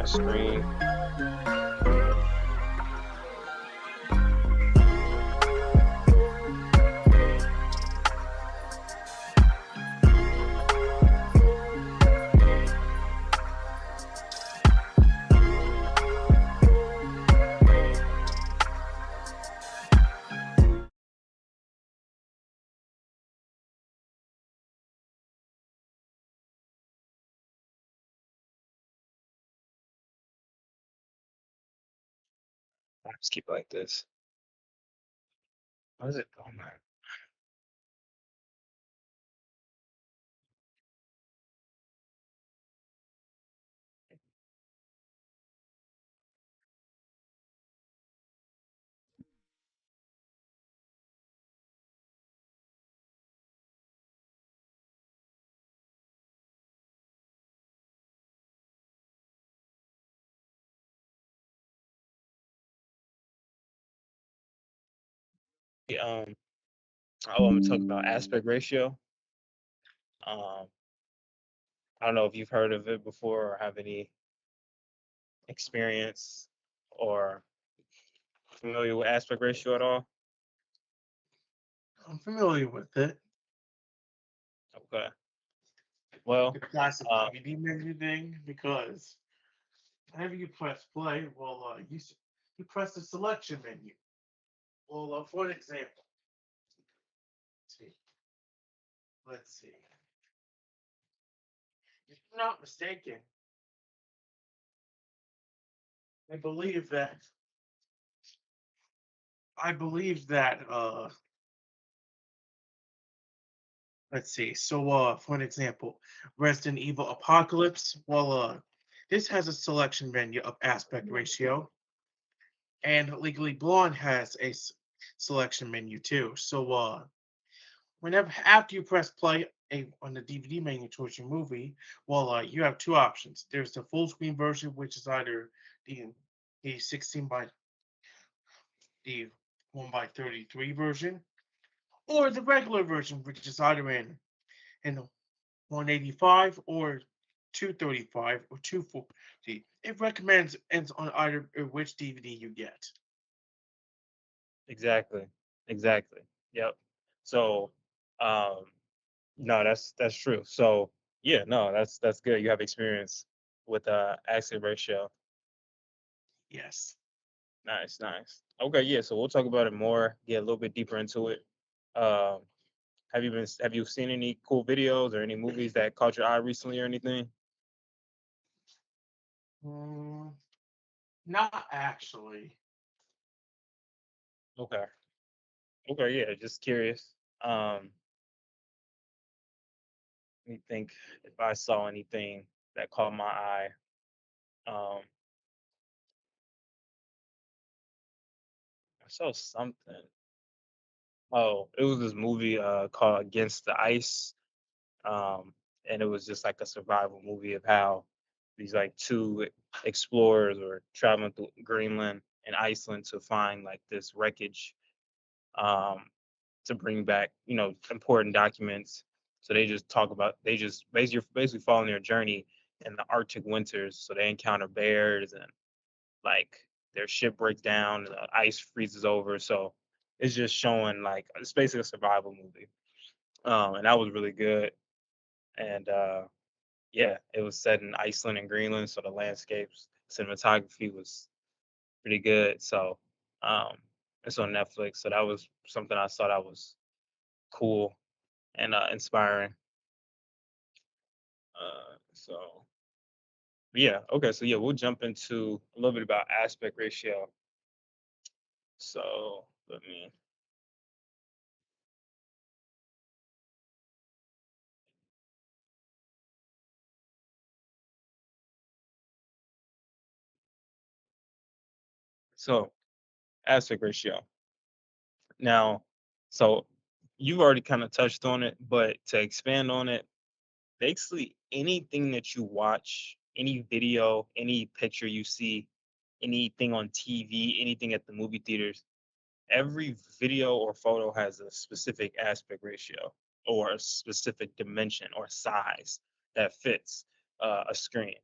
my screen. I just keep it like this. What is it? Oh my. Yeah, oh, I'm gonna talk about aspect ratio. Um, I don't know if you've heard of it before or have any experience or familiar with aspect ratio at all. I'm familiar with it. Okay. Well, The classic uh, DVD menu thing, because whenever you press play, well, you press the selection menu. Well, for an example, let's see, let's see. If I'm not mistaken, I believe that I believe that let's see. So for an example, Resident Evil Apocalypse, well, this has a selection menu of aspect ratio, and Legally Blonde has a selection menu too. So whenever after you press play on the DVD menu towards your movie, well, you have two options. There's the full screen version, which is either the the 16 by the 1 by 33 version, or the regular version, which is either in 185 or 235 or 240. It recommends ends on either which DVD you get. exactly, exactly. Yep. So, um, no, that's true. So, yeah, no, that's good. You have experience with aspect ratio. Yes. Nice, nice. Okay, yeah. So we'll talk about it more. Get a little bit deeper into it. Um, have you seen any cool videos or any movies that caught your eye recently or anything? Mm, not actually. Okay. Okay, yeah, just curious. Let me think if I saw anything that caught my eye. Um, I saw something. Oh, it was this movie called Against the Ice. And it was just like a survival movie of how these like two explorers were traveling through Greenland and Iceland to find like this wreckage um, to bring back, important documents. So they just basically following their journey in the Arctic winters. So they encounter bears and like their ship breaks down, and the ice freezes over. So it's just showing like it's basically a survival movie. And that was really good. And yeah, it was set in Iceland and Greenland, so the landscapes, cinematography was pretty good. So um, it's on Netflix. So that was something I saw that was cool and inspiring. So yeah, okay. So yeah, we'll jump into a little bit about aspect ratio. So let me. So aspect ratio. Now, so you've already kind of touched on it, but to expand on it, basically anything that you watch, any video, any picture you see, anything on TV, anything at the movie theaters, every video or photo has a specific aspect ratio or a specific dimension or size that fits a screen.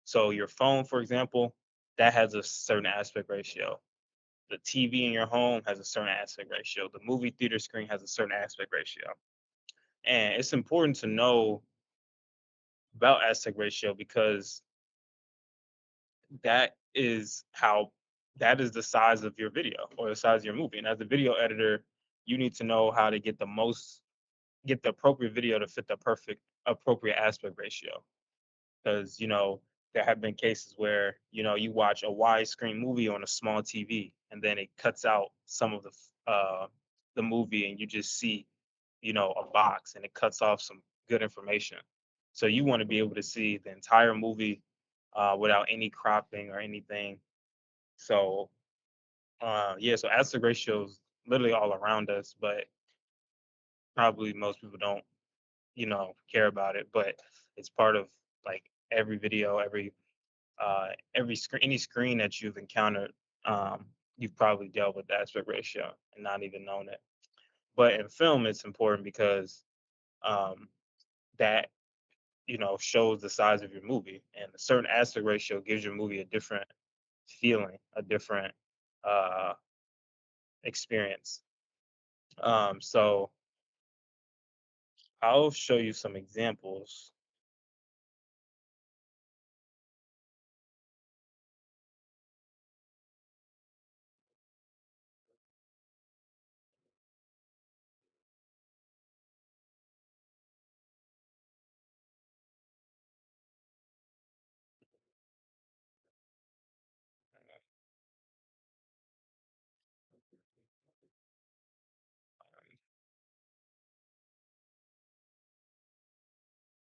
So your phone, for example, that has a certain aspect ratio. The TV in your home has a certain aspect ratio. The movie theater screen has a certain aspect ratio. And it's important to know about aspect ratio because that is how that is the size of your video or the size of your movie. And as a video editor, you need to know how to get the appropriate video to fit the perfect appropriate aspect ratio. Because there have been cases where you watch a widescreen movie on a small TV and then it cuts out some of the movie and you just see a box and it cuts off some good information. So you want to be able to see the entire movie without any cropping or anything. So yeah, so aspect ratios literally all around us, but probably most people don't care about it. But it's part of like every video, every screen, any screen that you've encountered, um, you've probably dealt with the aspect ratio and not even known it. But in film, it's important because um, that shows the size of your movie, and a certain aspect ratio gives your movie a different feeling, a different uh, experience. So I'll show you some examples.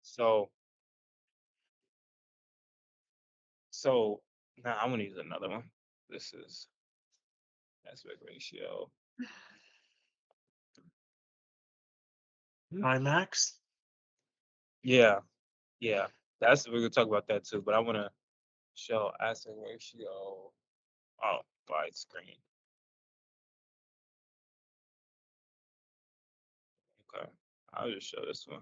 So so now I'm gonna use another one. This is aspect ratio. IMAX. Yeah, yeah. That's we're gonna talk about that too. But I wanna show aspect ratio. Oh, widescreen. Okay. I'll just show this one.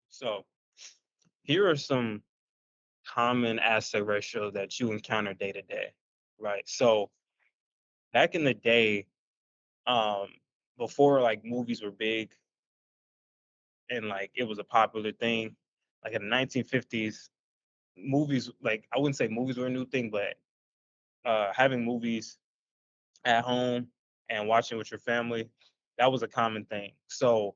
So here are some common aspect ratios that you encounter day to day. Right. So back in the day, um, before like movies were big and like it was a popular thing, like in the 1950s, movies like I wouldn't say movies were a new thing, but having movies at home and watching with your family, that was a common thing. So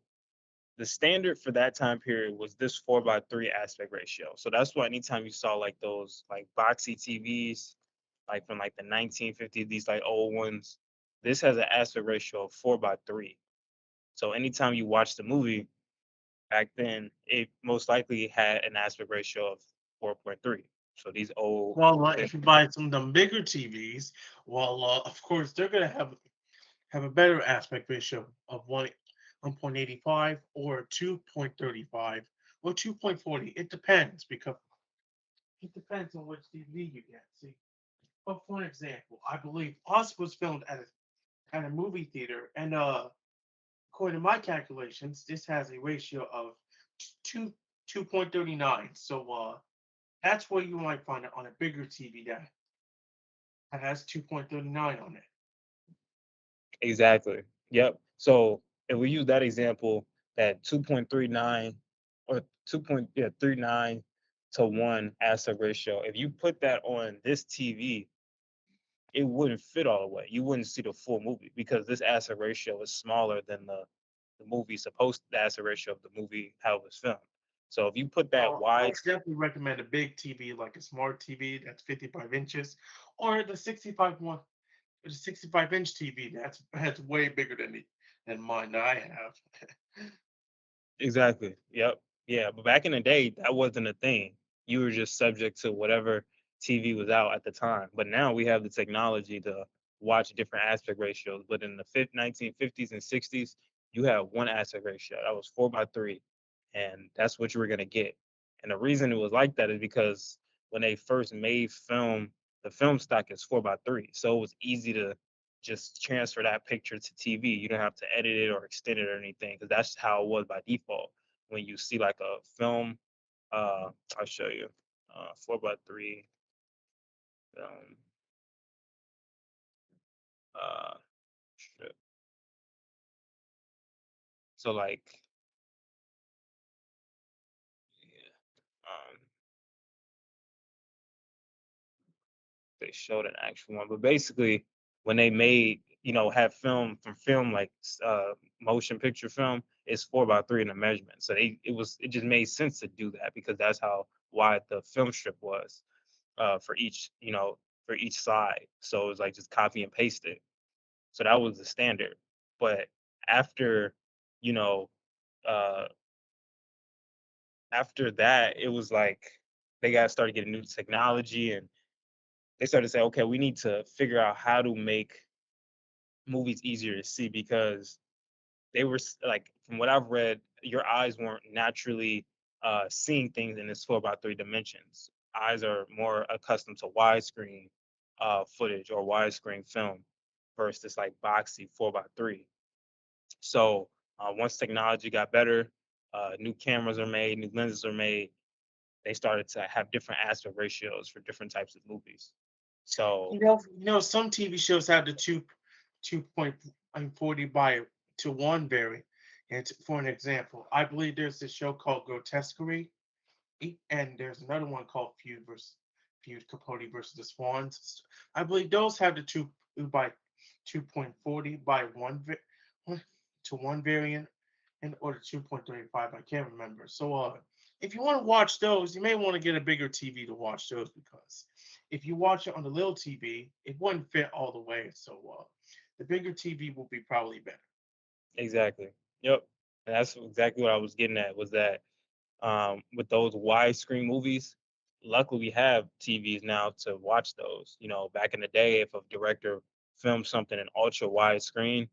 the standard for that time period was this 4:3 aspect ratio. So that's why anytime you saw like those like boxy TVs, like from like the 1950s, these like old ones, this has an aspect ratio of 4:3. So anytime you watch the movie back then, it most likely had an aspect ratio of 4.3. So these old Well, things. if you buy some of them bigger TVs, well, of course they're gonna have a better aspect ratio of 1.85 or 2.35 or 2.40. It depends because it depends on which TV you get. See, but for example, I believe Us was filmed at a movie theater, and according to my calculations, this has a ratio of two 2.39. So that's where you might find it on a bigger TV that has 2.39 on it. Exactly. Yep. So if we use that example, that 2.39 or 2.39 to 1 aspect ratio, if you put that on this TV, it wouldn't fit all the way. You wouldn't see the full movie because this aspect ratio is smaller than the movie supposed the aspect ratio of the movie how it was filmed. So if you put that I wide, definitely recommend a big TV like a smart TV that's 55 inches, or the 65-inch TV that's way bigger than mine that I have. exactly. Yep. Yeah. But back in the day, that wasn't a thing. You were just subject to whatever TV was out at the time. But now we have the technology to watch different aspect ratios. But in the 1950s and 60s, you have one aspect ratio. That was 4:3. And that's what you were going to get. And the reason it was like that is because when they first made film, the film stock is 4:3. So it was easy to just transfer that picture to TV. You don't have to edit it or extend it or anything because that's how it was by default. when you see like a film. I'll show you. 4 by 3 film. Uh, shit. So like, yeah, they showed an actual one, but basically, when they made, have film from film like motion picture film, it's 4 by 3 in the measurement. So it just made sense to do that because that's how wide the film strip was for each for each side. So it was like just copy and paste it. So that was the standard. But after you know uh after that, it was like they got started getting new technology, and they started to say, okay, we need to figure out how to make movies easier to see because like from what I've read, your eyes weren't naturally seeing things in this 4 by 3 dimensions. Eyes are more accustomed to widescreen footage or widescreen film versus this like boxy 4 by 3. So once technology got better, new cameras are made, new lenses are made. They started to have different aspect ratios for different types of movies. So Some TV shows have the two point 40 by to one variant. And for an example, I believe there's this show called Grotesquerie, and there's another one called Feud Capote versus the Swans. I believe those have the by 2.40 by one to one variant, and or the 2.35. I can't remember. So if you want to watch those, you may want to get a bigger TV to watch those because if you watch it on the little TV, it wouldn't fit all the way. So the bigger TV will be probably better. exactly, yep, and that's exactly what I was getting at. Was that with those widescreen movies, luckily we have TVs now to watch those. Back in the day, if a director filmed something in ultra widescreen,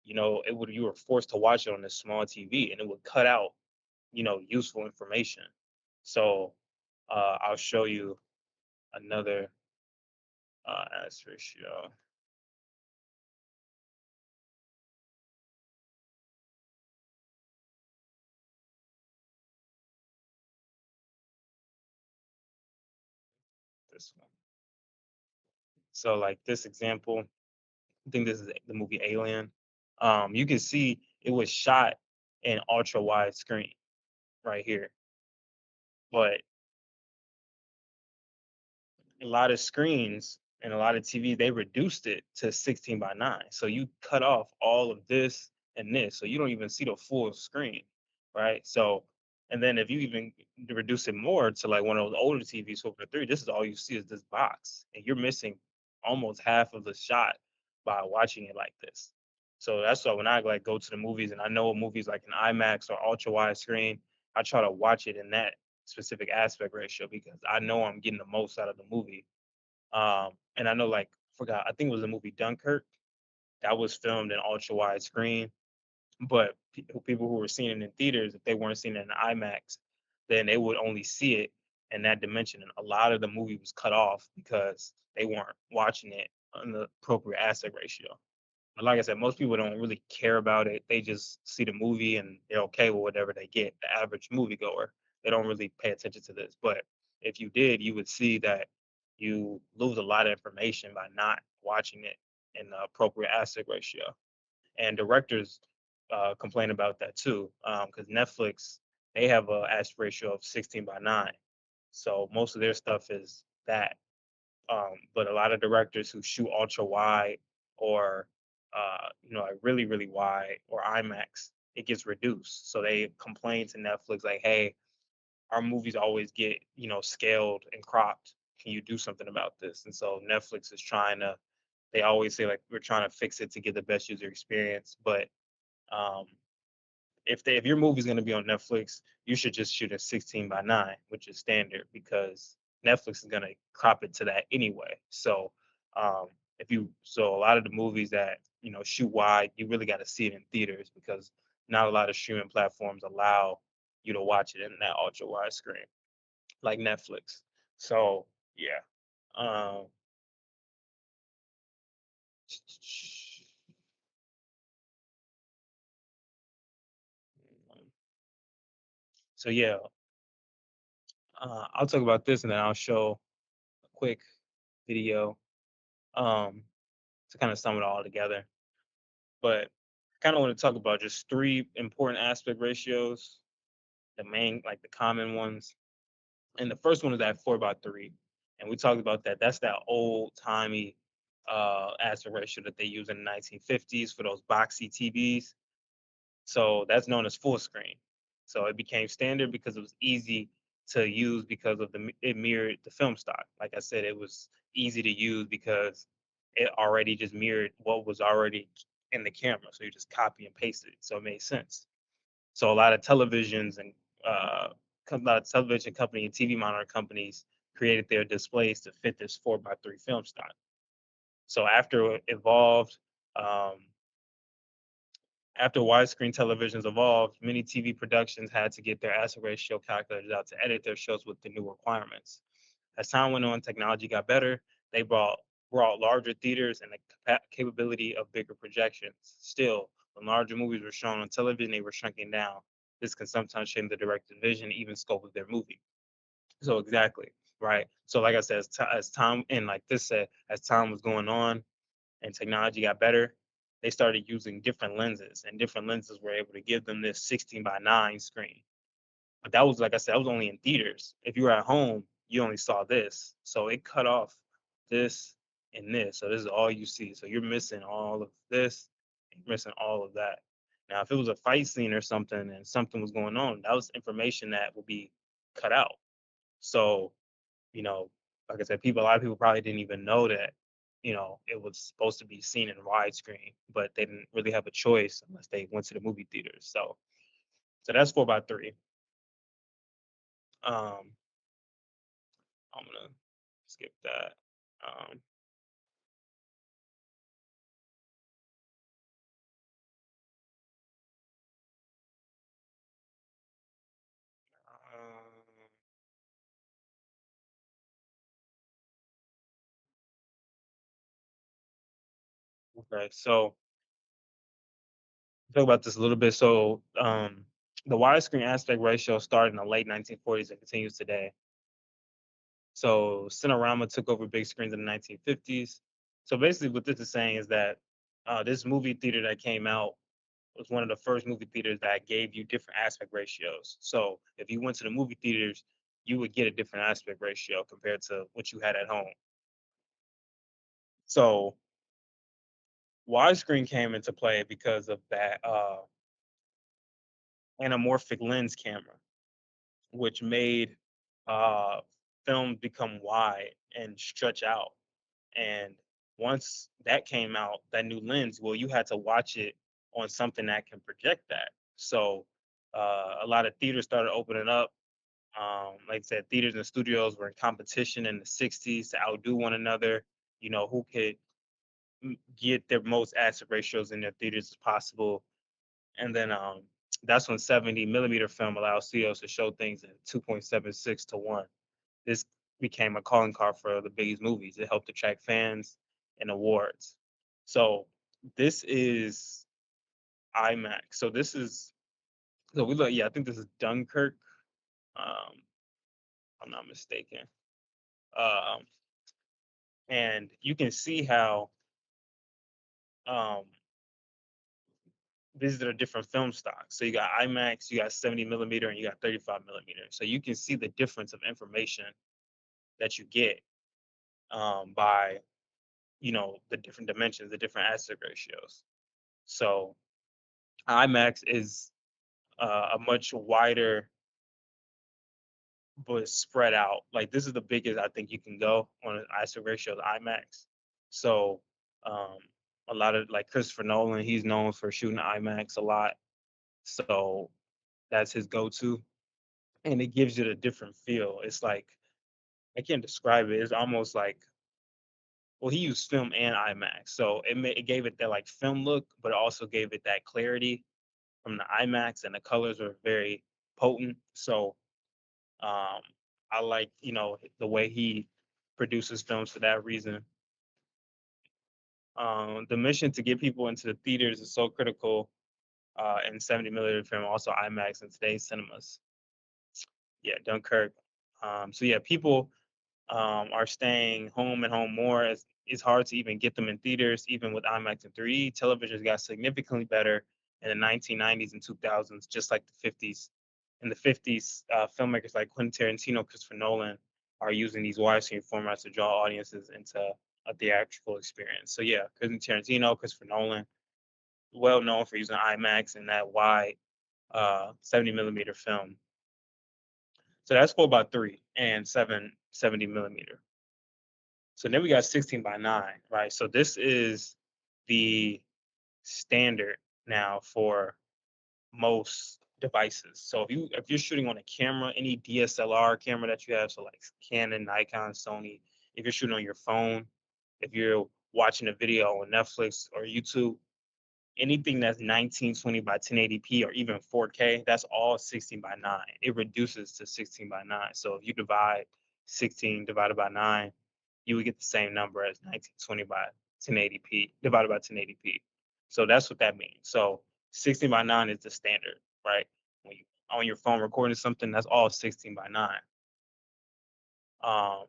you were forced to watch it on this small TV, and it would cut out, useful information. So I'll show you another aspect ratio. This one. So like this example, I think this is the movie Alien. You can see it was shot in ultra wide screen right here, but a lot of screens and a lot of TV, they reduced it to 16 by 9. So you cut off all of this and this. So you don't even see the full screen, right? So, and then if you even reduce it more to like one of those older TVs, 4 by 3, this is all you see is this box. And you're missing almost half of the shot by watching it like this. So that's why when I like go to the movies and I know movies like an IMAX or ultra wide screen, I try to watch it in that specific aspect ratio because I know I'm getting the most out of the movie. And I know, like, forgot, I think it was the movie Dunkirk that was filmed in ultra wide screen. But people who were seeing it in theaters, if they weren't seeing it in IMAX, then they would only see it in that dimension. And a lot of the movie was cut off because they weren't watching it on the appropriate aspect ratio. But like I said, most people don't really care about it. They just see the movie and they're okay with whatever they get. The average moviegoer, they don't really pay attention to this. But if you did, you would see that you lose a lot of information by not watching it in the appropriate aspect ratio. And directors complain about that too, because Netflix, they have a aspect ratio of 16 by 9. So most of their stuff is that, but a lot of directors who shoot ultra wide or like really really wide or IMAX, it gets reduced. So they complain to Netflix like, "Hey, our movies always get scaled and cropped. Can you do something about this?" And so Netflix is trying to. They always say like, "We're trying to fix it to get the best user experience," but um, if your movie's going to be on Netflix, you should just shoot a 16 by 9, which is standard because Netflix is going to crop it to that anyway. So um, a lot of the movies that shoot wide, you really got to see it in theaters because not a lot of streaming platforms allow you to watch it in that ultra wide screen like Netflix. So yeah. Um, So yeah, I'll talk about this and then I'll show a quick video um, to kind of sum it all together. But I kind of want to talk about just three important aspect ratios, the main, like the common ones. And the first one is that 4:3, and we talked about that. That's that old timey aspect ratio that they use in the 1950s for those boxy TVs. So that's known as full screen. So it became standard because it was easy to use because of it mirrored the film stock. Like I said, it was easy to use because it already just mirrored what was already in the camera. So you just copy and paste it. So it made sense. So a lot of televisions and a lot of television company and TV monitor companies created their displays to fit this 4:3 film stock. So after it evolved, um, after widescreen televisions evolved, many TV productions had to get their aspect ratio calculators out to edit their shows with the new requirements. As time went on, technology got better. They brought larger theaters and the capability of bigger projections. Still, when larger movies were shown on television, they were shrinking down. This can sometimes change the director's vision, even scope of their movie. So exactly, right. So like I said, as time and like this said, as time was going on, and technology got better, they started using different lenses, and different lenses were able to give them this 16:9 screen. But that was, like I said, that was only in theaters. If you were at home, you only saw this. So it cut off this and this. So this is all you see. So you're missing all of this, and you're missing all of that. Now, if it was a fight scene or something and something was going on, that was information that would be cut out. So you know, like I said, a lot of people probably didn't even know that, it was supposed to be seen in widescreen, but they didn't really have a choice unless they went to the movie theaters. So that's 4:3. Um, I'm gonna skip that. Um, okay, so talk about this a little bit. So the widescreen aspect ratio started in the late 1940s and continues today. So Cinerama took over big screens in the 1950s. So basically, what this is saying is that this movie theater that came out was one of the first movie theaters that gave you different aspect ratios. So if you went to the movie theaters, you would get a different aspect ratio compared to what you had at home. So widescreen came into play because of that anamorphic lens camera, which made uh, film become wide and stretch out. And once that came out, that new lens, well, you had to watch it on something that can project that. So a lot of theaters started opening up. Like I said, theaters and studios were in competition in the 60s to outdo one another. Who could get their most aspect ratios in their theaters as possible. And then that's when 70 millimeter film allowed studios to show things in 2.76 to 1. This became a calling card for the biggest movies. It helped attract fans and awards. So this is IMAX. So we look. Yeah, I think this is Dunkirk. Um, I'm not mistaken. Um, and you can see how um, these are different film stocks. So you got IMAX, you got 70 millimeter, and you got 35 millimeter. So you can see the difference of information that you get by the different dimensions, the different aspect ratios. So IMAX is a much wider but spread out. Like this is the biggest I think you can go on an aspect ratio of IMAX. So um, a lot of like Christopher Nolan, he's known for shooting IMAX a lot. So that's his go-to, and it gives you a different feel. It's like I can't describe it. It's almost like well, he used film and IMAX, so it gave it that like film look, but it also gave it that clarity from the IMAX, and the colors were very potent. So um, I like the way he produces films for that reason. The mission to get people into the theaters is so critical in 70 millimeter film, also IMAX in today's cinemas. Yeah, Dunkirk. So yeah, people are staying home and home more. It's hard to even get them in theaters, even with IMAX and 3D. Televisions got significantly better in the 1990s and 2000s, just like the 50s. In the 50s, filmmakers like Quentin Tarantino, Christopher Nolan are using these widescreen formats to draw audiences into a theatrical experience. So yeah, Quentin Tarantino, Christopher Nolan, well known for using IMAX and that wide 70 millimeter film. So that's 4:3 and 770 millimeter. So then we got 16 by 9, right? So this is the standard now for most devices. So if you're shooting on a camera, any DSLR camera that you have, so like Canon, Nikon, Sony, if you're shooting on your phone, if you're watching a video on Netflix or YouTube, anything that's 1920 by 1080p or even 4K, that's all 16 by 9. It reduces to 16 by 9. So if you divide 16 divided by 9, you would get the same number as 1920 by 1080p divided by 1080p. So that's what that means. So 16 by 9 is the standard, right? When you on your phone recording something, that's all 16 by 9.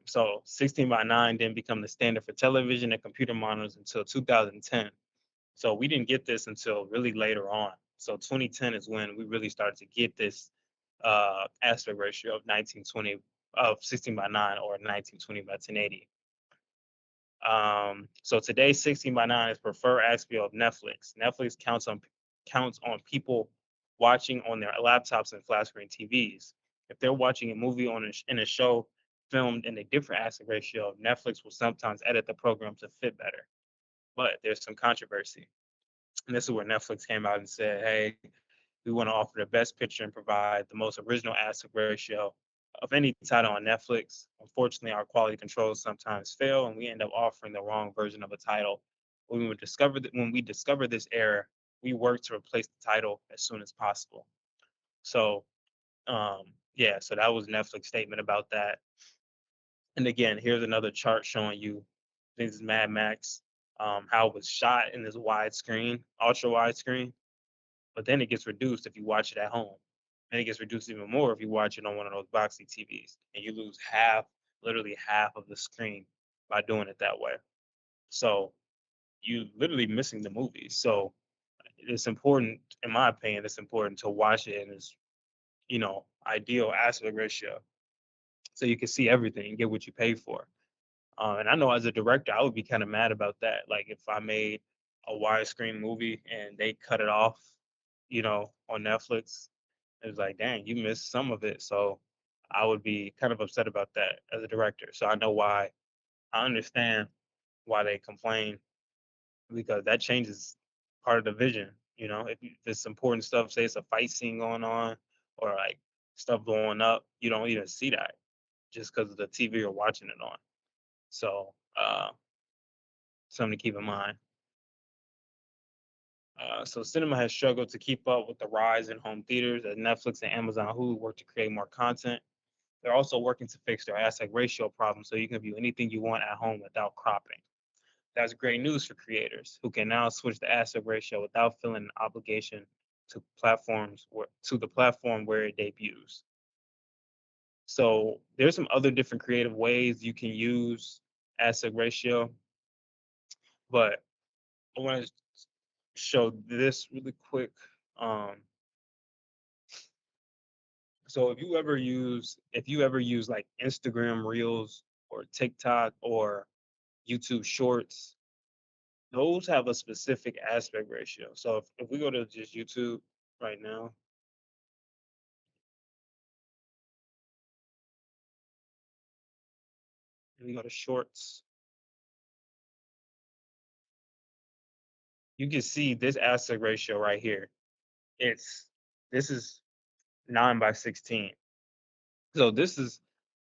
So 16 by 9 then become the standard for television and computer monitors until 2010. So we didn't get this until really later on. So 2010 is when we really started to get this aspect ratio of 1920 of 16 by 9 or 1920 by 1080. So today 16 by 9 is preferred aspect of Netflix. Netflix counts on people watching on their laptops and flat screen TVs. If they're watching a movie in a show filmed in a different aspect ratio, Netflix will sometimes edit the program to fit better. But there's some controversy. And this is where Netflix came out and said, hey, we want to offer the best picture and provide the most original aspect ratio of any title on Netflix. Unfortunately, our quality controls sometimes fail, and we end up offering the wrong version of a title. When we discover this error, we work to replace the title as soon as possible. So, yeah, so that was Netflix statement about that. And again, here's another chart showing you this is Mad Max, how it was shot in this widescreen, ultra widescreen, but then it gets reduced if you watch it at home. And it gets reduced even more if you watch it on one of those boxy TVs, and you lose half, literally half of the screen by doing it that way. So you literally missing the movie. So it's important, in my opinion, it's important to watch it in its, ideal aspect ratio, so you can see everything and get what you pay for. And I know as a director, I would be kind of mad about that. Like if I made a widescreen movie and they cut it off, on Netflix, it was like, dang, you missed some of it. So I would be kind of upset about that as a director. So I know why. I understand why they complain, because that changes part of the vision. If it's important stuff, say it's a fight scene going on or like stuff blowing up, you don't even see that just because of the TV you're watching it on. So something to keep in mind. So cinema has struggled to keep up with the rise in home theaters as Netflix and Amazon Hulu work to create more content. They're also working to fix their aspect ratio problem so you can view anything you want at home without cropping. That's great news for creators who can now switch the aspect ratio without feeling an obligation to the platform where it debuts. So there's some other different creative ways you can use aspect ratio, but I want to show this really quick. Um, so if you ever use like Instagram Reels or TikTok or YouTube Shorts, those have a specific aspect ratio. So if we go to just YouTube right now, and we go to Shorts, you can see this aspect ratio right here. It's this is 9:16. So this is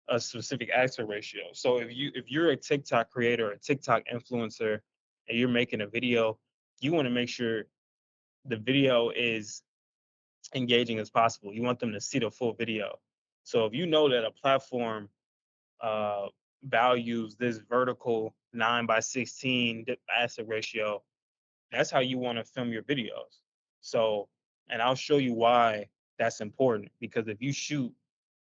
a specific aspect ratio. So if you're a TikTok creator, a TikTok influencer, and you're making a video, you want to make sure the video is engaging as possible. You want them to see the full video. So if you know that a platform uh, values this vertical 9:16 aspect ratio, that's how you want to film your videos. So, and I'll show you why that's important, because if you shoot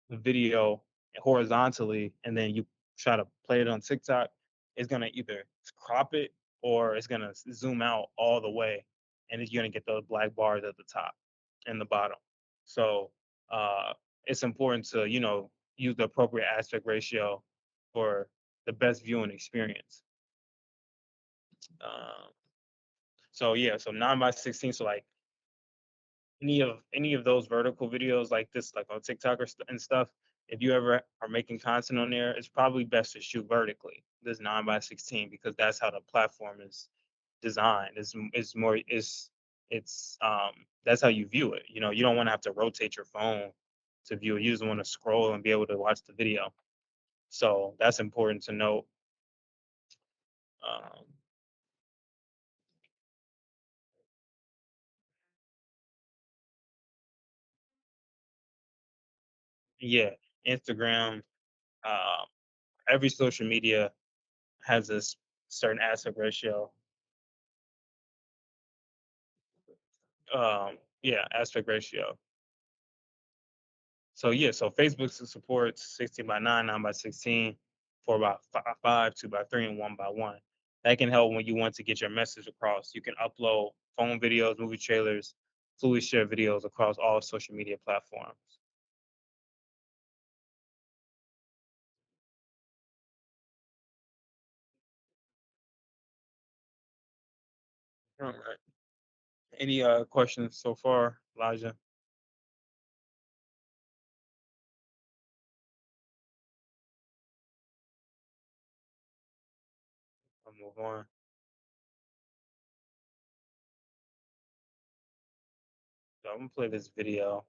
the video horizontally and then you try to play it on TikTok, it's gonna either crop it or it's gonna zoom out all the way, and you're gonna get those black bars at the top and the bottom. So uh, it's important to use the appropriate aspect ratio for the best viewing experience. Um, so yeah, so 9:16. So like any of those vertical videos like this, like on TikTok and stuff, if you ever are making content on there, it's probably best to shoot vertically. This 9:16 because that's how the platform is designed. Is more is it's that's how you view it. You don't want to have to rotate your phone to view it. You just want to scroll and be able to watch the video. So that's important to note. Um, yeah, Instagram, uh, every social media has this certain aspect ratio. Yeah, aspect ratio. So yeah, so Facebook supports 16 by 9, 9 by 16, 4 by 5, 2 by 3, and 1 by 1. That can help when you want to get your message across. You can upload phone videos, movie trailers, fluid share videos across all social media platforms. All right. Any questions so far, Elijah? I'll move on. So I'm gonna play this video.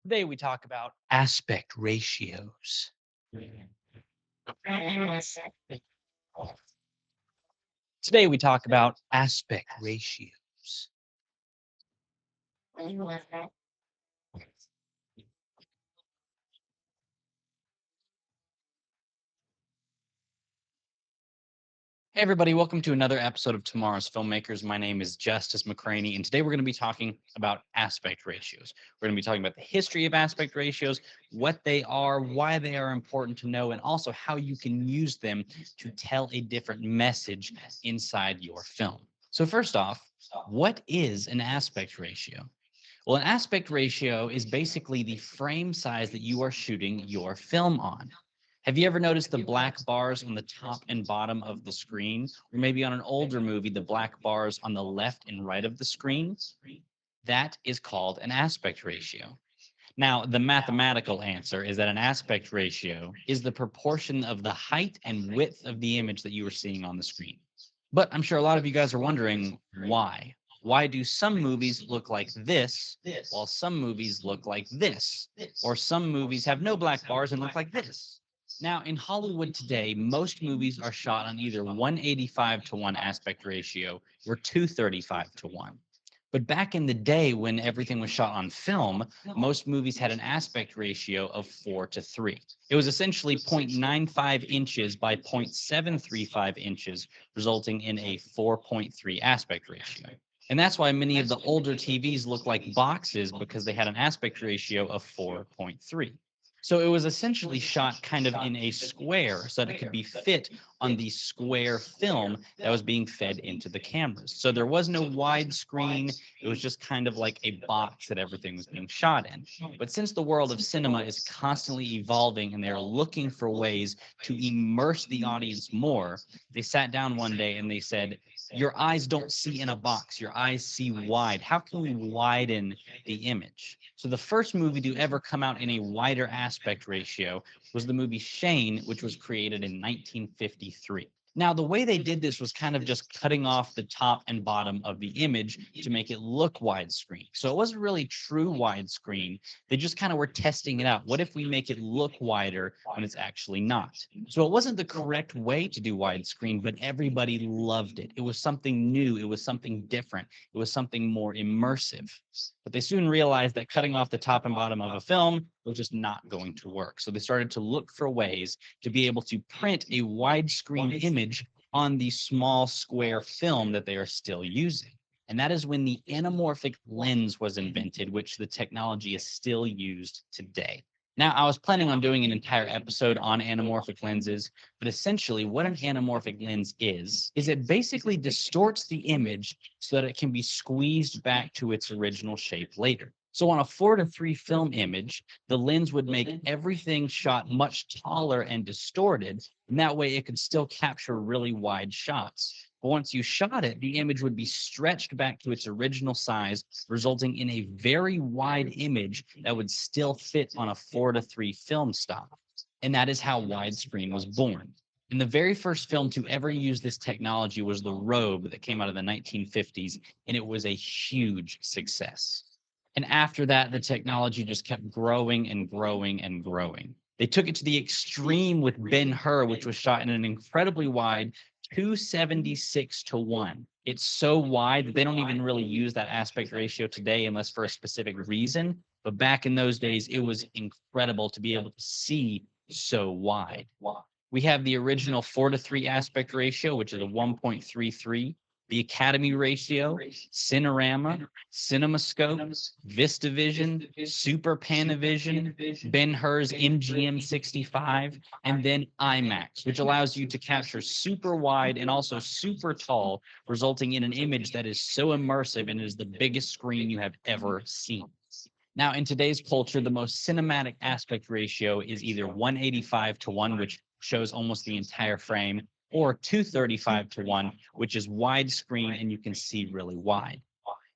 Today we talk about aspect ratios. Today we talk about aspect ratios. Hey everybody, welcome to another episode of Tomorrow's Filmmakers. My name is Justice McCraney, and today we're going to be talking about aspect ratios. We're going to be talking about the history of aspect ratios, what they are, why they are important to know, and also how you can use them to tell a different message inside your film. So first off, what is an aspect ratio? Well, an aspect ratio is basically the frame size that you are shooting your film on. Have you ever noticed the black bars on the top and bottom of the screen? Or maybe on an older movie, the black bars on the left and right of the screen? That is called an aspect ratio. Now, the mathematical answer is that an aspect ratio is the proportion of the height and width of the image that you are seeing on the screen. But I'm sure a lot of you guys are wondering why. Why do some movies look like this while some movies look like this? Or some movies have no black bars and look like this? Now, in Hollywood today, most movies are shot on either 185 to 1 aspect ratio or 235 to 1. But back in the day when everything was shot on film, most movies had an aspect ratio of 4 to 3. It was essentially 0.95 inches by 0.735 inches, resulting in a 4.3 aspect ratio. And that's why many of the older TVs look like boxes because they had an aspect ratio of 4.3. So it was essentially shot kind of in a square so that it could be fit on the square film that was being fed into the cameras. So there was no widescreen. It was just kind of like a box that everything was being shot in. But since the world of cinema is constantly evolving and they're looking for ways to immerse the audience more, they sat down one day and they said, your eyes don't see in a box, your eyes see wide. How can we widen the image? So the first movie to ever come out in a wider aspect ratio was the movie Shane, which was created in 1953. Now, the way they did this was kind of just cutting off the top and bottom of the image to make it look widescreen. So it wasn't really true widescreen. They just kind of were testing it out. What if we make it look wider when it's actually not? So it wasn't the correct way to do widescreen, but everybody loved it. It was something new. It was something different. It was something more immersive. But they soon realized that cutting off the top and bottom of a film was just not going to work. So they started to look for ways to be able to print a widescreen image on the small square film that they are still using. And that is when the anamorphic lens was invented, which the technology is still used today. Now, I was planning on doing an entire episode on anamorphic lenses, but essentially what an anamorphic lens is it basically distorts the image so that it can be squeezed back to its original shape later. So on a 4:3 film image, the lens would make everything shot much taller and distorted, and that way it could still capture really wide shots. But once you shot it, the image would be stretched back to its original size, resulting in a very wide image that would still fit on a 4:3 film stock. And that is how widescreen was born. And the very first film to ever use this technology was The Robe that came out of the 1950s, and it was a huge success. And after that, the technology just kept growing and growing and growing. They took it to the extreme with Ben-Hur, which was shot in an incredibly wide 276 to 1. It's so wide that they don't even really use that aspect ratio today unless for a specific reason. But back in those days, it was incredible to be able to see so wide. We have the original 4:3 aspect ratio, which is a 1.33, the Academy ratio, Cinerama, CinemaScope, VistaVision, Super Panavision, Ben-Hur's MGM 65, and then IMAX, which allows you to capture super wide and also super tall, resulting in an image that is so immersive and is the biggest screen you have ever seen. Now, in today's culture, the most cinematic aspect ratio is either 185 to 1, which shows almost the entire frame, or 235 to 1, which is widescreen and you can see really wide.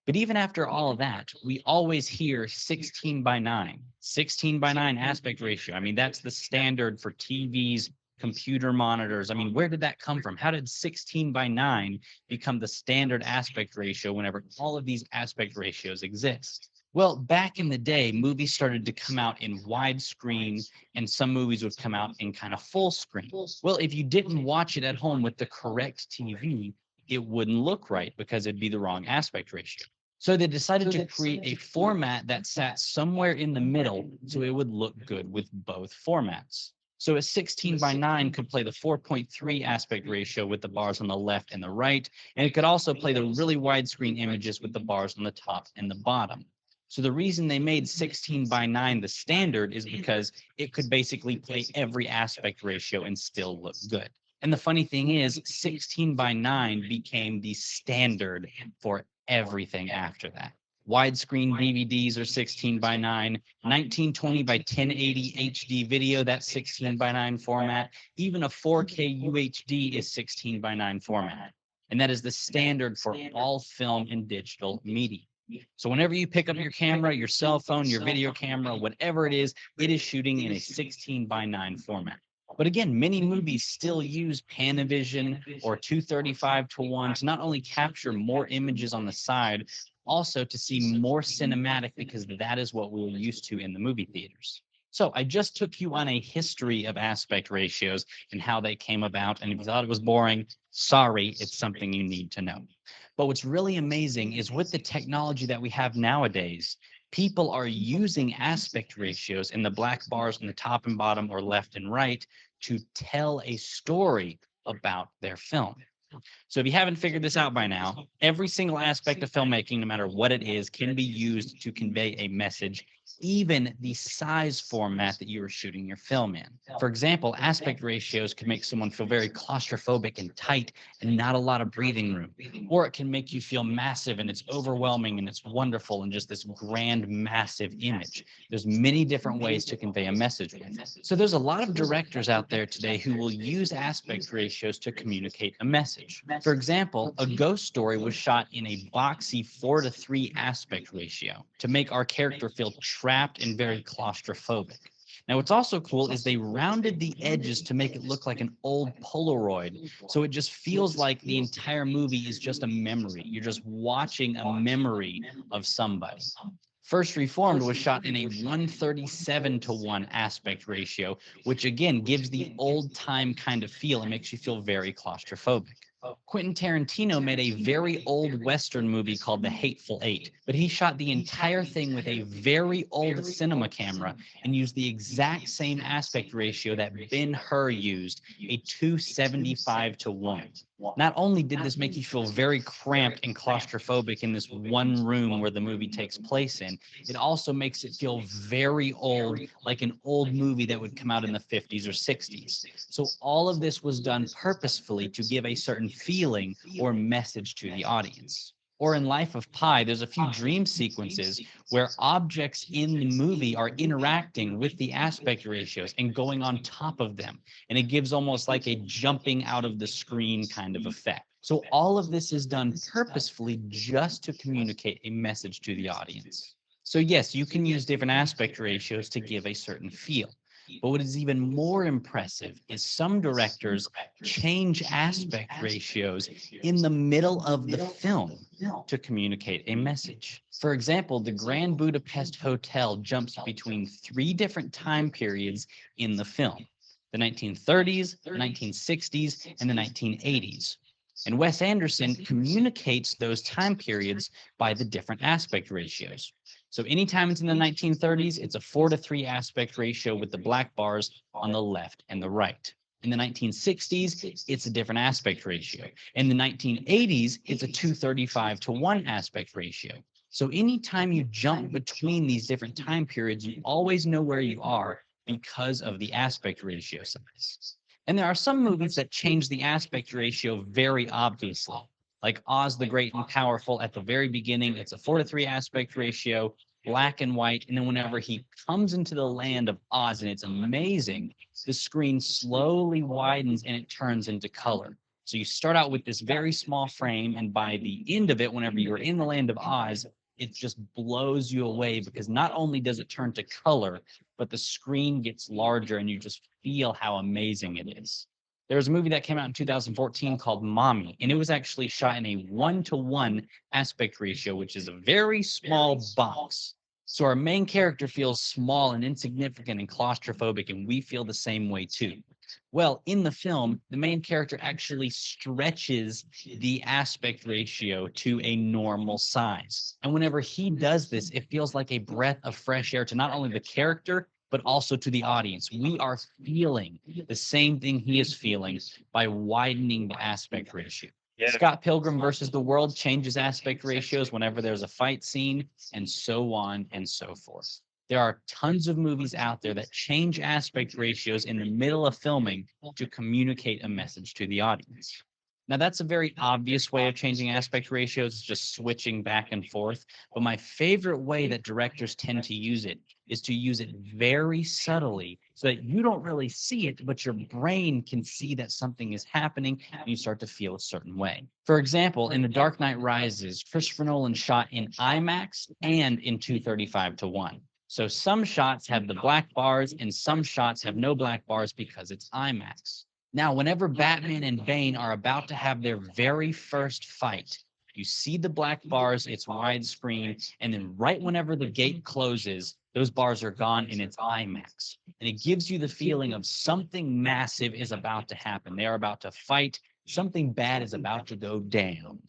But even after all of that, we always hear 16 by 9, 16 by 9 aspect ratio. I mean, that's the standard for TVs, computer monitors. I mean, where did that come from? How did 16 by 9 become the standard aspect ratio whenever all of these aspect ratios exist? Well, back in the day, movies started to come out in widescreen, and some movies would come out in kind of full screen. Well, if you didn't watch it at home with the correct TV, it wouldn't look right because it'd be the wrong aspect ratio. So they decided to create a format that sat somewhere in the middle so it would look good with both formats. So a 16 by 9 could play the 4.3 aspect ratio with the bars on the left and the right, and it could also play the really widescreen images with the bars on the top and the bottom. So the reason they made 16 by 9 the standard is because it could basically play every aspect ratio and still look good. And the funny thing is, 16 by 9 became the standard for everything after that. Widescreen DVDs are 16 by 9, 1920 by 1080 HD video, that's 16 by 9 format. Even a 4K UHD is 16 by 9 format. And that is the standard for all film and digital media. So whenever you pick up your camera, your cell phone, your video camera, whatever it is shooting in a 16 by 9 format. But again, many movies still use Panavision or 235 to 1 to not only capture more images on the side, also to see more cinematic because that is what we were used to in the movie theaters. So I just took you on a history of aspect ratios and how they came about. And if you thought it was boring, sorry, it's something you need to know. But what's really amazing is with the technology that we have nowadays, people are using aspect ratios in the black bars on the top and bottom or left and right to tell a story about their film. So if you haven't figured this out by now, every single aspect of filmmaking, no matter what it is, can be used to convey a message, even the size format that you are shooting your film in. For example, aspect ratios can make someone feel very claustrophobic and tight and not a lot of breathing room. Or it can make you feel massive and it's overwhelming and it's wonderful and just this grand, massive image. There's many different ways to convey a message with it. So there's a lot of directors out there today who will use aspect ratios to communicate a message. For example, A Ghost Story was shot in a boxy 4:3 aspect ratio to make our character feel trapped and very claustrophobic. Now, what's also cool is they rounded the edges to make it look like an old Polaroid. So it just feels like the entire movie is just a memory. You're just watching a memory of somebody. First Reformed was shot in a 137:1 aspect ratio, which again gives the old time kind of feel and makes you feel very claustrophobic. Quentin Tarantino made a very old Western movie called The Hateful Eight, but he shot the entire thing with a very old cinema camera and used the exact same aspect ratio that Ben-Hur used, a 275:1. Not only did this make you feel very cramped and claustrophobic in this one room where the movie takes place in, it also makes it feel very old, like an old movie that would come out in the 50s or 60s. So all of this was done purposefully to give a certain feeling or message to the audience. Or in Life of Pi, there's a few dream sequences where objects in the movie are interacting with the aspect ratios and going on top of them. And it gives almost like a jumping out of the screen kind of effect. So all of this is done purposefully just to communicate a message to the audience. So yes, you can use different aspect ratios to give a certain feel. But what is even more impressive is some directors change aspect ratios in the middle of the film to communicate a message. For example, the Grand Budapest Hotel jumps between three different time periods in the film: the 1930s, the 1960s, and the 1980s. And Wes Anderson communicates those time periods by the different aspect ratios. So anytime it's in the 1930s, it's a 4:3 aspect ratio with the black bars on the left and the right. In the 1960s, it's a different aspect ratio. In the 1980s, it's a 235:1 aspect ratio. So anytime you jump between these different time periods, you always know where you are because of the aspect ratio size. And there are some movies that change the aspect ratio very obviously, like Oz the Great and Powerful. At the very beginning, it's a 4:3 aspect ratio, black and white. And then whenever he comes into the land of Oz, and it's amazing, the screen slowly widens and it turns into color. So you start out with this very small frame, and by the end of it, whenever you're in the land of Oz, it just blows you away because not only does it turn to color, but the screen gets larger and you just feel how amazing it is. There was a movie that came out in 2014 called Mommy, and it was actually shot in a 1:1 aspect ratio, which is a very small box. So our main character feels small and insignificant and claustrophobic, and we feel the same way too. Well, in the film, the main character actually stretches the aspect ratio to a normal size. And whenever he does this, it feels like a breath of fresh air to not only the character, but also to the audience. We are feeling the same thing he is feeling by widening the aspect ratio. Yeah. Scott Pilgrim versus the World changes aspect ratios whenever there's a fight scene, and so on and so forth. There are tons of movies out there that change aspect ratios in the middle of filming to communicate a message to the audience. Now, that's a very obvious way of changing aspect ratios, just switching back and forth. But my favorite way that directors tend to use it is to use it very subtly so that you don't really see it, but your brain can see that something is happening and you start to feel a certain way. For example, in The Dark Knight Rises, Christopher Nolan shot in IMAX and in 235:1. So some shots have the black bars and some shots have no black bars because it's IMAX. Now, whenever Batman and Bane are about to have their very first fight, you see the black bars, it's widescreen, and then right whenever the gate closes, those bars are gone and it's IMAX. And it gives you the feeling of something massive is about to happen. They are about to fight, something bad is about to go down.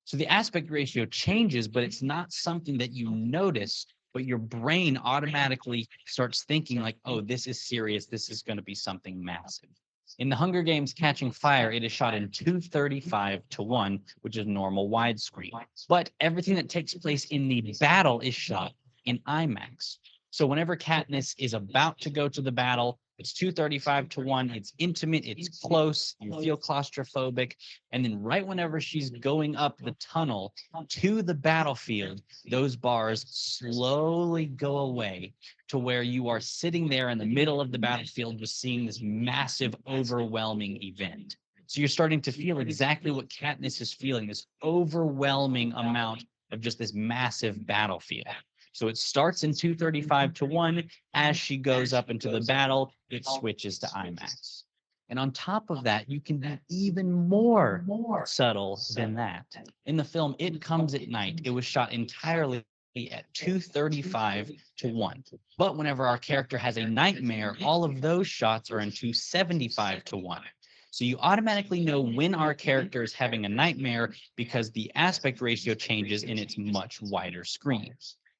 So the aspect ratio changes, but it's not something that you notice, but your brain automatically starts thinking like, oh, this is serious. This is going to be something massive. In The Hunger Games Catching Fire, it is shot in 235:1, which is normal widescreen. But everything that takes place in the battle is shot in IMAX. So whenever Katniss is about to go to the battle, it's 235:1. It's intimate, it's close, you feel claustrophobic. And then right whenever she's going up the tunnel to the battlefield, those bars slowly go away to where you are sitting there in the middle of the battlefield just seeing this massive, overwhelming event. So you're starting to feel exactly what Katniss is feeling, this overwhelming amount of just this massive battlefield. So it starts in 235 to 1. As she goes up into the battle, it switches to IMAX. And on top of that, you can be even more subtle than that. In the film It Comes at Night, it was shot entirely at 235 to 1. But whenever our character has a nightmare, all of those shots are in 275 to 1. So you automatically know when our character is having a nightmare because the aspect ratio changes in its much wider screen.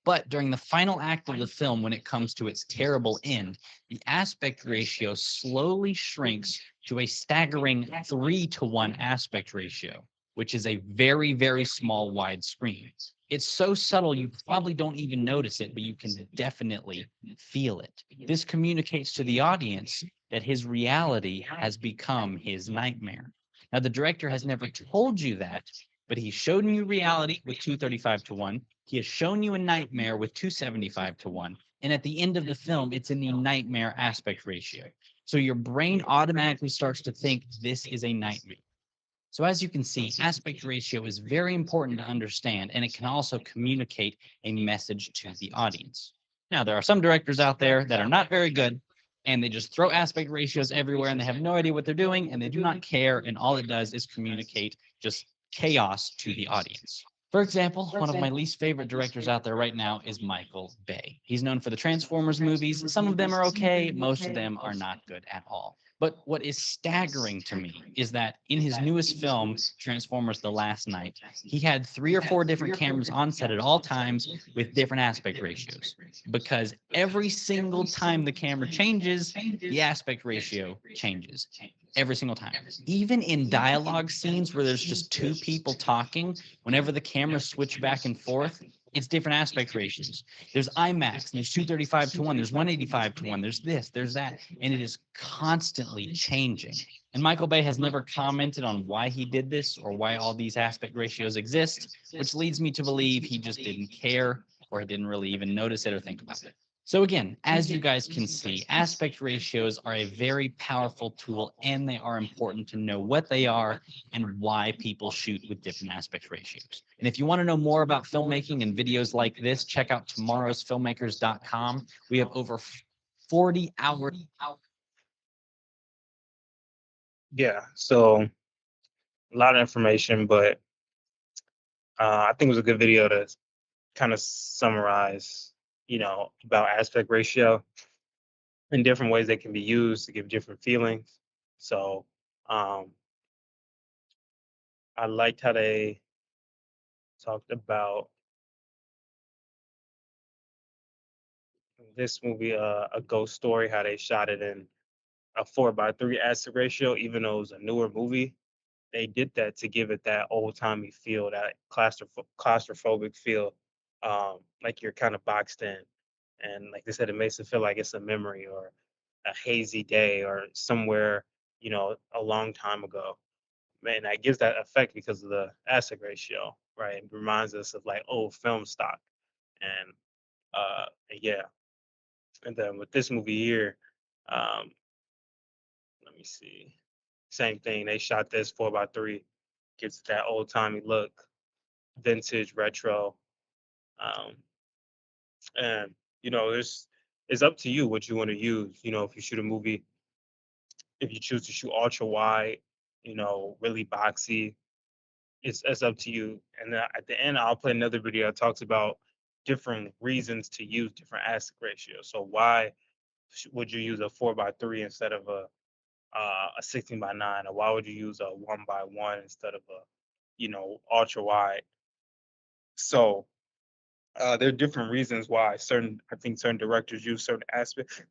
But during the final act of the film, when it comes to its terrible end, the aspect ratio slowly shrinks to a staggering 3 to 1 aspect ratio, which is a very, very small wide screen. It's so subtle you probably don't even notice it, but you can definitely feel it. This communicates to the audience that his reality has become his nightmare. Now, the director has never told you that, but he's shown you reality with 235 to 1. He has shown you a nightmare with 275 to 1. And at the end of the film, it's in the nightmare aspect ratio. So your brain automatically starts to think this is a nightmare. So as you can see, aspect ratio is very important to understand, and it can also communicate a message to the audience. Now, there are some directors out there that are not very good, and they just throw aspect ratios everywhere, and they have no idea what they're doing, and they do not care, and all it does is communicate just chaos to the audience. For example, one of my least favorite directors out there right now is Michael Bay. He's known for the Transformers movies. Some of them are okay, most of them are not good at all. But what is staggering to me is that in his newest film, Transformers The Last Night, he had 3 or 4 different cameras on set at all times with different aspect ratios. Because every single time the camera changes, the aspect ratio changes. Every single time. Even in dialogue scenes where there's just 2 people talking, whenever the cameras switch back and forth, it's different aspect ratios. There's IMAX, and there's 235 to 1, there's 185 to 1, there's this, there's that, and it is constantly changing. And Michael Bay has never commented on why he did this or why all these aspect ratios exist, which leads me to believe he just didn't care or didn't really even notice it or think about it. So again, as you guys can see, aspect ratios are a very powerful tool, and they are important to know what they are and why people shoot with different aspect ratios. And if you want to know more about filmmaking and videos like this, check out tomorrowsfilmmakers.com. We have over 40 hours. Yeah. So a lot of information, but I think it was a good video to kind of summarize, about aspect ratio and different ways they can be used to give different feelings. So um, I liked how they talked about this movie, A Ghost Story, how they shot it in a 4:3 aspect ratio, even though it was a newer movie. They did that to give it that old timey feel, that claustrophobic feel, like you're kind of boxed in. And like they said, it makes it feel like it's a memory or a hazy day or somewhere, a long time ago. Man, that gives that effect because of the aspect ratio, right? It reminds us of like old film stock. And yeah. And then with this movie here, um, let me see. Same thing. They shot this 4:3, gives it that old timey look, vintage retro. Um, and it's up to you what you want to use. If you shoot a movie, if you choose to shoot ultra wide, really boxy, it's up to you. And then at the end, I'll play another video that talks about different reasons to use different aspect ratios. So why would you use a 4:3 instead of a 16:9, or why would you use a 1:1 instead of a ultra wide? So there are different reasons why I think certain directors use certain aspect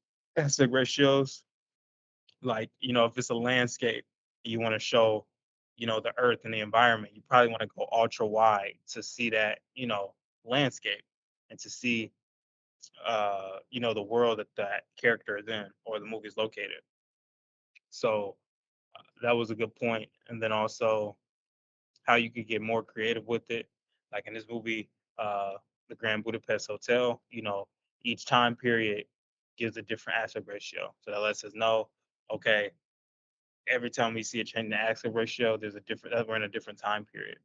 ratios. Like, if it's a landscape, you want to show, the earth and the environment, you probably want to go ultra wide to see that, landscape and to see, the world that that character is in or the movie is located. So that was a good point. And then also how you could get more creative with it. Like in this movie, uh, the Grand Budapest Hotel, each time period gives a different aspect ratio. So that lets us know, okay, every time we see a change in the aspect ratio, there's a different we're in a different time period.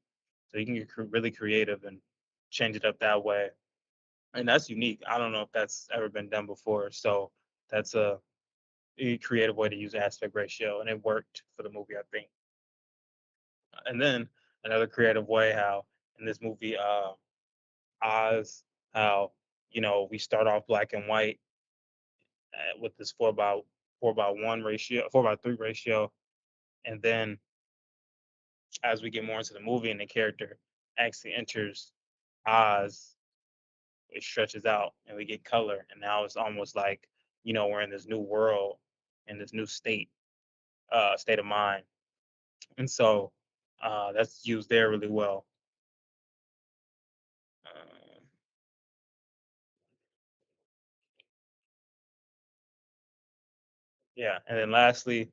So you can get really creative and change it up that way. and that's unique. I don't know if that's ever been done before. So that's a creative way to use aspect ratio, and it worked for the movie, I think. And then another creative way how in this movie, Oz, how we start off black and white with this 4:1 ratio, 4:3 ratio, and then as we get more into the movie and the character actually enters Oz, it stretches out and we get color, and now it's almost like we're in this new world, in this new state of mind, and so that's used there really well. Uh, yeah, and then lastly,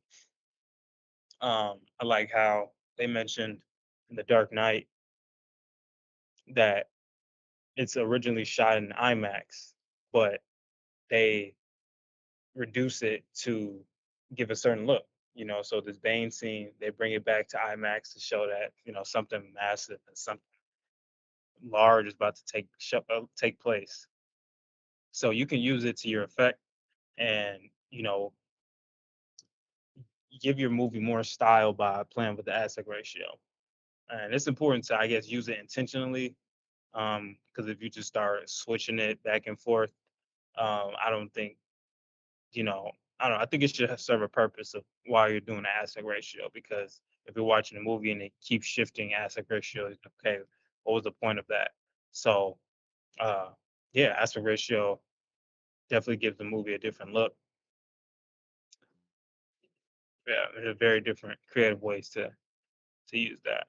I like how they mentioned in The Dark Knight that it's originally shot in IMAX, but they reduce it to give a certain look. So this Bane scene, they bring it back to IMAX to show that something massive and something large is about to take place. So you can use it to your effect, and give your movie more style by playing with the aspect ratio. And it's important to, I guess, use it intentionally. Because if you just start switching it back and forth, I don't think you know, I don't know. I think it should serve a purpose of why you're doing the aspect ratio. Because if you're watching a movie and it keeps shifting aspect ratios, okay, what was the point of that? So, uh, yeah, aspect ratio definitely gives the movie a different look. Yeah, there's very different creative ways to use that.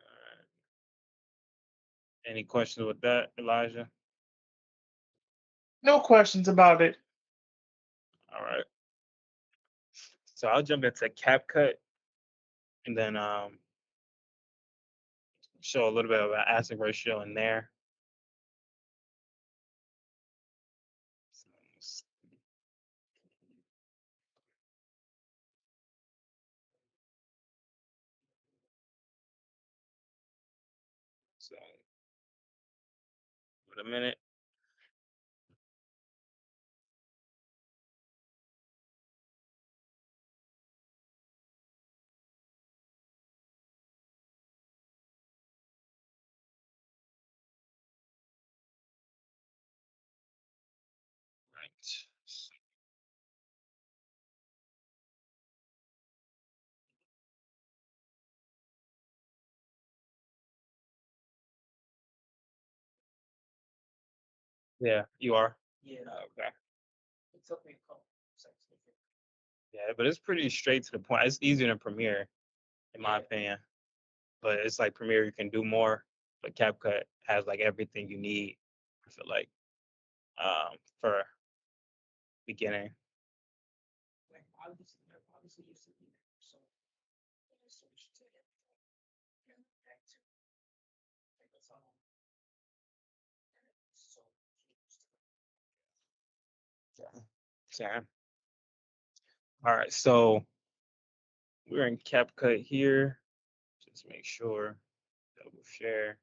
Alright. Any questions with that, Elijah? No questions about it. All right. So I'll jump into CapCut and then show a little bit about aspect ratio in there. So, wait a minute. Right. Yeah, you are. Yeah. Okay. Yeah, but it's pretty straight to the point. It's easier than Premiere, in my opinion. But it's like Premiere, you can do more. But CapCut has like everything you need. I feel like for beginning. Sam. All right, so we're in CapCut here. Just make sure double share.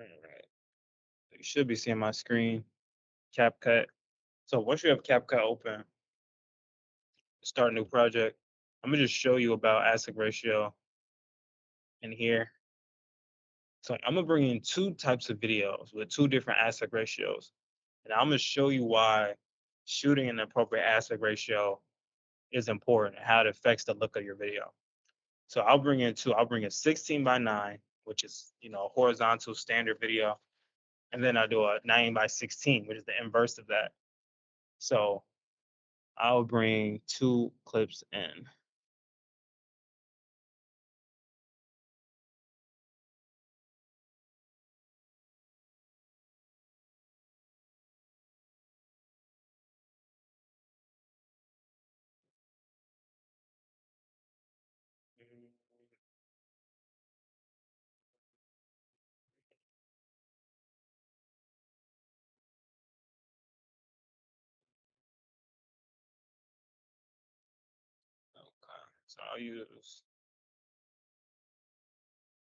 All right, you should be seeing my screen. CapCut. So once you have CapCut open, start a new project. I'm gonna just show you about aspect ratio in here. So I'm gonna bring in two types of videos with two different aspect ratios, and I'm gonna show you why shooting an appropriate aspect ratio is important and how it affects the look of your video. So I'll bring in two. I'll bring in 16:9, which is horizontal standard video, and then I do a 9:16, which is the inverse of that. So I'll bring two clips in.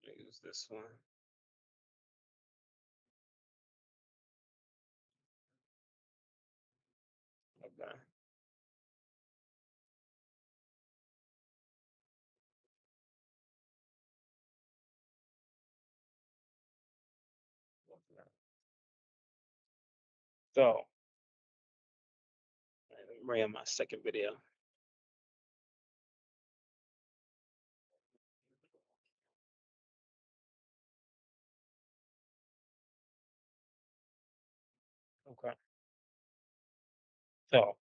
So use this one. Okay. So bring in my second video. Okay. So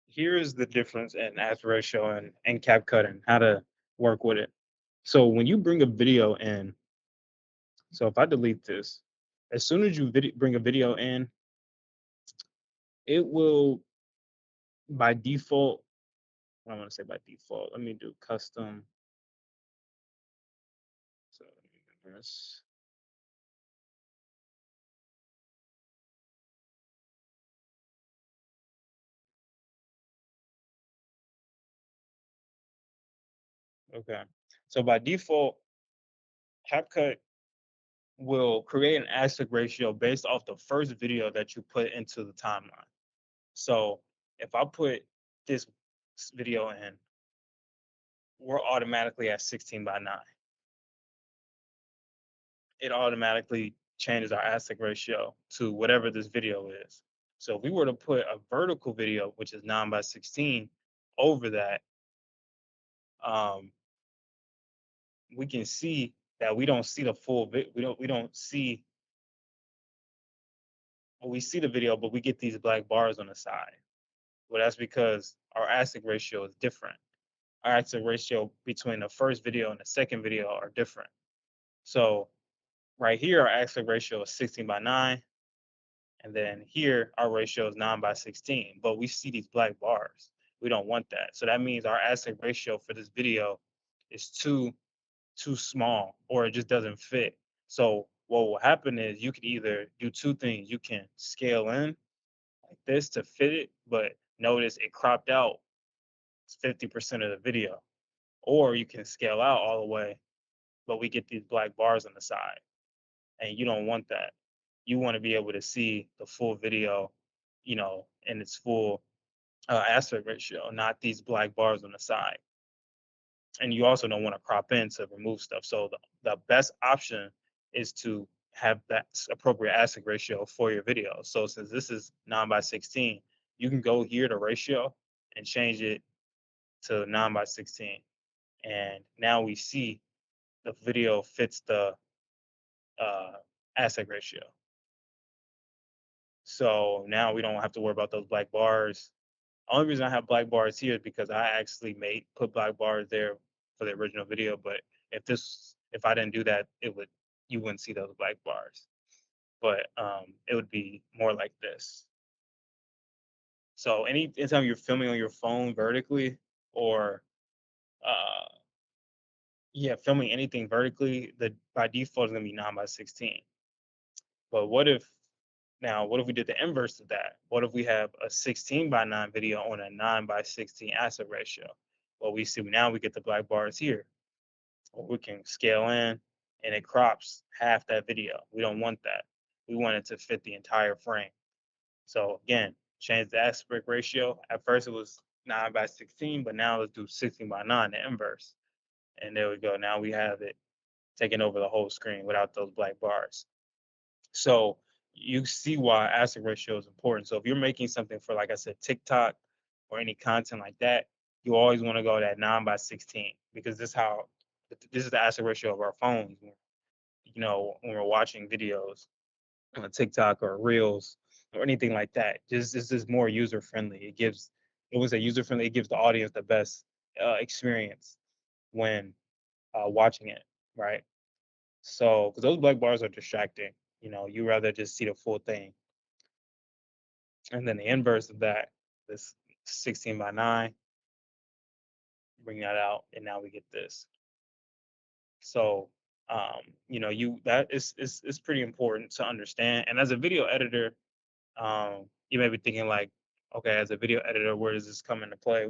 here is the difference in aspect ratio and cap cutting, how to work with it. So when you bring a video in, so if I delete this, as soon as you bring a video in, it will by default, I want to say by default, let me do custom. So let me do this. Okay. So by default, CapCut will create an aspect ratio based off the first video that you put into the timeline. So if I put this video in, we're automatically at 16 by 9. It automatically changes our aspect ratio to whatever this video is. So if we were to put a vertical video, which is 9 by 16, over that, um, we can see that we don't see the full we don't see, well, we see the video, but we get these black bars on the side. Well, that's because our aspect ratio is different. Our aspect ratio between the first video and the second video are different. So right here, our aspect ratio is 16 by 9. And then here, our ratio is 9 by 16. But we see these black bars. We don't want that. So that means our aspect ratio for this video is too small, or it just doesn't fit. So what will happen is you can either do two things. You can scale in like this to fit it, but notice it cropped out 50% of the video. Or you can scale out all the way, but we get these black bars on the side. And you don't want that. You want to be able to see the full video, in its full aspect ratio, not these black bars on the side. And you also don't want to crop in to remove stuff. So the best option is to have that appropriate aspect ratio for your video. So since this is 9 by 16, you can go here to ratio and change it to 9 by 16. And now we see the video fits the uh, aspect ratio. So now we don't have to worry about those black bars. Only reason I have black bars here is because I actually made put black bars there for the original video. But if I didn't do that, you wouldn't see those black bars. But it would be more like this. So anytime you're filming on your phone vertically, or uh, yeah, filming anything vertically, the by default is gonna be 9 by 16. But what if we did the inverse of that? What if we have a 16 by 9 video on a 9 by 16 aspect ratio? Well, we see now we get the black bars here. Or we can scale in and it crops half that video. We don't want that. We want it to fit the entire frame. So again, change the aspect ratio. At first it was 9 by 16, but now let's do 16 by 9, the inverse. And there we go. Now we have it taking over the whole screen without those black bars. So you see why aspect ratio is important. So if you're making something for, like I said, TikTok or any content like that, you always want to go that 9 by 16, because this is the aspect ratio of our phones. When we're watching videos on TikTok or Reels or anything like that, just this is more user friendly. It was a user friendly. It gives the audience the best experience when watching it, right? So, because those black bars are distracting, you rather just see the full thing. And then the inverse of that, this 16 by 9, bring that out, and now we get this. So, you that is pretty important to understand. And as a video editor, you may be thinking like, okay, as a video editor, where does this come into play?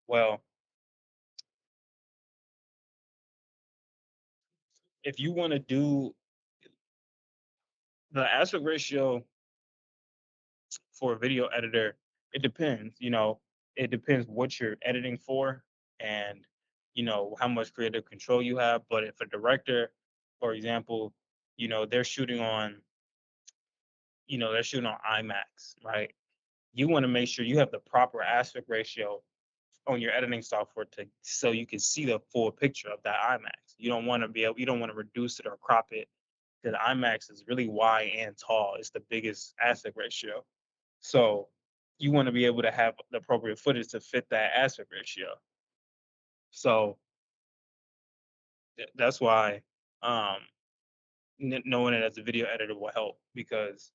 Well, if you want to do the aspect ratio for a video editor, it depends. It depends what you're editing for, and how much creative control you have. But if a director, for example, they're shooting on, they're shooting on IMAX, right? You want to make sure you have the proper aspect ratio on your editing software to so you can see the full picture of that IMAX. You don't want to reduce it or crop it, because IMAX is really wide and tall. It's the biggest aspect ratio. So you want to be able to have the appropriate footage to fit that aspect ratio. So that's why um, knowing it as a video editor will help, because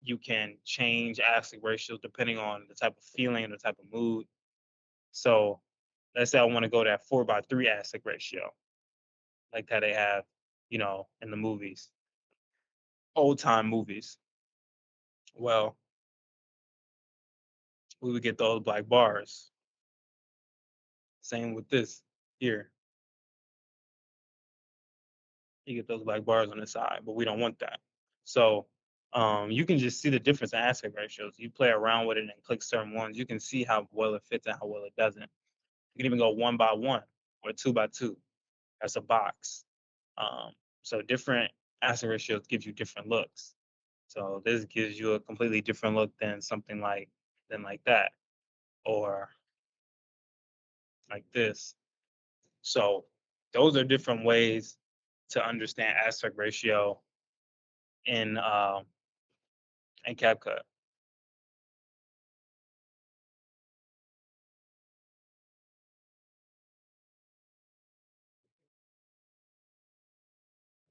you can change aspect ratios depending on the type of feeling and the type of mood. So let's say I want to go to that 4:3 aspect ratio, like that they have, in the movies, old time movies. Well, we would get those black bars. Same with this here. You get those black bars on the side, but we don't want that. So you can just see the difference in aspect ratios. You play around with it and click certain ones. You can see how well it fits and how well it doesn't. You can even go 1 by 1 or 2 by 2. That's a box. Um, so different aspect ratios gives you different looks. So this gives you a completely different look than something like that, or like this. So those are different ways to understand aspect ratio in CapCut.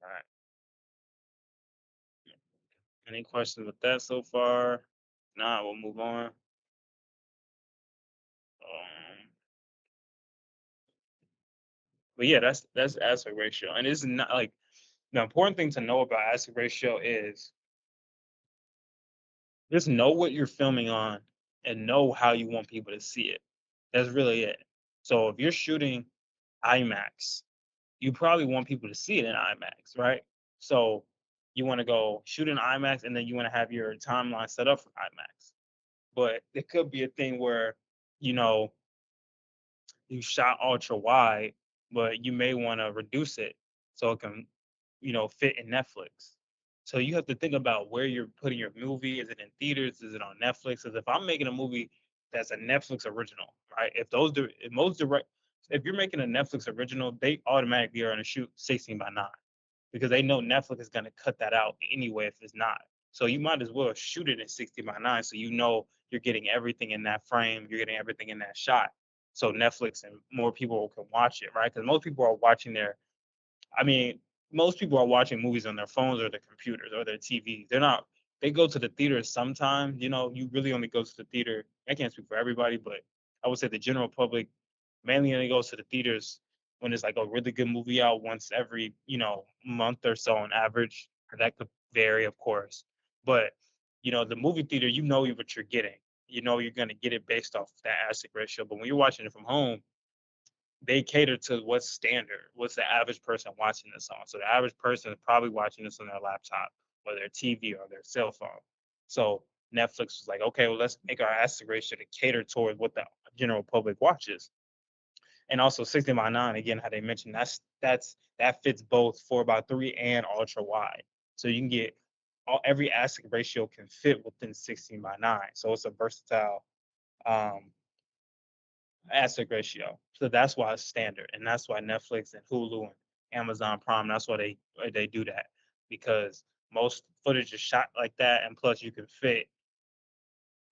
All right. Any questions with that so far? Nah, we'll move on. But yeah, that's aspect ratio, and it's not like the important thing to know about aspect ratio is just know what you're filming on and know how you want people to see it. That's really it. So if you're shooting IMAX, you probably want people to see it in IMAX, right? So you want to go shoot in IMAX, and then you want to have your timeline set up for IMAX. But it could be a thing where, you know, you shot ultra wide, but you may want to reduce it so it can, fit in Netflix. So you have to think about where you're putting your movie. Is it in theaters? Is it on Netflix? Because if I'm making a movie that's a Netflix original, right? If most direct, if you're making a Netflix original, they automatically are going to shoot 16:9, because they know Netflix is going to cut that out anyway if it's not. So you might as well shoot it in 60:9, so you're getting everything in that frame, you're getting everything in that shot. So Netflix and more people can watch it, right? Because most people are watching I mean, most people are watching movies on their phones or their computers or their TVs. They go to the theater sometimes. You really only go to the theater. I can't speak for everybody, but I would say the general public mainly only goes to the theaters when it's like a really good movie out once every, month or so on average. That could vary, of course. But, the movie theater, what you're getting. You're going to get it based off that aspect ratio. But when you're watching it from home, they cater to what's standard, what's the average person watching this on. So the average person is probably watching this on their laptop or their TV or their cell phone. So Netflix was like, okay, well, let's make our aspect ratio to cater toward what the general public watches. And also 60:9, again, how they mentioned, that fits both 4:3 and ultra wide. So you can get every aspect ratio can fit within 16:9. So it's a versatile um, aspect ratio. So that's why it's standard, and that's why Netflix and Hulu and Amazon Prime. That's why they do that, because most footage is shot like that, and plus you can fit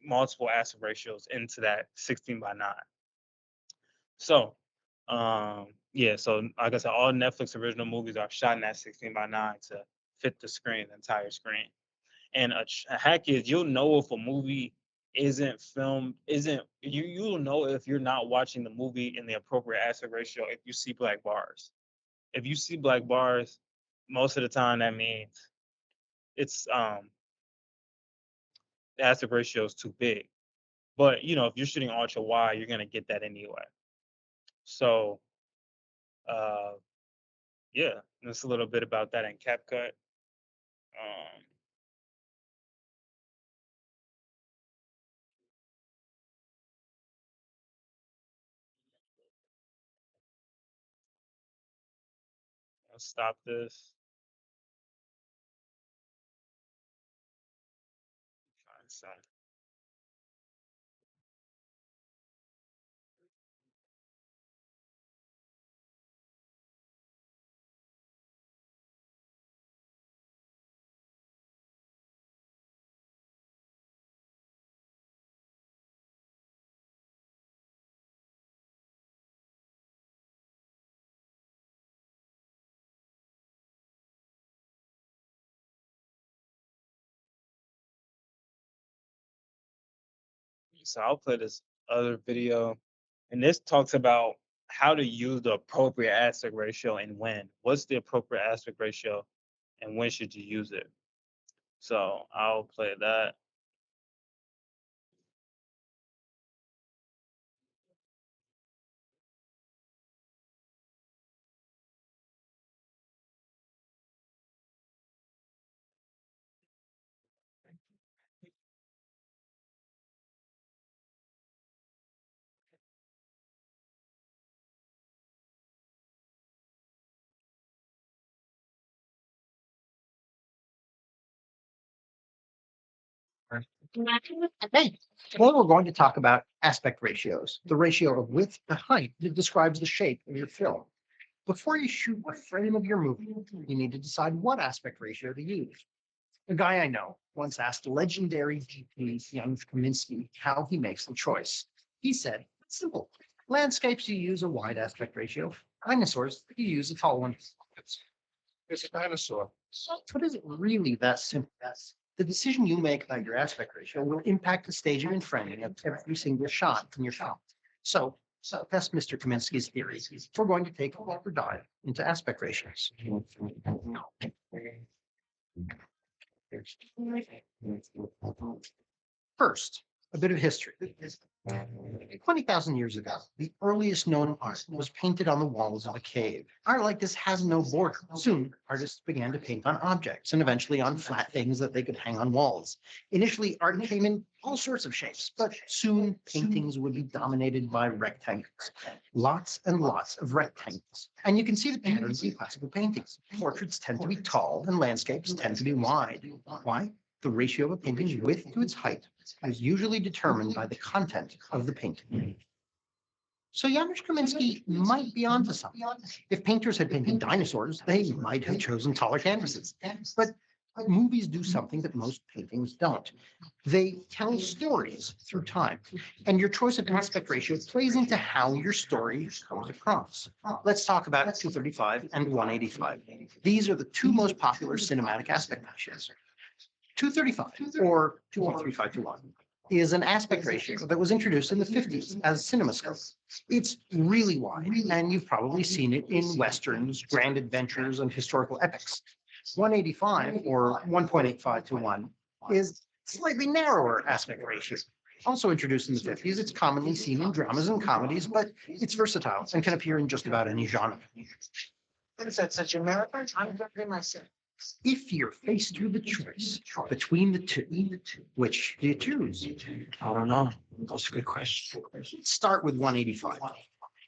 multiple aspect ratios into that 16:9. So, yeah. So like I said, all Netflix original movies are shot in that 16:9 to fit the entire screen. And a hack is, you'll know if a movie isn't filmed, isn't you'll know if you're not watching the movie in the appropriate aspect ratio if you see black bars. If you see black bars, most of the time that means it's the aspect ratio is too big. But if you're shooting ultra wide, you're gonna get that anyway. So uh Yeah, just a little bit about that in CapCut. Um, I'll stop this. Find some. So I'll play this other video, and this talks about how to use the appropriate aspect ratio and when. What's the appropriate aspect ratio, and when should you use it? So I'll play that. Hey, today we're going to talk about aspect ratios, the ratio of width to height that describes the shape of your film. Before you shoot a frame of your movie, you need to decide what aspect ratio to use. A guy I know once asked legendary DP young Kaminsky how he makes the choice. He said, it's simple. Landscapes, you use a wide aspect ratio. Dinosaurs, you use a tall one. It's a dinosaur. But is it really that simple? The decision you make about your aspect ratio will impact the staging and framing of every single shot in your film. So that's Mr. Kaminsky's theory. We're going to take a deeper dive into aspect ratios. First, a bit of history. 20,000 years ago, the earliest known art was painted on the walls of a cave. Art like this has no border. Soon, artists began to paint on objects and eventually on flat things that they could hang on walls. Initially, art came in all sorts of shapes, but soon paintings would be dominated by rectangles. Lots and lots of rectangles. And you can see the patterns in classical paintings. Portraits tend to be tall and landscapes tend to be wide. Why? The ratio of a painting's width to its height is usually determined by the content of the painting. So Janusz Kaminski might be onto something. If painters had painted dinosaurs, they might have chosen taller canvases. But movies do something that most paintings don't. They tell stories through time. And your choice of aspect ratio plays into how your story comes across. Let's talk about 235 and 185. These are the two most popular cinematic aspect ratios. 235, or 2.35 to 1, is an aspect ratio that was introduced in the 50s as CinemaScope. It's really wide, and you've probably seen it in westerns, grand adventures, and historical epics. 185, or 1.85 to 1, is slightly narrower aspect ratio. Also introduced in the 50s, it's commonly seen in dramas and comedies, but it's versatile and can appear in just about any genre. Is that such a marathon? I'm very myself. If you're faced with a choice between the two, which do you choose? I don't know. That's a good question. Let's start with 185.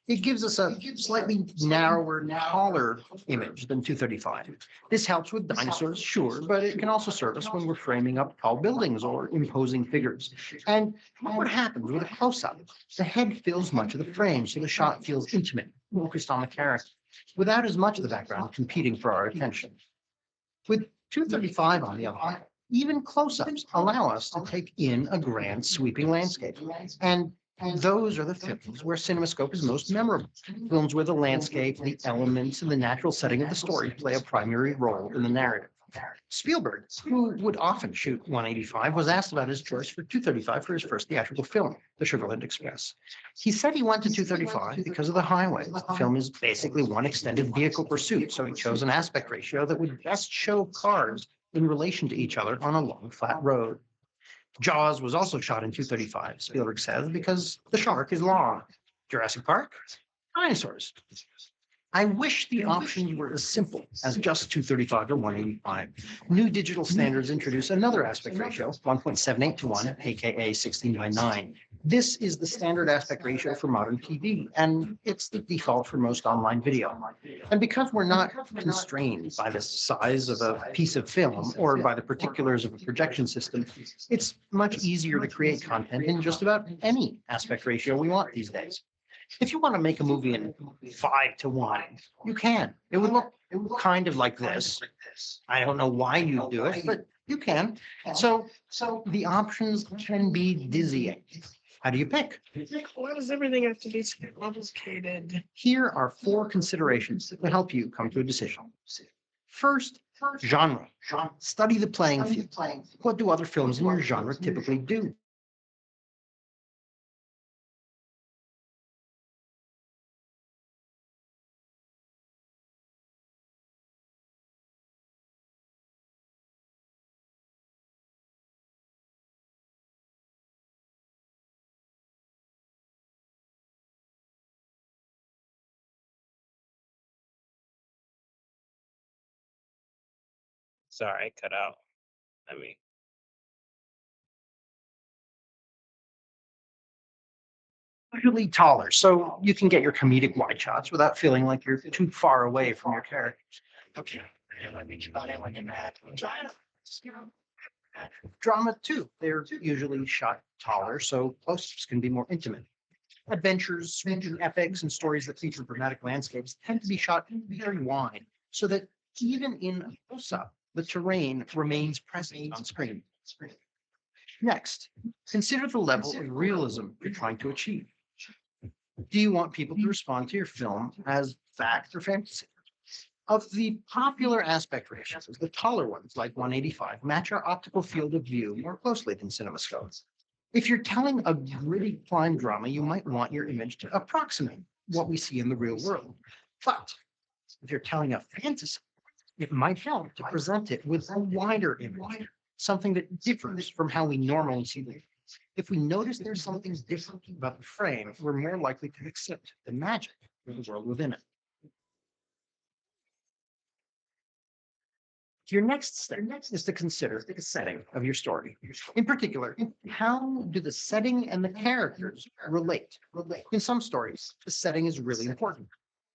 It gives us a slightly narrower, taller image than 235. This helps with dinosaurs, sure, but it can also serve us when we're framing up tall buildings or imposing figures. And what happens with a close-up? The head fills much of the frame, so the shot feels intimate, focused on the character, without as much of the background competing for our attention. With 235, on the other hand, even close-ups allow us to take in a grand sweeping landscape. And those are the films where CinemaScope is most memorable. Films where the landscape, the elements, and the natural setting of the story play a primary role in the narrative. Spielberg, who would often shoot 185, was asked about his choice for 235 for his first theatrical film, The Sugarland Express. He said he went to 235 because of the highway. The film is basically one extended vehicle pursuit, so he chose an aspect ratio that would best show cars in relation to each other on a long, flat road. Jaws was also shot in 235, Spielberg says, because the shark is long. Jurassic Park? Dinosaurs. I wish the options were as simple as just 235 to 185. New digital standards introduce another aspect ratio, 1.78 to 1, aka 16 by 9. This is the standard aspect ratio for modern TV, and it's the default for most online video. And because we're not constrained by the size of a piece of film or by the particulars of a projection system, it's much easier to create content in just about any aspect ratio we want these days. If you want to make a movie in 5 to 1, you can. It would look kind of like this. I don't know why you do it, but you can. So the options can be dizzying. How do you pick? Why does everything have to be complicated? Here are 4 considerations that will help you come to a decision. First, genre. Study the playing field. What do other films in your genre typically do? Sorry, I cut out. I mean, Usually taller, so you can get your comedic wide shots without feeling like you're too far away from your characters. Okay. Drama too. They're usually shot taller, so close-ups can be more intimate. Adventures, sweeping epics, and stories that feature dramatic landscapes tend to be shot very wide, so that even in a close-up, the terrain remains present on screen. Next, consider the level of realism you're trying to achieve. Do you want people to respond to your film as fact or fantasy? Of the popular aspect ratios, the taller ones, like 185, match our optical field of view more closely than CinemaScope. If you're telling a gritty crime drama, you might want your image to approximate what we see in the real world. But if you're telling a fantasy, it might help to present it with a wider image, something that differs from how we normally see them. If we notice there's something different about the frame, we're more likely to accept the magic of the world within it. Your next step is to consider the setting of your story. In particular, how do the setting and the characters relate? In some stories, the setting is really important.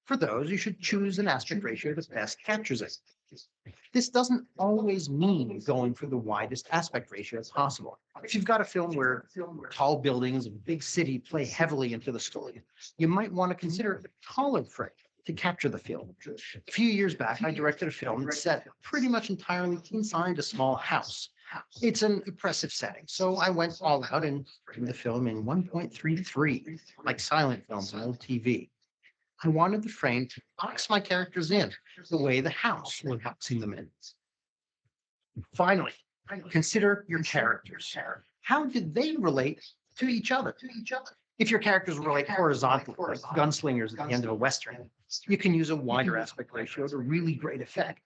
For those, you should choose an aspect ratio that best captures it. This doesn't always mean going for the widest aspect ratio possible. If you've got a film where tall buildings and big city play heavily into the story, you might want to consider a taller frame to capture the feel. A few years back, I directed a film that's set pretty much entirely inside a small house. It's an impressive setting, so I went all out and framed the film in 1.33, like silent films on old TV. I wanted the frame to box my characters in the way the house was boxing them in. Finally, consider your characters. How did they relate to each other? If your characters relate horizontally, like gunslingers at the end of a Western, you can use a wider aspect ratio to really great effect.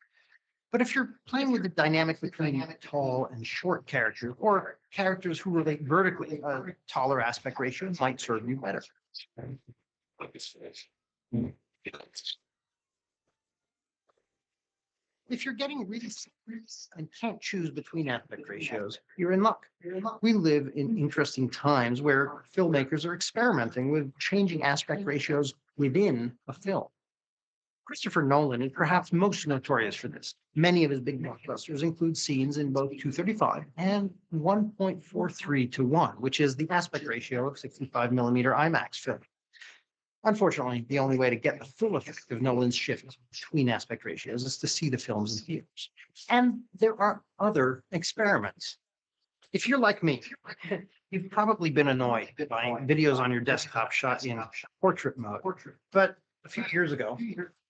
But if you're playing with the dynamic between tall and short characters, or characters who relate vertically, a taller aspect ratio might serve you better. If you're getting really serious and can't choose between aspect ratios, you're in luck. We live in interesting times where filmmakers are experimenting with changing aspect ratios within a film. Christopher Nolan is perhaps most notorious for this. Many of his big blockbusters include scenes in both 235 and 1.43 to 1, which is the aspect ratio of 65 millimeter IMAX film. Unfortunately, the only way to get the full effect of Nolan's shift between aspect ratios is to see the films in theaters. And there are other experiments. If you're like me, you've probably been annoyed by videos on your desktop shot in portrait mode. But a few years ago,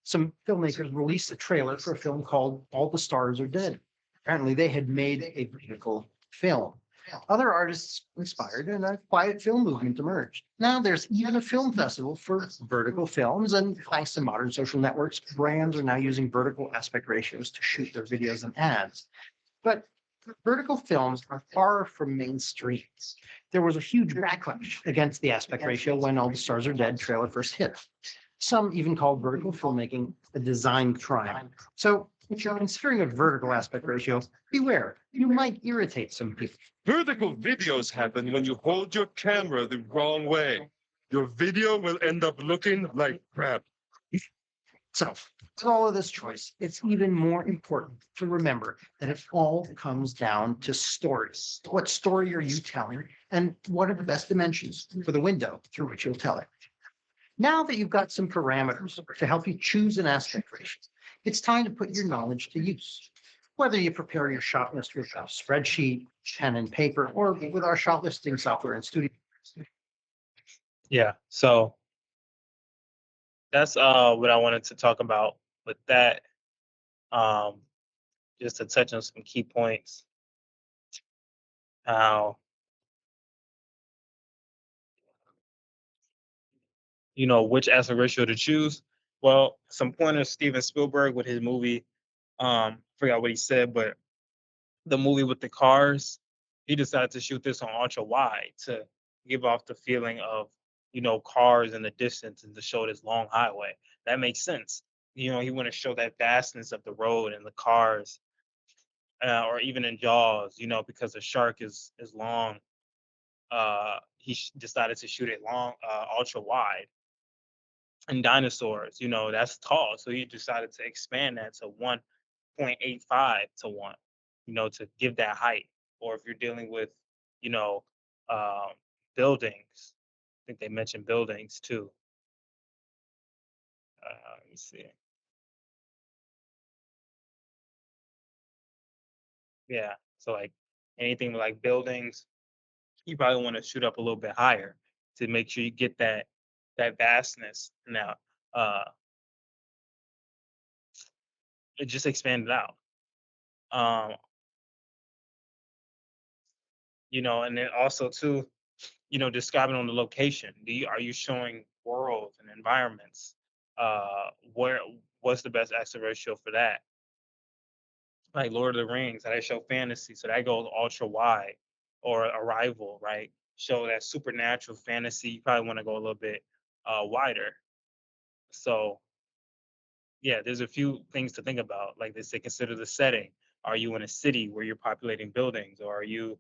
some filmmakers released a trailer for a film called All the Stars Are Dead. Apparently, they had made a vertical film. Other artists inspired and a quiet film movement emerged. Now there's even a film festival for vertical films, and thanks to modern social networks, brands are now using vertical aspect ratios to shoot their videos and ads. But vertical films are far from mainstream. There was a huge backlash against the aspect ratio when All the Stars Are Dead trailer first hit. Some even call vertical filmmaking a design crime. So if you're considering a vertical aspect ratio, beware, you might irritate some people. Vertical videos happen when you hold your camera the wrong way. Your video will end up looking like crap. So, with all of this choice, it's even more important to remember that it all comes down to stories. What story are you telling, and what are the best dimensions for the window through which you'll tell it? Now that you've got some parameters to help you choose an aspect ratio, it's time to put your knowledge to use. Whether you prepare your shot list with a spreadsheet, pen and paper, or with our shot listing software in Studio. Yeah. So that's what I wanted to talk about with that. Um, just to touch on some key points. How which aspect ratio to choose. Well, some pointers. Steven Spielberg with his movie. Forgot what he said, but the movie with the cars, he decided to shoot this on ultra wide to give off the feeling of cars in the distance and to show this long highway. That makes sense. He want to show that vastness of the road and the cars, or even in Jaws, because the shark is long. Decided to shoot it long, ultra wide. And dinosaurs, that's tall, so he decided to expand that to 1.85 to 1, to give that height. Or if you're dealing with, you know, um, buildings, I think they mentioned buildings too. Let me see. Yeah, so like anything like buildings, you probably want to shoot up a little bit higher to make sure you get that vastness. Now, uh, it just expanded out. Um, and then also too, describing on the location. Are you showing worlds and environments? Where what's the best aspect ratio for that? Like Lord of the Rings, how they show fantasy, so that goes ultra wide. Or Arrival, right? Show that supernatural fantasy. You probably want to go a little bit wider. So yeah, there's a few things to think about. Like they say, consider the setting. Are you in a city where you're populating buildings, or are you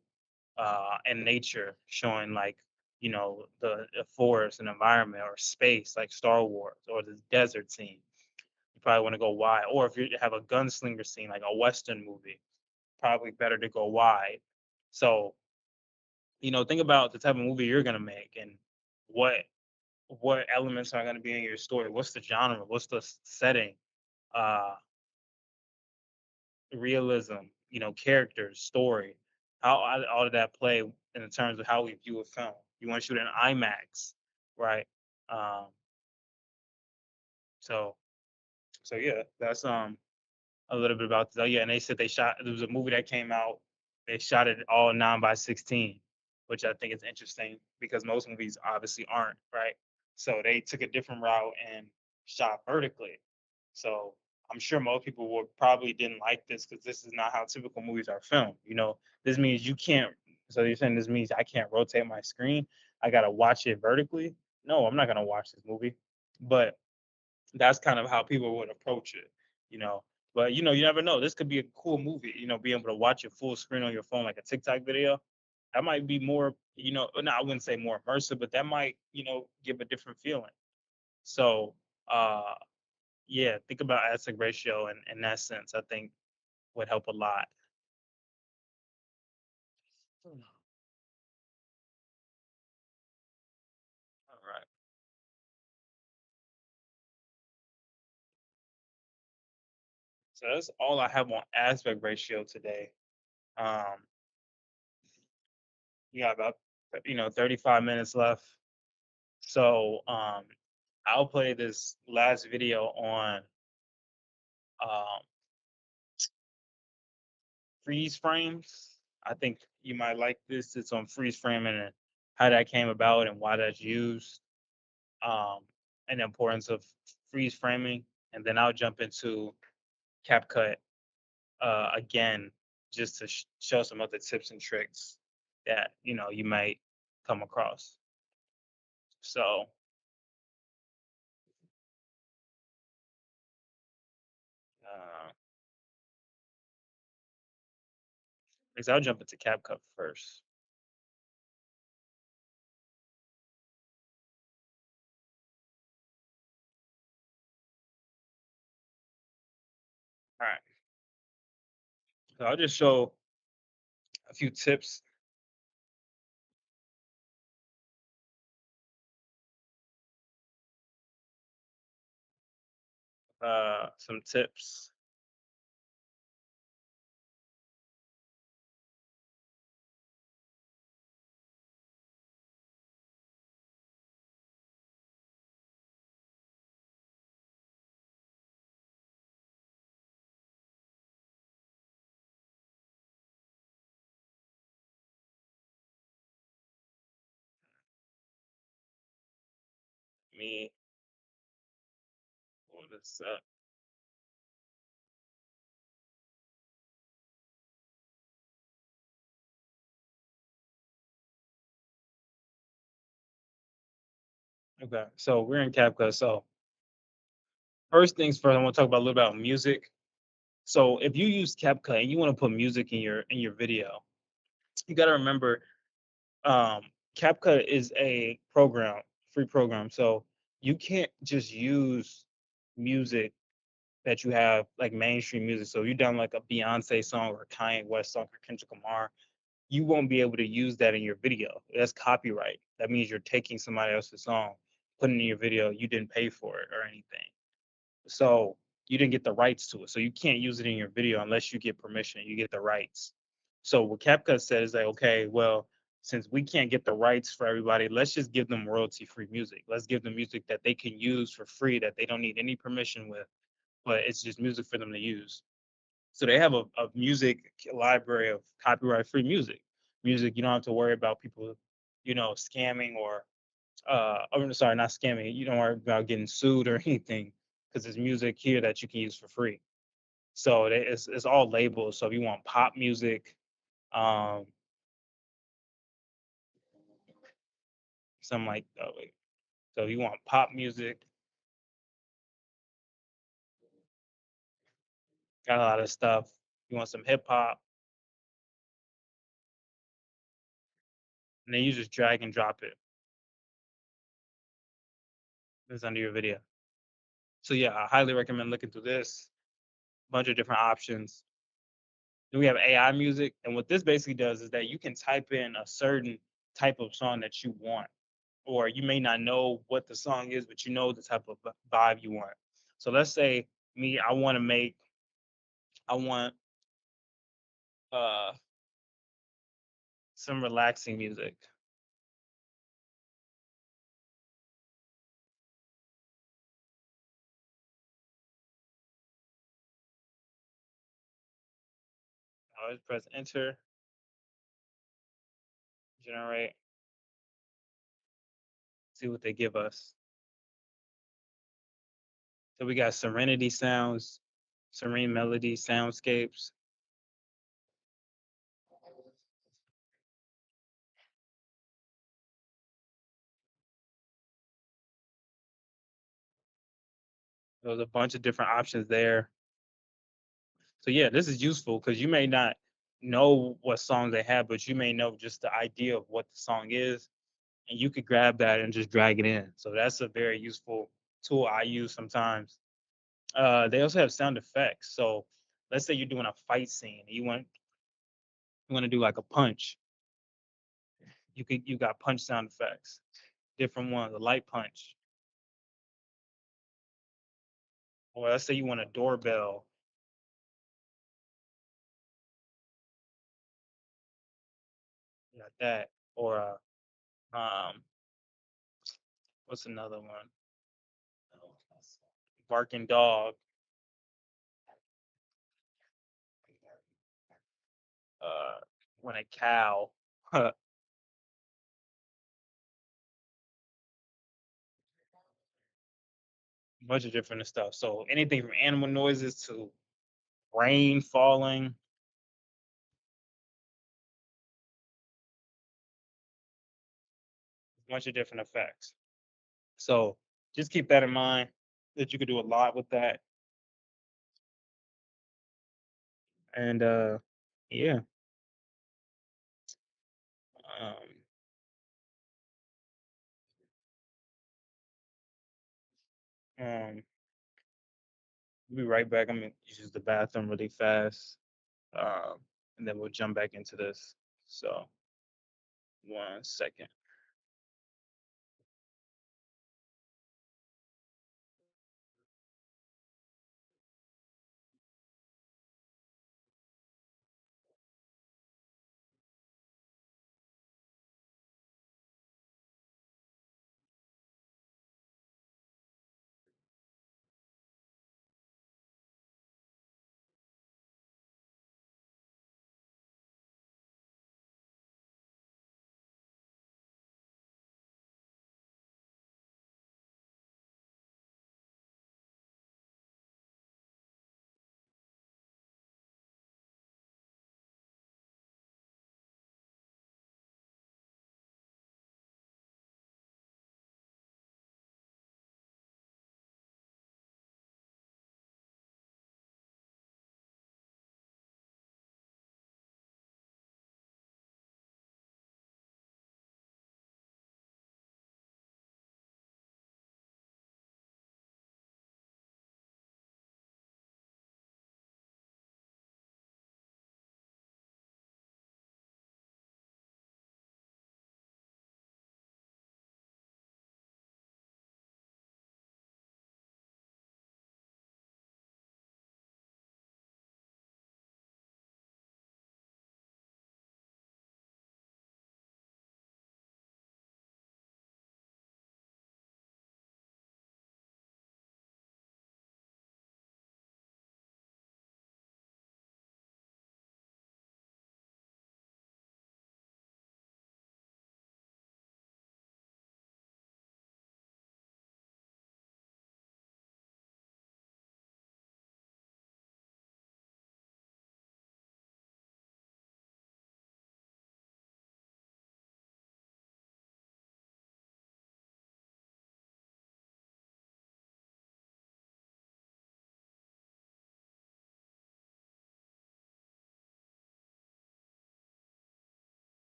and nature, showing like the forest and environment, or space like Star Wars, or the desert scene? You probably want to go wide. Or if you have a gunslinger scene like a Western movie, probably better to go wide. So think about the type of movie you're gonna make, and what what elements are going to be in your story. What's the genre? What's the setting? Uh, Realism, characters, story, how all of that play in terms of how we view a film. You want to shoot in IMAX, right? Um, so yeah, that's a little bit about that. Yeah, and they said they shot. There was a movie that came out. They shot it all 9:16, which I think is interesting because most movies obviously aren't, right. So they took a different route and shot vertically. So I'm sure most people would probably didn't like this because this is not how typical movies are filmed. This means you can't. So you're saying this means I can't rotate my screen? I gotta watch it vertically? No, I'm not gonna watch this movie. But that's kind of how people would approach it, you know. But you never know. This could be a cool movie, being able to watch it full screen on your phone like a TikTok video. That might be more, no, I wouldn't say more immersive, but that might, give a different feeling. So uh yeah, think about aspect ratio and in that sense, I think would help a lot. All right. So that's all I have on aspect ratio today. Um, you got about 35 minutes left. So I'll play this last video on um, freeze frames. I think you might like this. It's on freeze framing and how that came about and why that's used, um, and the importance of freeze framing. And then I'll jump into CapCut again, just to show some other tips and tricks that you might come across. So Because I'll jump into CapCut first. All right. So I'll just show a few tips. Some tips. Me, pull this up. Okay. So we're in CapCut. So first things first, I want to talk about a little about music. So if you use CapCut and you want to put music in your video, you got to remember um, CapCut is a program, free program. So you can't just use music that you have like mainstream music. So you down like a Beyonce song or a Kanye West song or Kendrick Lamar, you won't be able to use that in your video. That's copyright. That means you're taking somebody else's song, putting it in your video. You didn't pay for it or anything. So you didn't get the rights to it. So you can't use it in your video unless you get permission. You get the rights. So what CapCut said is like, okay, well, since we can't get the rights for everybody, let's just give them royalty free music. Let's give them music that they can use for free that they don't need any permission with, but it's just music for them to use. So they have a music library of copyright free music. Music you don't have to worry about people, scamming or sorry, not scamming. You don't worry about getting sued or anything because there's music here that you can use for free. So it's all labels. So if you want pop music, um, something like wait. So if you want pop music, got a lot of stuff. You want some hip hop, and then you just drag and drop it. It's under your video. So yeah, I highly recommend looking through this. Bunch of different options. Then we have AI music, and what this basically does is that you can type in a certain type of song that you want, or you may not know what the song is, but you know the type of vibe you want. So let's say me, I want uh some relaxing music. I always press enter, generate, see what they give us. So we got serenity sounds, serene melody, soundscapes. There's a bunch of different options there. So yeah, this is useful because you may not know what songs they have, but you may know just the idea of what the song is, and you could grab that and just drag it in. So that's a very useful tool I use sometimes. They also have sound effects. So let's say you're doing a fight scene, you want to do like a punch. You got punch sound effects, different ones, a light punch. Or let's say you want a doorbell, you got that. Or what's another one? Barking dog. Uh, when a cow. A bunch of different stuff. So anything from animal noises to rain falling, a bunch of different effects. So just keep that in mind that you could do a lot with that. And yeah. Um, um, we'll be right back. I'm gonna use the bathroom really fast, um, and then we'll jump back into this. So 1 second.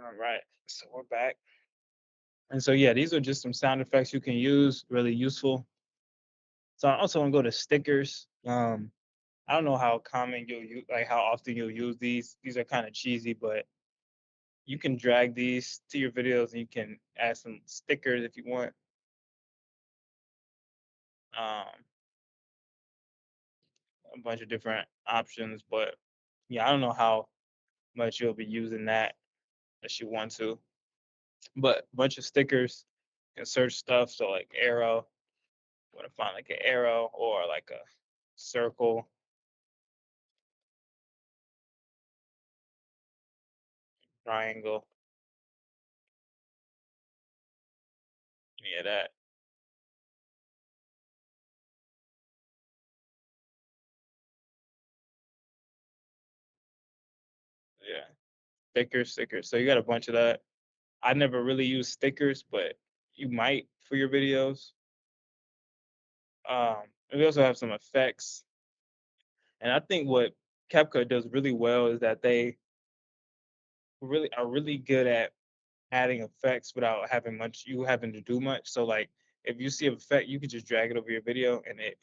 All right, so we're back. And so yeah, these are just some sound effects you can use, really useful. So I also want to go to stickers. I don't know how common you'll use, like how often you'll use these. These are kind of cheesy, but you can drag these to your videos and you can add some stickers if you want. Um, a bunch of different options, but yeah, I don't know how much you'll be using that if you want to. But a bunch of stickers, you can search stuff. So like arrow, want to find like an arrow or like a circle, triangle, any of that. Yeah, stickers. So you got a bunch of that. I never really use stickers, but you might for your videos. And we also have some effects. And I think what CapCut does really well is that they really are really good at adding effects without having much you having to do much. So like if you see an effect, you can just drag it over your video and it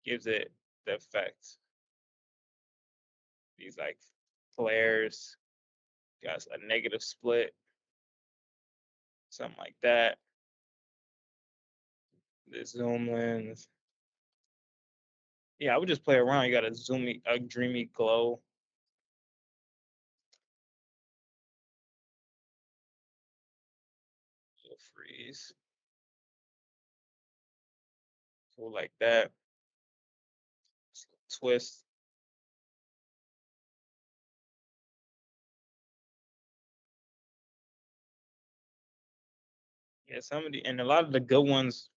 gives it the effect. These like flares, got a negative split, something like that. The zoom lens. Yeah, I would just play around. You got a zoomy, a dreamy glow. So freeze. So like that. Twist. Yeah, some of the and a lot of the good ones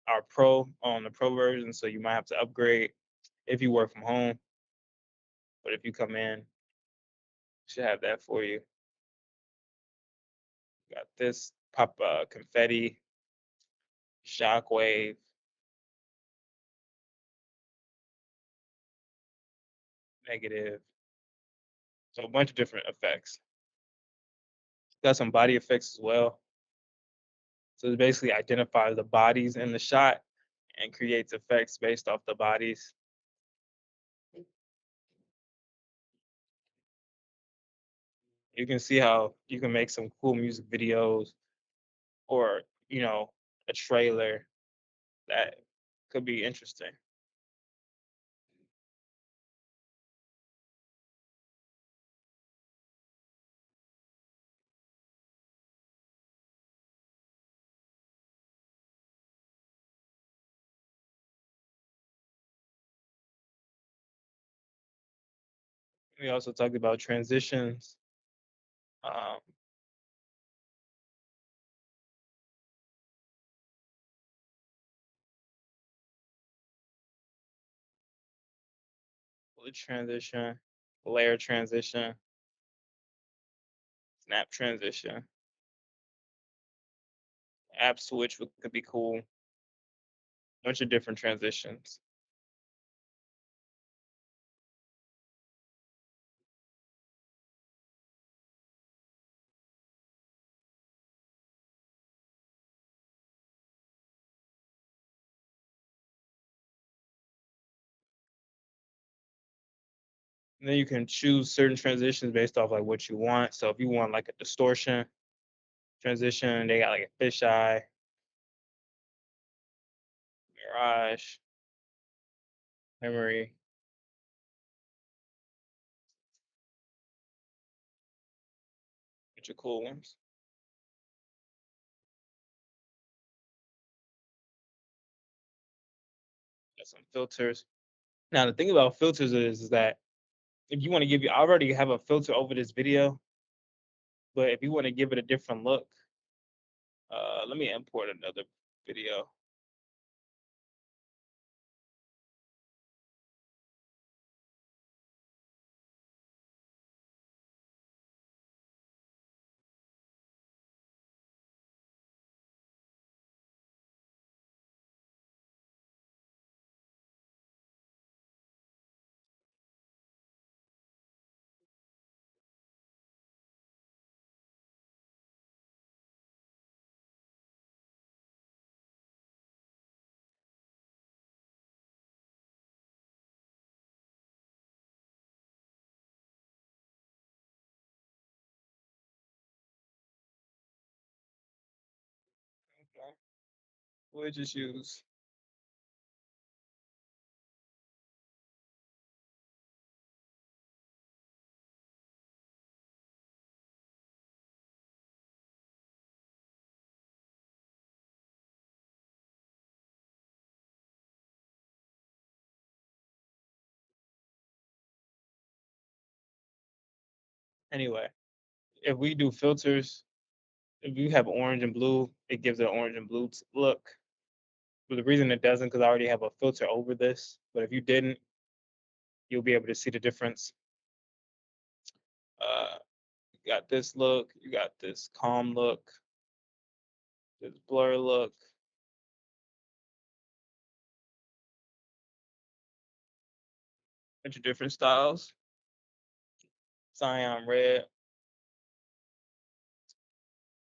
are pro on the pro version, so you might have to upgrade if you work from home. But if you come in, should have that for you. Got this pop confetti, shockwave, negative. So a bunch of different effects. Got some body effects as well. So it basically identifies the bodies in the shot and creates effects based off the bodies. You can see how you can make some cool music videos or, you know, a trailer that could be interesting. We also talked about transitions. Um, bullet transition, layer transition, snap transition, app switch could be cool. Bunch of different transitions. And then you can choose certain transitions based off like what you want. So if you want like a distortion transition, they got like a fisheye, mirage, memory, which are cool ones. Got some filters. Now the thing about filters is that if you want to give you, I already have a filter over this video, but if you want to give it a different look, let me import another video. Okay. We'll just use. Anyway, if we do filters, if you have orange and blue, it gives it an orange and blue look. But the reason it doesn't, because I already have a filter over this. But if you didn't, you'll be able to see the difference. You got this look, you got this calm look, this blur look. Bunch of different styles. Cyan red.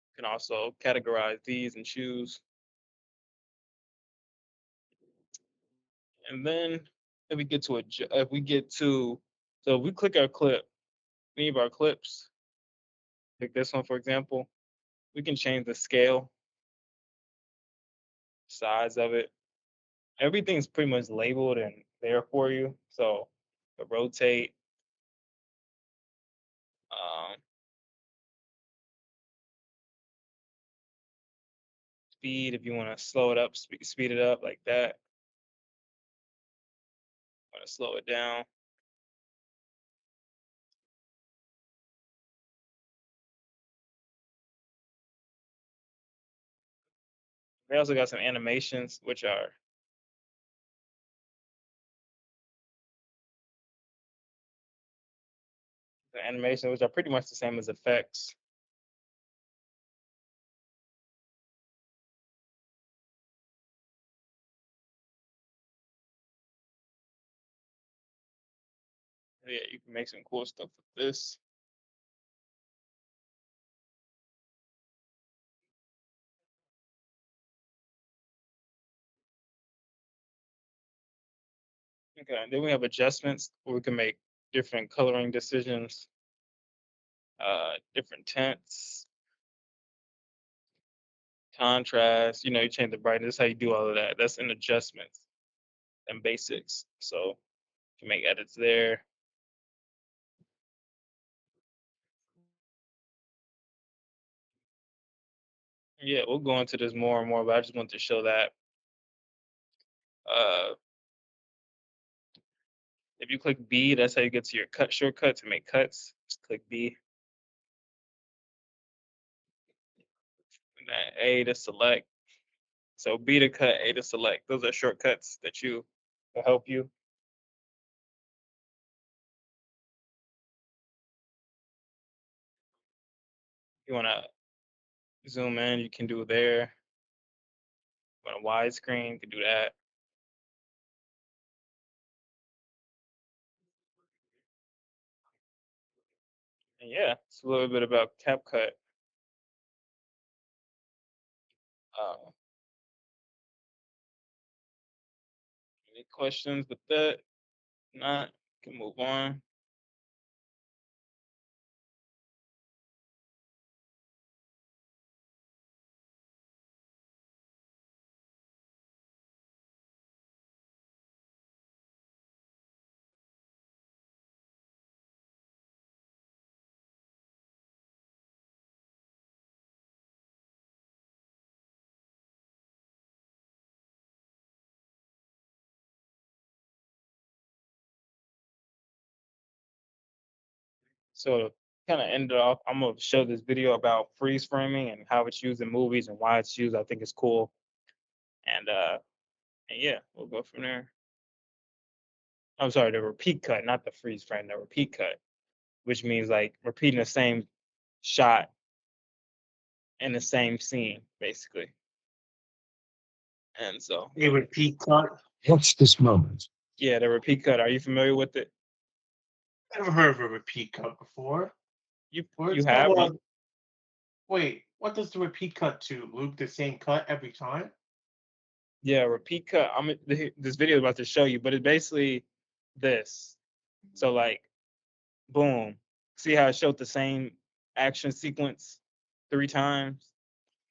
You can also categorize these and choose. And then if we get to if we get to, so if we click our clip, any of our clips, like this one for example, we can change the scale, size of it. Everything's pretty much labeled and there for you. So the rotate, um, speed if you want to slow it up, speed it up like that. Want to slow it down. They also got some animations, which are the animations, which are pretty much the same as effects. Yeah, you can make some cool stuff with this. Okay, and then we have adjustments where we can make different coloring decisions, different tints, contrast. You change the brightness. How you do all of that. That's in adjustments and basics. So you can make edits there. Yeah, we'll go into this more and more, but I just want to show that uh, if you click B, that's how you get to your cut shortcut to make cuts. Just click B. And then A to select. So B to cut, A to select. Those are shortcuts that will help you. You want to zoom in, you can do there. Want a widescreen, you can do that. And yeah, it's a little bit about CapCut. Uh, any questions with that? Not, can move on. So to kind of end it off, I'm gonna show this video about freeze framing and how it's used in movies and why it's used. I think it's cool. And yeah, we'll go from there. I'm sorry, the repeat cut, not the freeze frame, the repeat cut, which means like repeating the same shot in the same scene, basically. And so, A repeat cut. Watch this moment. yeah, the repeat cut. Are you familiar with it? Never heard of a repeat cut before. You Where you it's have so, you, wait, what does the repeat cut to? Loop the same cut every time? yeah, repeat cut. This video is about to show you, but it's basically this. So like, boom. See how it showed the same action sequence 3 times?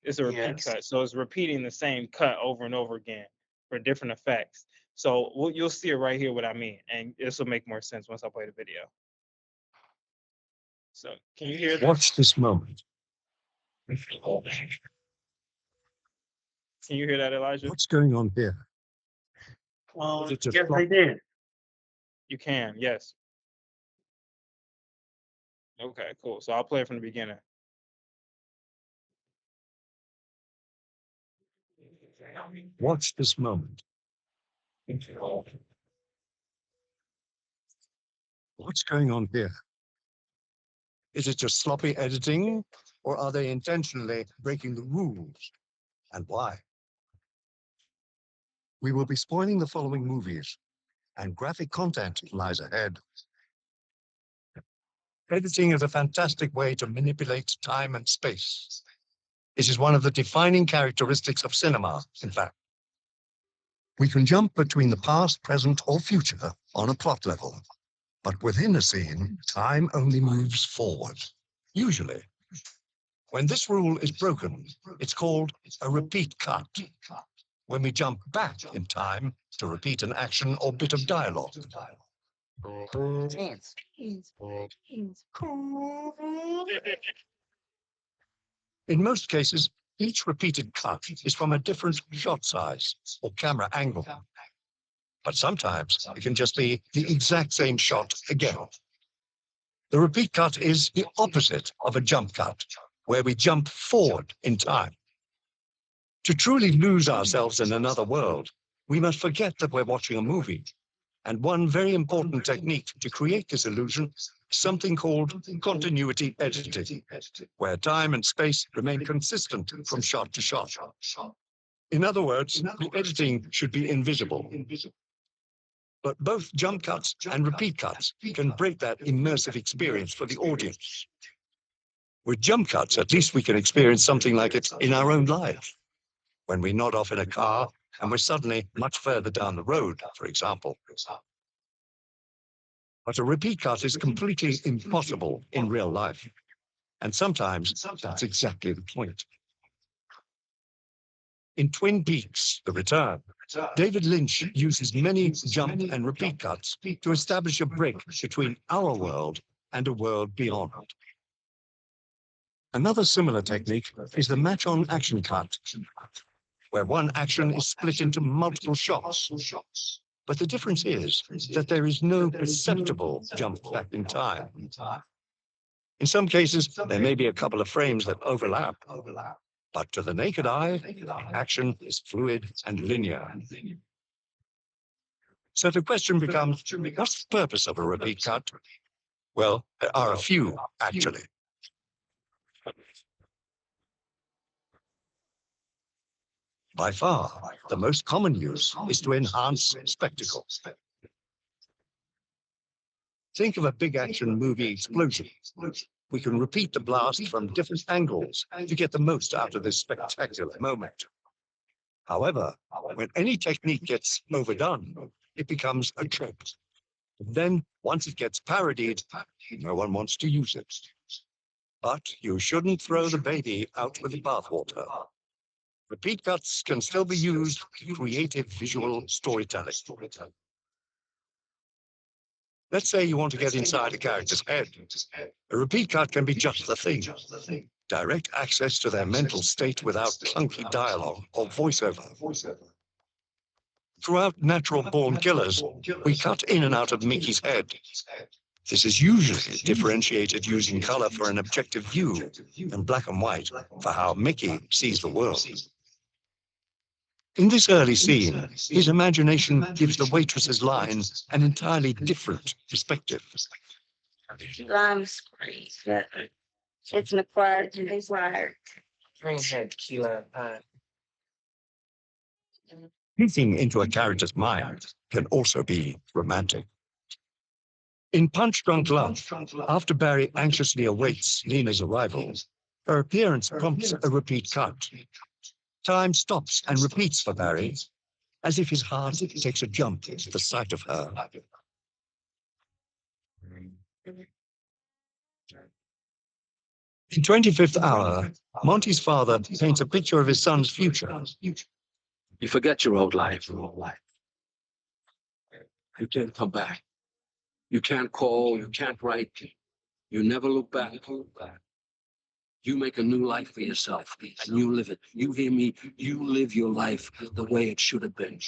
It's a repeat Yes. cut. So it's repeating the same cut over and over again for different effects. So you'll see it right here what I mean, and this will make more sense once I play the video. So can you hear this? Watch this moment. Can you hear that, Elijah? What's going on here? Well, Is it just yes, flop- I did. You can, yes. Okay, cool. So I'll play it from the beginning. Watch this moment. What's going on here? Is it just sloppy editing, or are they intentionally breaking the rules? And why? We will be spoiling the following movies, and graphic content lies ahead. Editing is a fantastic way to manipulate time and space. It is one of the defining characteristics of cinema, in fact. We can jump between the past, present, or future on a plot level. But within a scene, time only moves forward. Usually. When this rule is broken, it's called a repeat cut. When we jump back in time to repeat an action or bit of dialogue. In most cases, Each repeated cut is from a different shot size or camera angle, but sometimes it can just be the exact same shot again. The repeat cut is the opposite of a jump cut, where we jump forward in time. To truly lose ourselves in another world, we must forget that we're watching a movie. And one very important technique to create this illusion is something called continuity editing, where time and space remain consistent from shot to shot. In other words, the editing should be invisible. But both jump cuts and repeat cuts can break that immersive experience for the audience. With jump cuts, at least we can experience something like it in our own life. When we nod off in a car and we're suddenly much further down the road, for example. But a repeat cut is completely impossible in real life. And sometimes that's exactly the point. In Twin Peaks, The Return, David Lynch uses many jump and repeat cuts to establish a break between our world and a world beyond. Another similar technique is the match-on action cut, where one action is split into multiple shots. But the difference is that there is no perceptible jump back in time. In some cases, there may be a couple of frames that overlap, but to the naked eye, action is fluid and linear. So the question becomes, what's the purpose of a repeat cut? Well, there are a few, actually. By far, the most common use is to enhance spectacle. Think of a big action movie explosion. We can repeat the blast from different angles to get the most out of this spectacular moment. However, when any technique gets overdone, it becomes a trope. Then, once it gets parodied, no one wants to use it. But you shouldn't throw the baby out with the bathwater. Repeat cuts can still be used for creative visual storytelling. Let's say you want to get inside a character's head. A repeat cut can be just the thing. Direct access to their mental state without clunky dialogue or voiceover. Throughout Natural Born Killers, we cut in and out of Mickey's head. This is usually differentiated using color for an objective view and black and white for how Mickey sees the world. In this early scene, his imagination gives the waitress's line an entirely different perspective. Lime's great. It's an acquired desire. Green head, tequila, Peeking into a character's mind can also be romantic. In Punch Drunk Love, after Barry anxiously awaits Nina's arrival, her appearance prompts a repeat cut. Time stops and repeats for Barry, as if his heart takes a jump at the sight of her. In 25th Hour, Monty's father paints a picture of his son's future. You forget your old life. You can't come back. You can't call, you can't write. You never look back. You make a new life for yourself, and you live it. You hear me? You live your life the way it should have been.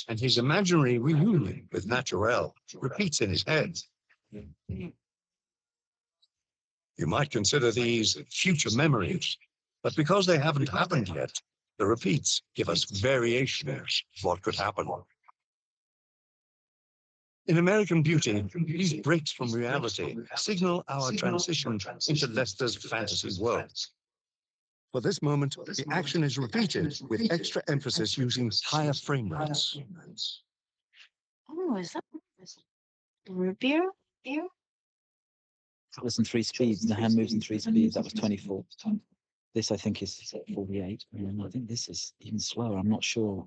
And his imaginary reunion with Naturel repeats in his head. You might consider these future memories, but because they haven't happened yet, the repeats give us variations of what could happen. In American Beauty, these breaks from reality signal our transition into Lester's fantasy world. For this moment, the action is repeated with extra emphasis using higher frame rates. Oh, is that root beer? That was in 3 speeds. The hand moves in 3 speeds. That was 24. This, I think, is 48. And I think this is even slower. I'm not sure.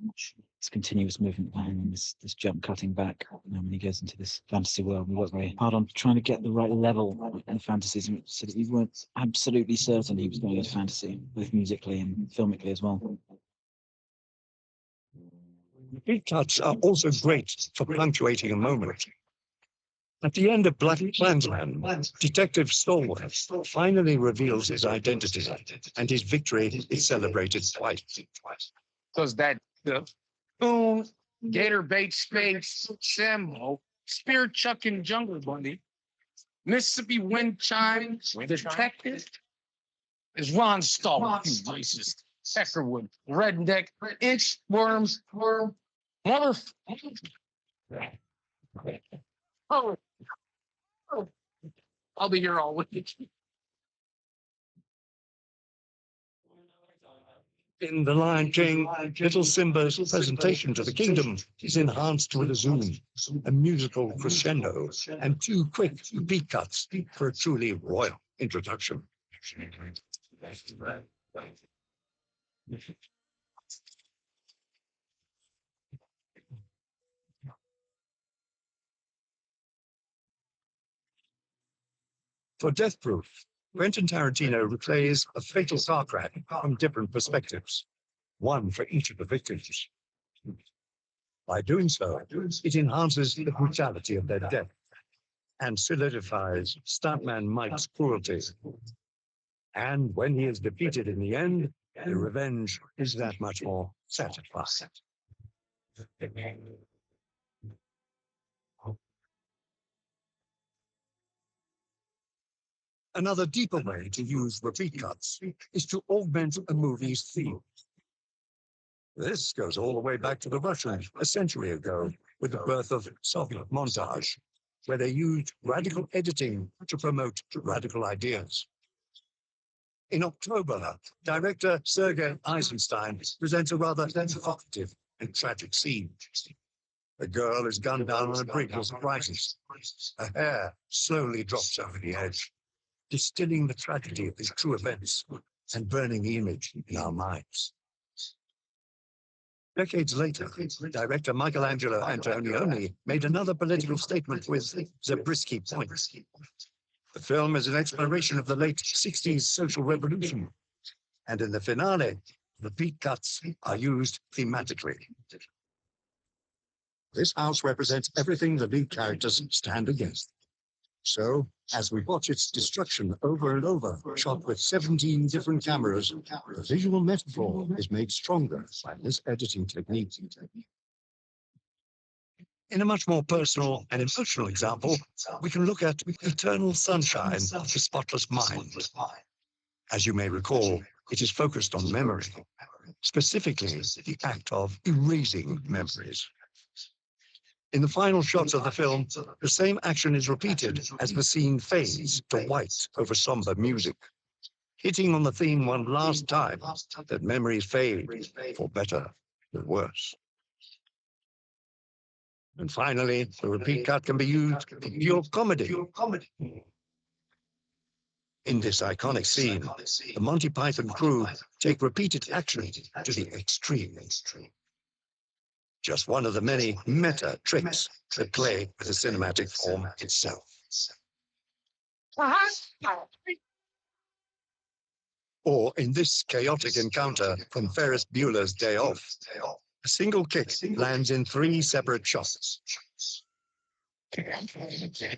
It's continuous movement and this jump cutting back when he goes into this fantasy world. We worked very hard on trying to get the right level in the fantasies so that we weren't absolutely certain he was going into fantasy, both musically and filmically as well. Repeat cuts are also great for punctuating a moment. At the end of Black Klansman, Detective Stallworth finally reveals his identity, and his victory is celebrated twice. Because the coon, gator bait spades, Sambo, spear chucking jungle bunny, Mississippi wind chime, detective is Ron Stahl, you racist. Peckerwood, redneck, inchworm, mother. Oh, I'll be here all week. In The Lion King, little Simba's presentation to the kingdom is enhanced with a zoom, a musical crescendo, and two quick beat cuts for a truly royal introduction. For Death Proof, Quentin Tarantino replays a fatal car crash from different perspectives, one for each of the victims. By doing so, it enhances the brutality of their death and solidifies stuntman Mike's cruelty. And when he is defeated in the end, the revenge is that much more satisfying. Another deeper way to use repeat cuts is to augment a movie's theme. This goes all the way back to the Russians a century ago with the birth of Soviet montage, where they used radical editing to promote radical ideas. In October, director Sergei Eisenstein presents a rather evocative and tragic scene. A girl is gunned down on a bridge as it rises. Her hair slowly drops over the edge, distilling the tragedy of these true events and burning the image in our minds. Decades later, director Michelangelo Antonioni made another political statement with Zabriskie Point. The film is an exploration of the late 60s social revolution, and in the finale, the beat cuts are used thematically. This house represents everything the lead characters stand against. So, as we watch its destruction over and over, shot with 17 different cameras, the visual metaphor is made stronger by this editing technique. In a much more personal and emotional example, we can look at Eternal Sunshine of the Spotless Mind. As you may recall, it is focused on memory, specifically the act of erasing memories. In the final shots of the film, the same action is repeated as the scene fades to white over somber music, hitting on the theme one last time that memories fade, for better or worse. And finally, the repeat cut can be used for pure comedy. In this iconic scene, the Monty Python crew take repeated action to the extreme. Just one of the many meta tricks that play with the cinematic form itself. Or in this chaotic encounter from Ferris Bueller's Day Off, a single kick lands in 3 separate shots. The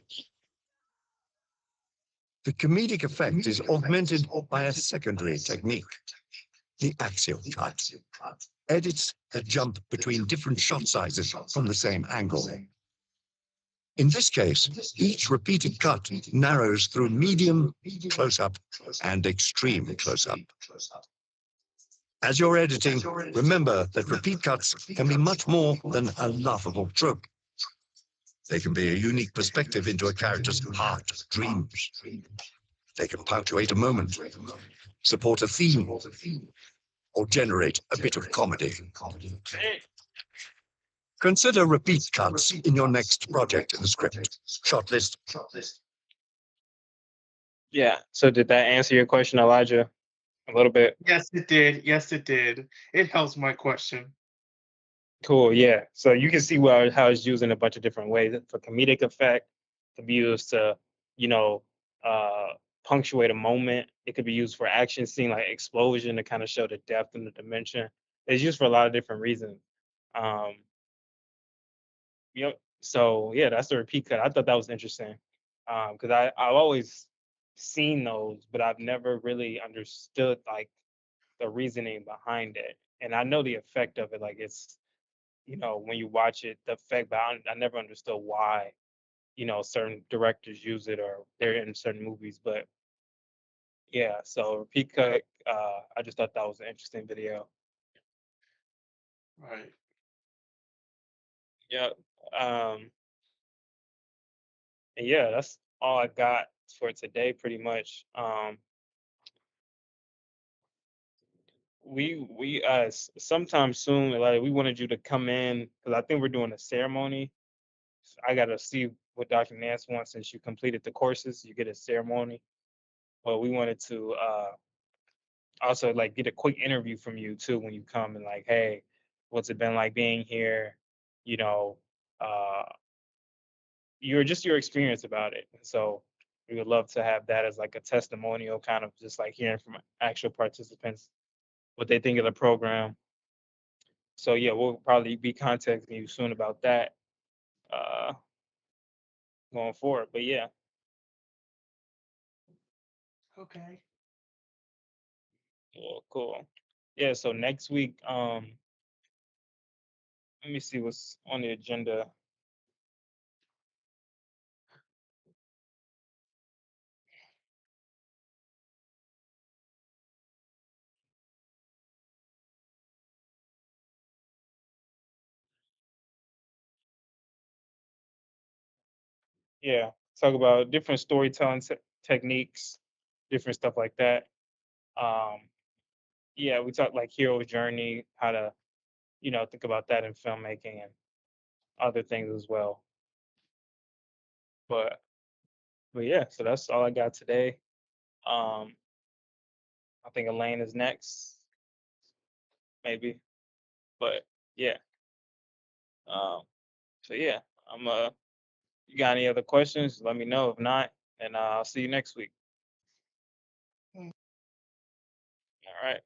comedic effect is augmented by a secondary technique, the axial cut. Edits that jump between different shot sizes from the same angle. In this case, each repeated cut narrows through medium, close-up, and extreme close-up. As you're editing, remember that repeat cuts can be much more than a laughable trope. They can be a unique perspective into a character's heart, dreams. They can punctuate a moment, support a theme, or generate a bit of comedy. Consider repeat cuts in your next project in the script. Shot list. Yeah. So did that answer your question, Elijah? A little bit. Yes, it did. Yes, it did. It helps my question. Cool. Yeah. So you can see how it's used in a bunch of different ways. For comedic effect, it can be used to, you know, uh, punctuate a moment. It could be used for action scene like explosion to kind of show the depth and the dimension. It's used for a lot of different reasons. Um, you know, So yeah, that's the repeat cut. I thought that was interesting because I've always seen those, but I've never really understood like the reasoning behind it. And I know the effect of it, like it's when you watch it, the effect, but I never understood why certain directors use it or they're in certain movies. But yeah, so repeat cut. I just thought that was an interesting video. Right. Yeah. Um, and yeah, that's all I got for today, pretty much. Sometime soon, like we wanted you to come in because I think we're doing a ceremony. I gotta see what Dr. Nance wants since you completed the courses. You get a ceremony, but we wanted to also like get a quick interview from you too when you come and like, hey, what's it been like being here? You know, uh, your experience about it. So we would love to have that as like a testimonial, kind of just like hearing from actual participants what they think of the program. So yeah, we'll probably be contacting you soon about that uh, going forward. But yeah, Okay. cool, cool. Yeah, so next week, let me see what's on the agenda. Yeah, talk about different storytelling techniques, different stuff like that. Um, yeah, we talk like hero's journey, how to think about that in filmmaking and other things as well. But but yeah, so that's all I got today. Um, I think Elaine is next, maybe. But yeah, um, so yeah, I'm you got any other questions? Let me know. If not, and I'll see you next week. All right.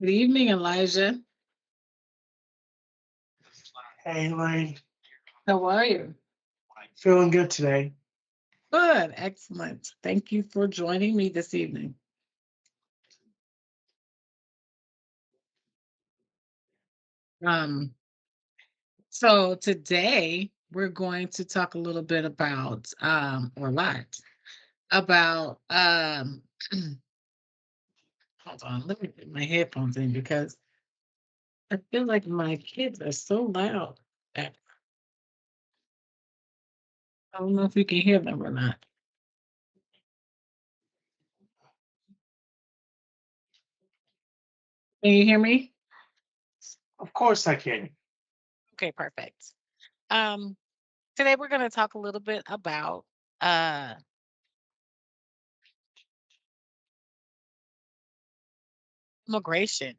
Good evening, Elijah. Hey, Lane. How are you? Feeling good today. Good, excellent. Thank you for joining me this evening. Um, so today we're going to talk a little bit about or a lot about hold on, let me put my headphones in because I feel like my kids are so loud. I don't know if you can hear them or not. Can you hear me? Of course I can. Okay, perfect. Um, Today we're going to talk a little bit about uh immigration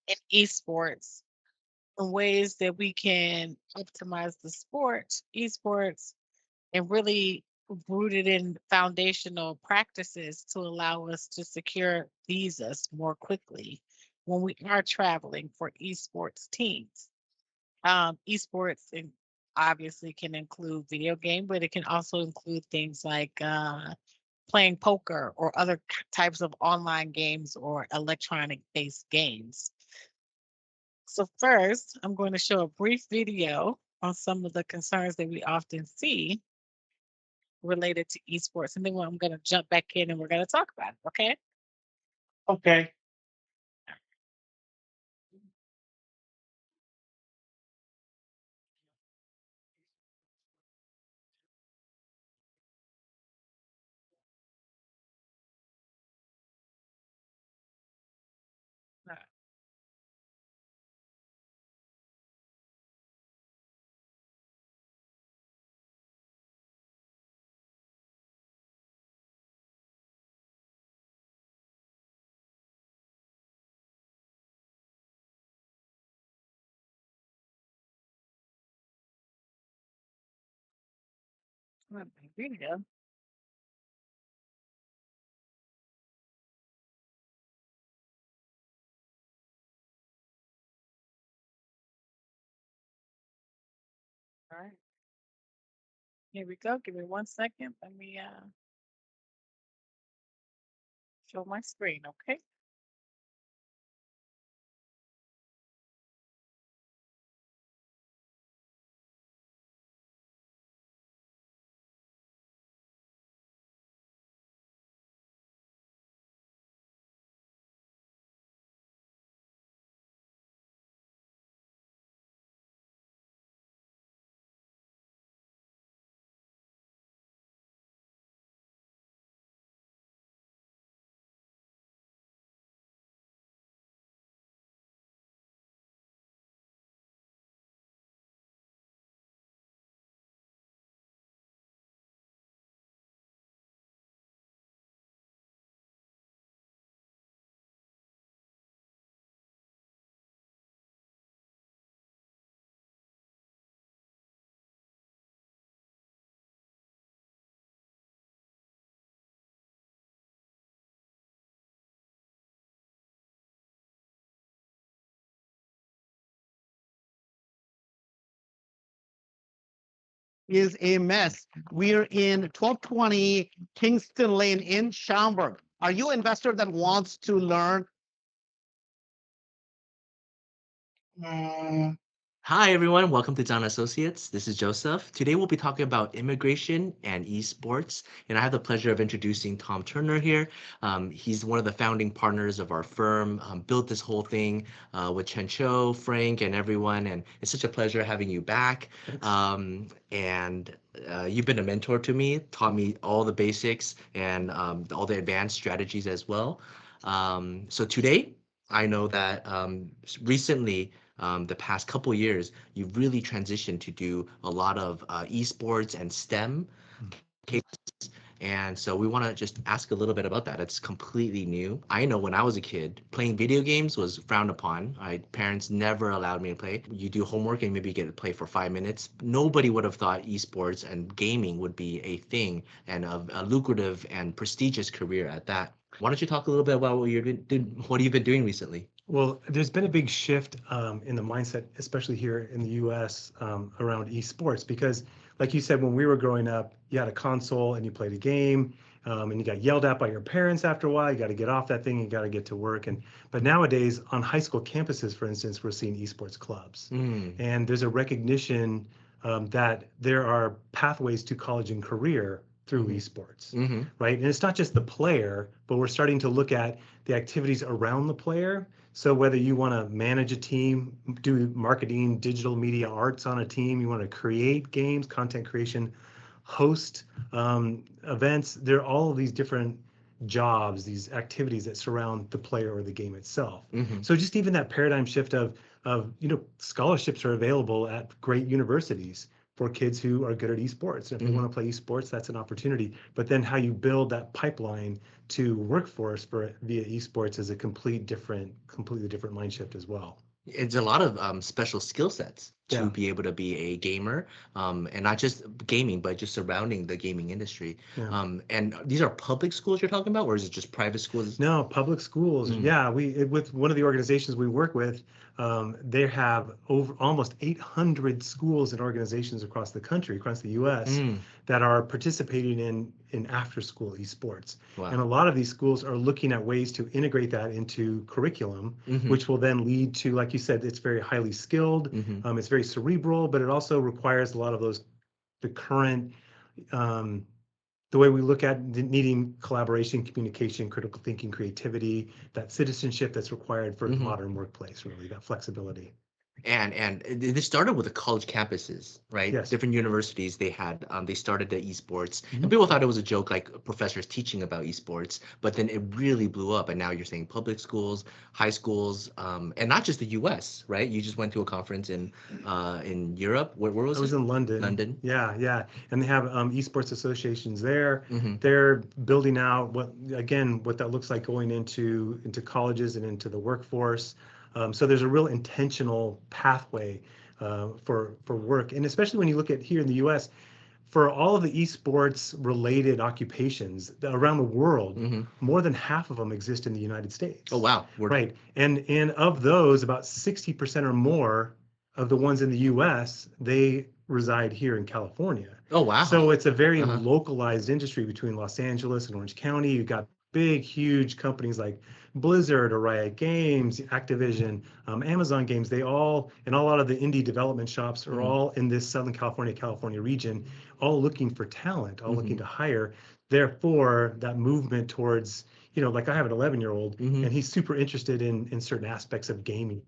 and esports and ways that we can optimize the sport, esports, and really root it in foundational practices to allow us to secure visas more quickly when we are traveling for esports teams. Esports obviously can include video game, but it can also include things like playing poker or other types of online games or electronic based games. So, first, I'm going to show a brief video on some of the concerns that we often see related to esports. And then I'm going to jump back in and we're going to talk about it. Okay. Okay. Video. All right. Here we go. Give me 1 second. Let me show my screen. Okay. Is a mess. We're in 1220 Kingston Lane in Schaumburg. Are you an investor that wants to learn? Mm, Hi, everyone. Welcome to John Associates. This is Joseph. Today, we'll be talking about immigration and esports. And I have the pleasure of introducing Tom Turner here. He's one of the founding partners of our firm, built this whole thing with Chen Cho, Frank, and everyone. And it's such a pleasure having you back. And you've been a mentor to me, taught me all the basics and all the advanced strategies as well. So today, I know that recently, the past couple years, you've really transitioned to do a lot of esports and STEM cases. And so we want to just ask a little bit about that. It's completely new. I know when I was a kid, playing video games was frowned upon. My parents never allowed me to play. You do homework and maybe you get to play for 5 minutes. Nobody would have thought esports and gaming would be a thing and a lucrative and prestigious career at that. Why don't you talk a little bit about what you've been doing recently? Well, there's been a big shift in the mindset, especially here in the US, around esports, because like you said, when we were growing up, you had a console and you played a game, and you got yelled at by your parents after a while. You got to get off that thing, you got to get to work. But nowadays, on high school campuses, for instance, we're seeing esports clubs. And there's a recognition that there are pathways to college and career through esports, right? And it's not just the player, but we're starting to look at the activities around the player. So whether you want to manage a team, do marketing, digital media arts on a team, you want to create games, content creation, host events, there are all of these different jobs, these activities that surround the player or the game itself. So just even that paradigm shift of scholarships are available at great universities for kids who are good at esports. And if they want to play esports, that's an opportunity. But then how you build that pipeline to workforce via esports is a completely different mind shift as well. It's a lot of special skill sets to Yeah. be able to be a gamer, and not just gaming, but just surrounding the gaming industry. Yeah. And these are public schools you're talking about, or is it just private schools? No, public schools. Yeah, with one of the organizations we work with, they have over almost 800 schools and organizations across the country, across the U.S., that are participating in after-school esports. Wow. And a lot of these schools are looking at ways to integrate that into curriculum, which will then lead to, like you said, it's very highly skilled, it's very cerebral, but it also requires a lot of the current the way we look at needing collaboration, communication, critical thinking, creativity, that citizenship that's required for the modern workplace, really, that flexibility. And this started with the college campuses, right? Yes. Different universities, they started the esports, and people thought it was a joke, like professors teaching about esports, but then it really blew up. And now you're saying public schools, high schools, and not just the US, right? You just went to a conference in Europe. Where was I was it? in London. London. Yeah. And they have esports associations there. They're building out what that looks like going into colleges and into the workforce. So there's a real intentional pathway for work, and especially when you look at here in the U.S., for all of the esports related occupations around the world, more than half of them exist in the United States. Oh wow! Right, and of those, about 60% or more of the ones in the U.S. they reside here in California. Oh wow! So it's a very localized industry between Los Angeles and Orange County. You've got big, huge companies like Blizzard or Riot Games, Activision, Amazon Games. They all, and a lot of the indie development shops are all in this Southern California region, all looking for talent, all looking to hire. Therefore, that movement towards, like I have an 11-year-old and he's super interested in certain aspects of gaming.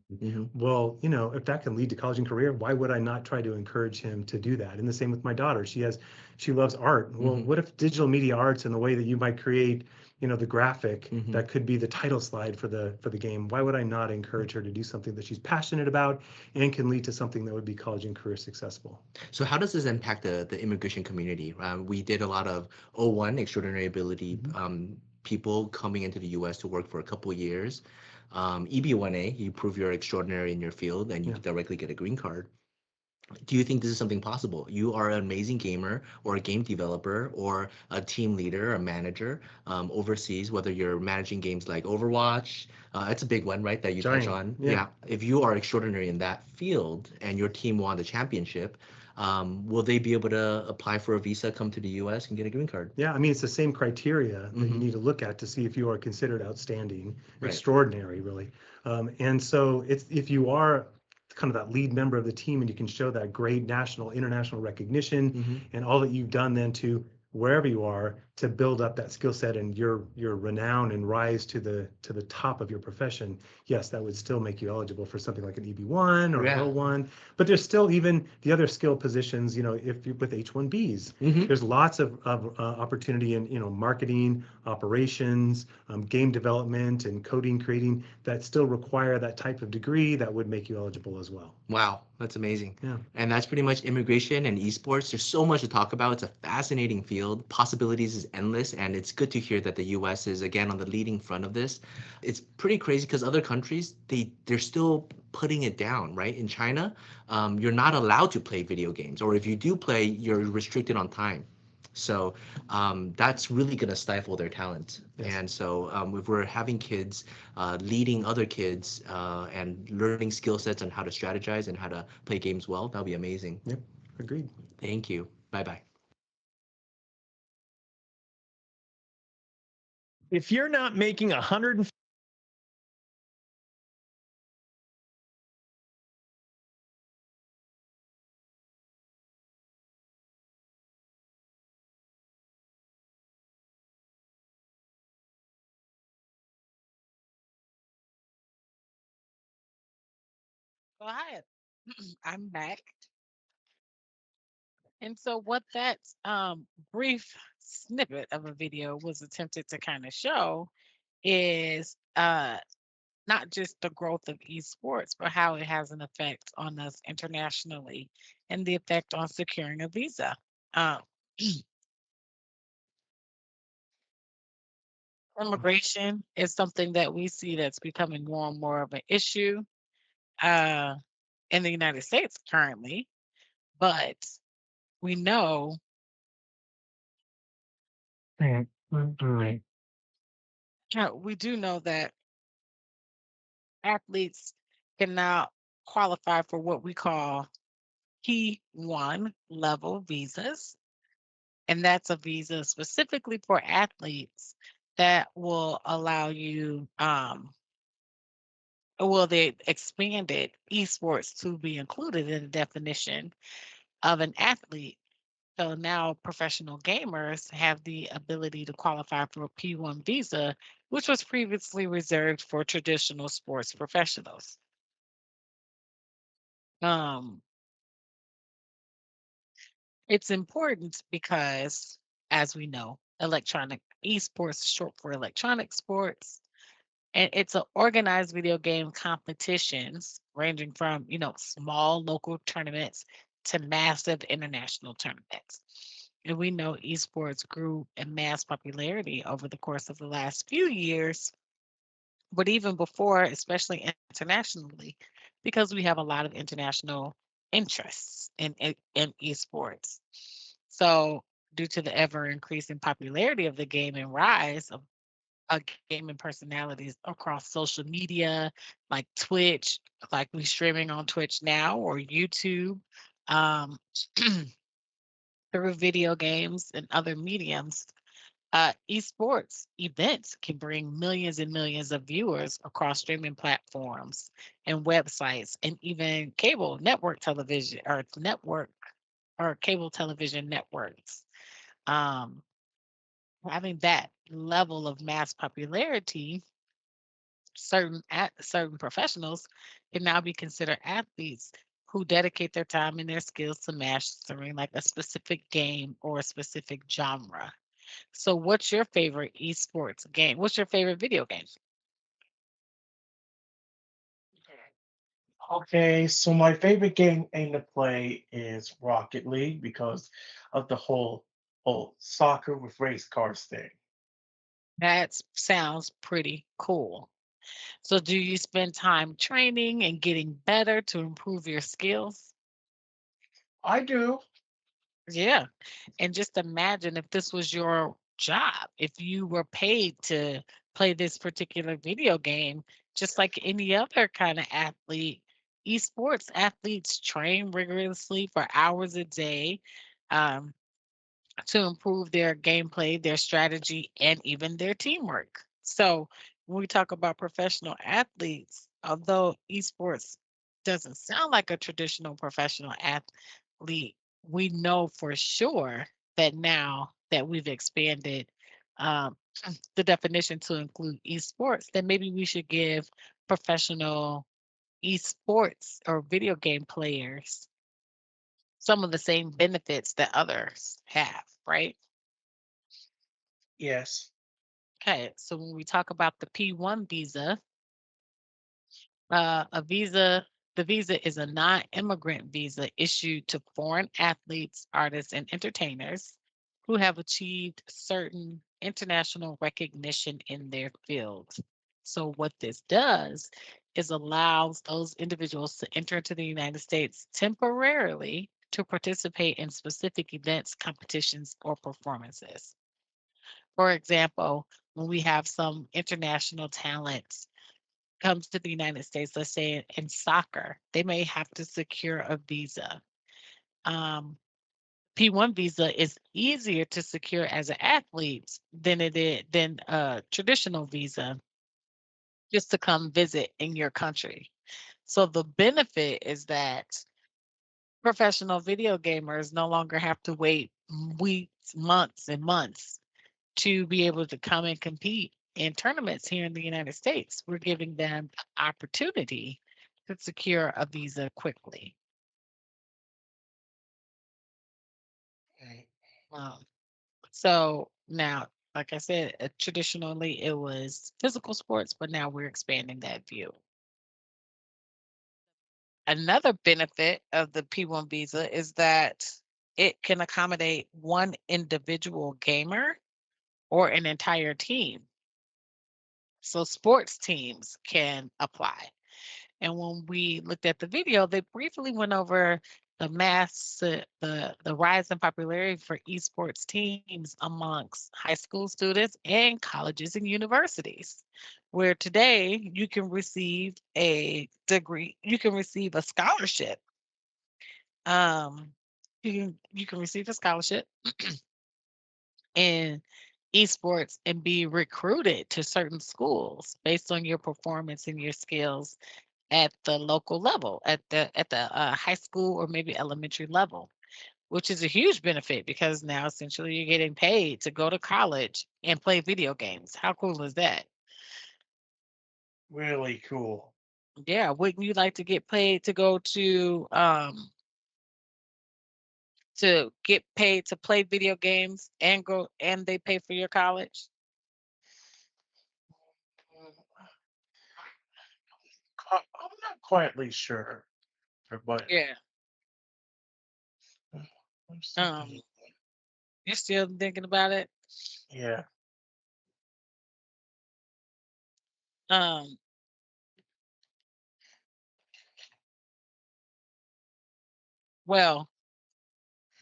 Well, if that can lead to college and career, why would I not try to encourage him to do that? And the same with my daughter. She loves art. Well, what if digital media arts and the way that you might create, the graphic that could be the title slide for the game? Why would I not encourage her to do something that she's passionate about and can lead to something that would be college and career successful? So how does this impact the immigration community? We did a lot of O1 extraordinary ability people coming into the U.S. to work for a couple of years. EB1A, you prove you're extraordinary in your field and you directly get a green card. Do you think this is something possible? You are an amazing gamer or a game developer or a team leader, a manager overseas, whether you're managing games like Overwatch, it's a big one, right, that you touch on. Yeah. If you are extraordinary in that field and your team won the championship, will they be able to apply for a visa, come to the US and get a green card? Yeah, I mean, it's the same criteria that you need to look at to see if you are considered outstanding, extraordinary, really. And so if you are kind of that lead member of the team and you can show that great national, international recognition and all that you've done then to wherever you are to build up that skill set and your renown and rise to the top of your profession, yes, that would still make you eligible for something like an EB1 or O1. But there's still even the other skill positions, if you with H1Bs, there's lots of opportunity in marketing, operations, game development, and coding, creating that still require that type of degree that would make you eligible as well. Wow. That's amazing. Yeah. And that's pretty much immigration and esports. There's so much to talk about. It's a fascinating field. Possibilities is endless, and it's good to hear that the US is again on the leading front of this. It's pretty crazy because other countries they're still putting it down, right? In China, you're not allowed to play video games, or if you do play, you're restricted on time. So that's really going to stifle their talent. Yes. And so if we're having kids leading other kids and learning skill sets on how to strategize and how to play games well, that'll be amazing. Yep. Agreed. Thank you. Bye bye. If you're not making 100 Well, hi, I'm back. And so, what that brief snippet of a video was attempted to kind of show is not just the growth of esports, but how it has an effect on us internationally and the effect on securing a visa. Um, Immigration is something that we see that's becoming more and more of an issue uh, in the United States currently, but we know we do know that athletes can now qualify for what we call P1 level visas. And that's a visa specifically for athletes that will allow you, well, they expanded esports to be included in the definition of an athlete. So now professional gamers have the ability to qualify for a P1 visa, which was previously reserved for traditional sports professionals. Um, it's important because, as we know, electronic esports is short for electronic sports, and it's a organized video game competitions ranging from small local tournaments to massive international tournaments. And we know esports grew in mass popularity over the course of the last few years, but even before, especially internationally, because we have a lot of international interests in esports. So, due to the ever increasing popularity of the game and rise of gaming personalities across social media, like Twitch, like we streaming on Twitch now or YouTube, um, through video games and other mediums, esports events can bring millions and millions of viewers across streaming platforms and websites and even cable network television or cable television networks. Um, Having that level of mass popularity, certain professionals can now be considered athletes who dedicate their time and their skills to mastering like a specific game or a specific genre. So what's your favorite esports game? What's your favorite video game? Okay, so my favorite game to play is Rocket League because of the whole soccer with race cars thing. That sounds pretty cool. So do you spend time training and getting better to improve your skills? I do. Yeah. And just imagine if this was your job, if you were paid to play this particular video game, just like any other kind of athlete. Esports athletes train rigorously for hours a day. Um, to improve their gameplay, their strategy, and even their teamwork. So, when we talk about professional athletes, although esports doesn't sound like a traditional professional athlete, we know for sure that now that we've expanded um, the definition to include esports, then maybe we should give professional esports or video game players some of the same benefits that others have, right? Yes. Okay, so when we talk about the P1 visa, a visa The visa is a non immigrant visa issued to foreign athletes, artists, and entertainers who have achieved certain international recognition in their field. So, what this does is allows those individuals to enter into the United States temporarily to participate in specific events, competitions, or performances. For example, when we have some international talents comes to the United States, let's say in soccer, they may have to secure a visa. Um, P1 visa is easier to secure as an athlete than it is than a traditional visa just to come visit in your country. So the benefit is that professional video gamers no longer have to wait weeks, months, and months to be able to come and compete in tournaments here in the United States. We're giving them the opportunity to secure a visa quickly. Right. Um, so now, like I said, traditionally it was physical sports, but now we're expanding that view. Another benefit of the P1 visa is that it can accommodate one individual gamer or an entire team. So sports teams can apply. And when we looked at the video, they briefly went over the rise in popularity for esports teams amongst high school students and colleges and universities, where today you can receive a degree, you can receive a scholarship. Um, you can receive a scholarship in esports and be recruited to certain schools based on your performance and your skills at the local level, at the high school or maybe elementary level, which is a huge benefit because now essentially you're getting paid to go to college and play video games. How cool is that? Really cool. Yeah, wouldn't you like to get paid to go to get paid to play video games and go and they pay for your college? I'm not quietly sure, but Yeah. I'm Um, thinking, you're still thinking about it? yeah. Um, well,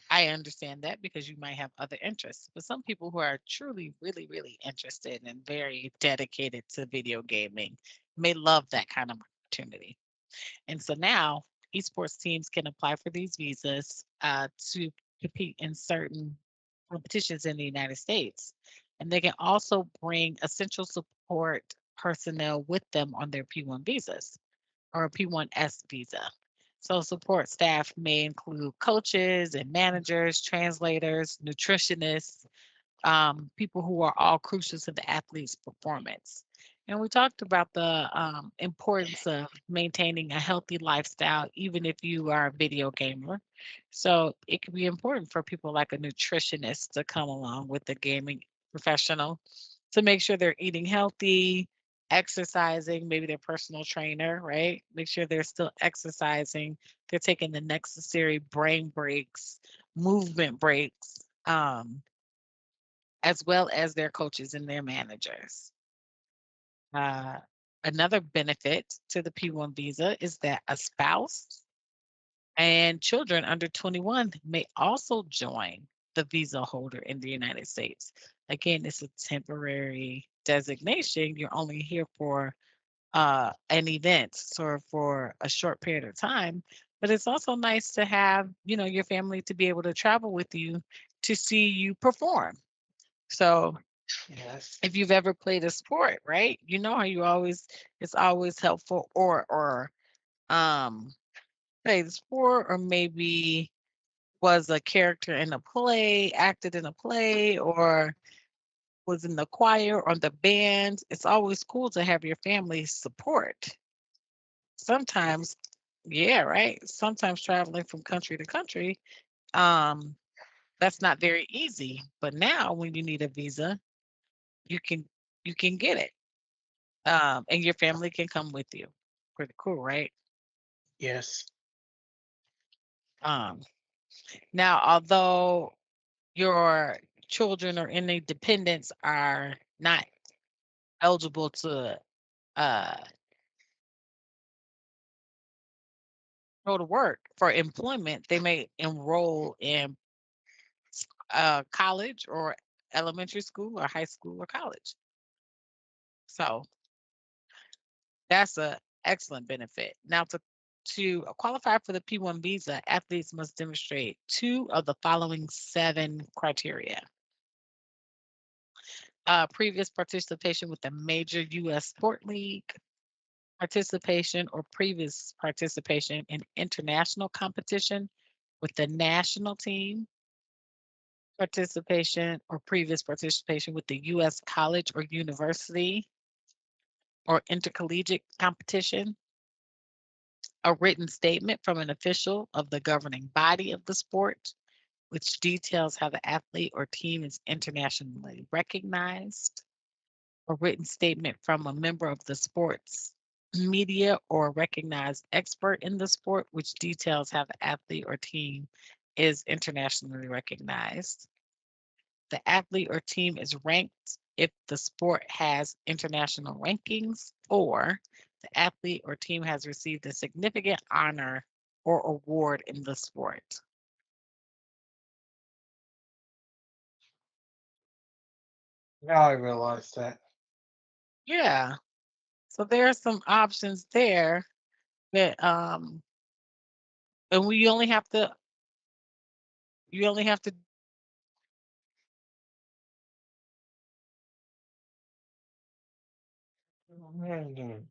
I understand that because you might have other interests, but some people who are truly, really, really interested and very dedicated to video gaming may love that kind of opportunity. And so now esports teams can apply for these visas to compete in certain competitions in the United States. And they can also bring essential support personnel with them on their P1 visas or a P1S visa. So support staff may include coaches and managers, translators, nutritionists, people who are all crucial to the athlete's performance. And we talked about the importance of maintaining a healthy lifestyle, even if you are a video gamer. So it can be important for people like a nutritionist to come along with the gaming professional to make sure they're eating healthy, exercising, maybe their personal trainer, right? Make sure they're still exercising, they're taking the necessary brain breaks, movement breaks. As well as their coaches and their managers. Uh, Another benefit to the P1 visa is that a spouse and children under 21 may also join the visa holder in the United States. Again, it's a temporary designation. You're only here for an event or for a short period of time. But it's also nice to have, your family to be able to travel with you to see you perform. So Yes. if you've ever played a sport, right? You know how it's always helpful or um played a sport or maybe was a character in a play, acted in a play, or was in the choir or the band. It's always cool to have your family support. Sometimes, yeah, right. Sometimes traveling from country to country, um, that's not very easy. But now when you need a visa, you can you can get it. And your family can come with you. Pretty cool, right? Yes. Um, Now, although your children or any dependents are not eligible to uh, go to work for employment, they may enroll in college or elementary school or high school or college. So that's a excellent benefit. Now, to qualify for the P1 visa, athletes must demonstrate two of the following 7 criteria: previous participation with a major U.S. sport league, participation or previous participation in international competition with the national team, participation or previous participation with the U.S. college or university or intercollegiate competition, a written statement from an official of the governing body of the sport, which details how the athlete or team is internationally recognized, a written statement from a member of the sports media or recognized expert in the sport, which details how the athlete or team is internationally recognized. The athlete or team is ranked if the sport has international rankings, or the athlete or team has received a significant honor or award in the sport. Now I realize that. Yeah. So there are some options there that and you only have to Mhm.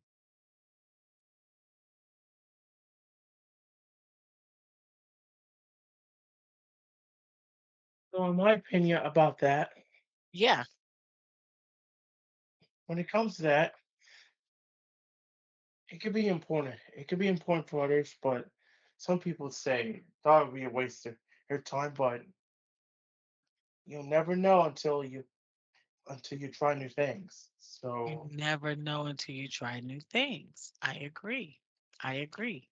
So, in my opinion about that, yeah. when it comes to that, it could be important. It could be important for others, but some people say that would be a waste of your time. But you'll never know until you try new things. You So, never know until you try new things. I agree. I agree.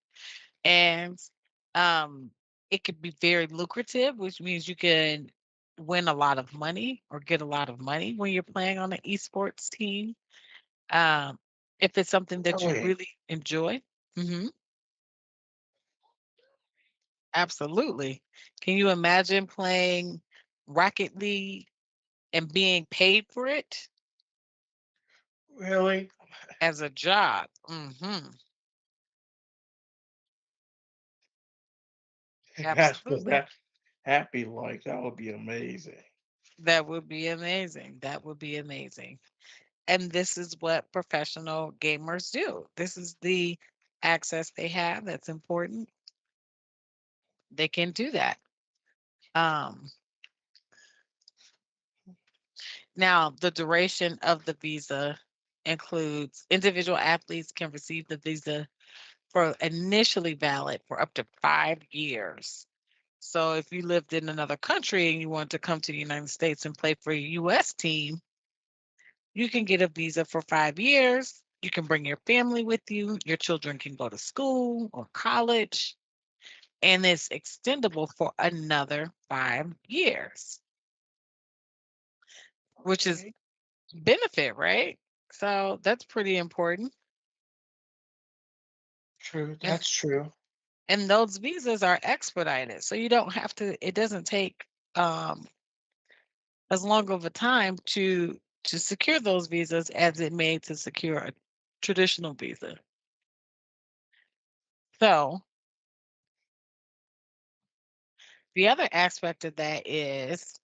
And um, it could be very lucrative, which means you can win a lot of money or get a lot of money when you're playing on an esports team. Um, if it's something that you really, really enjoy. Hmm. Absolutely. Can you imagine playing Rocket League and being paid for it really, as a job? Hmm. that's for Absolutely. that happy like that would be amazing. That would be amazing. That would be amazing. And this is what professional gamers do. This is the access they have that's important. They can do that. Um, Now, the duration of the visa includes individual athletes can receive the visa for initially valid for up to 5 years. So if you lived in another country and you want to come to the United States and play for a US team, you can get a visa for 5 years. You can bring your family with you. Your children can go to school or college, and it's extendable for another 5 years, which is Okay, benefit, right? So that's pretty important. true. And That's true. and those visas are expedited. So you don't have to, it doesn't take um as long of a time to secure those visas as it may to secure a traditional visa. So the other aspect of that is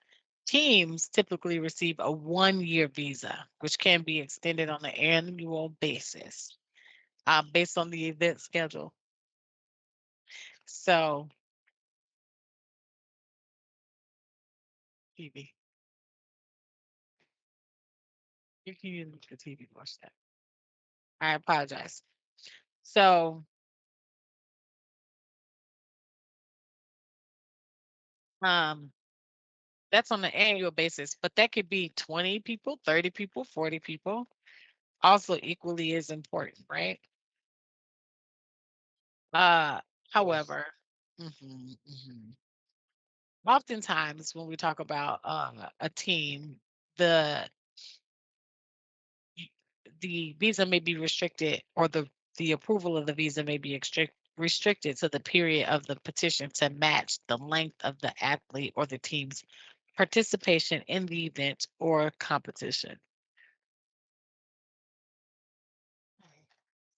teams typically receive a 1 year visa, which can be extended on an annual basis based on the event schedule. So, TV, you can use the TV to watch that. I apologize. So, um, that's on an annual basis, but that could be 20 people, 30 people, 40 people. Also, equally is important, right? Uh, however, mhm, mhm. Oftentimes when we talk about a team, the y- the visa may be restricted, or the approval of the visa may be restricted to the period of the petition to match the length of the athlete or the team's participation in the event or competition.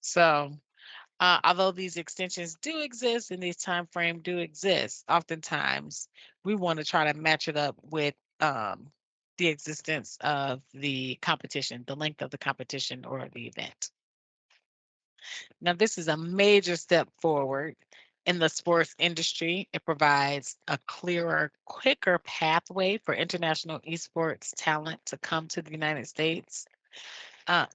So, although these extensions do exist and these time frame do exist, oftentimes we want to try to match it up with the existence of the competition, the length of the competition or the event. Now, this is a major step forward in the sports industry. It provides a clearer, quicker pathway for international esports talent to come to the United States.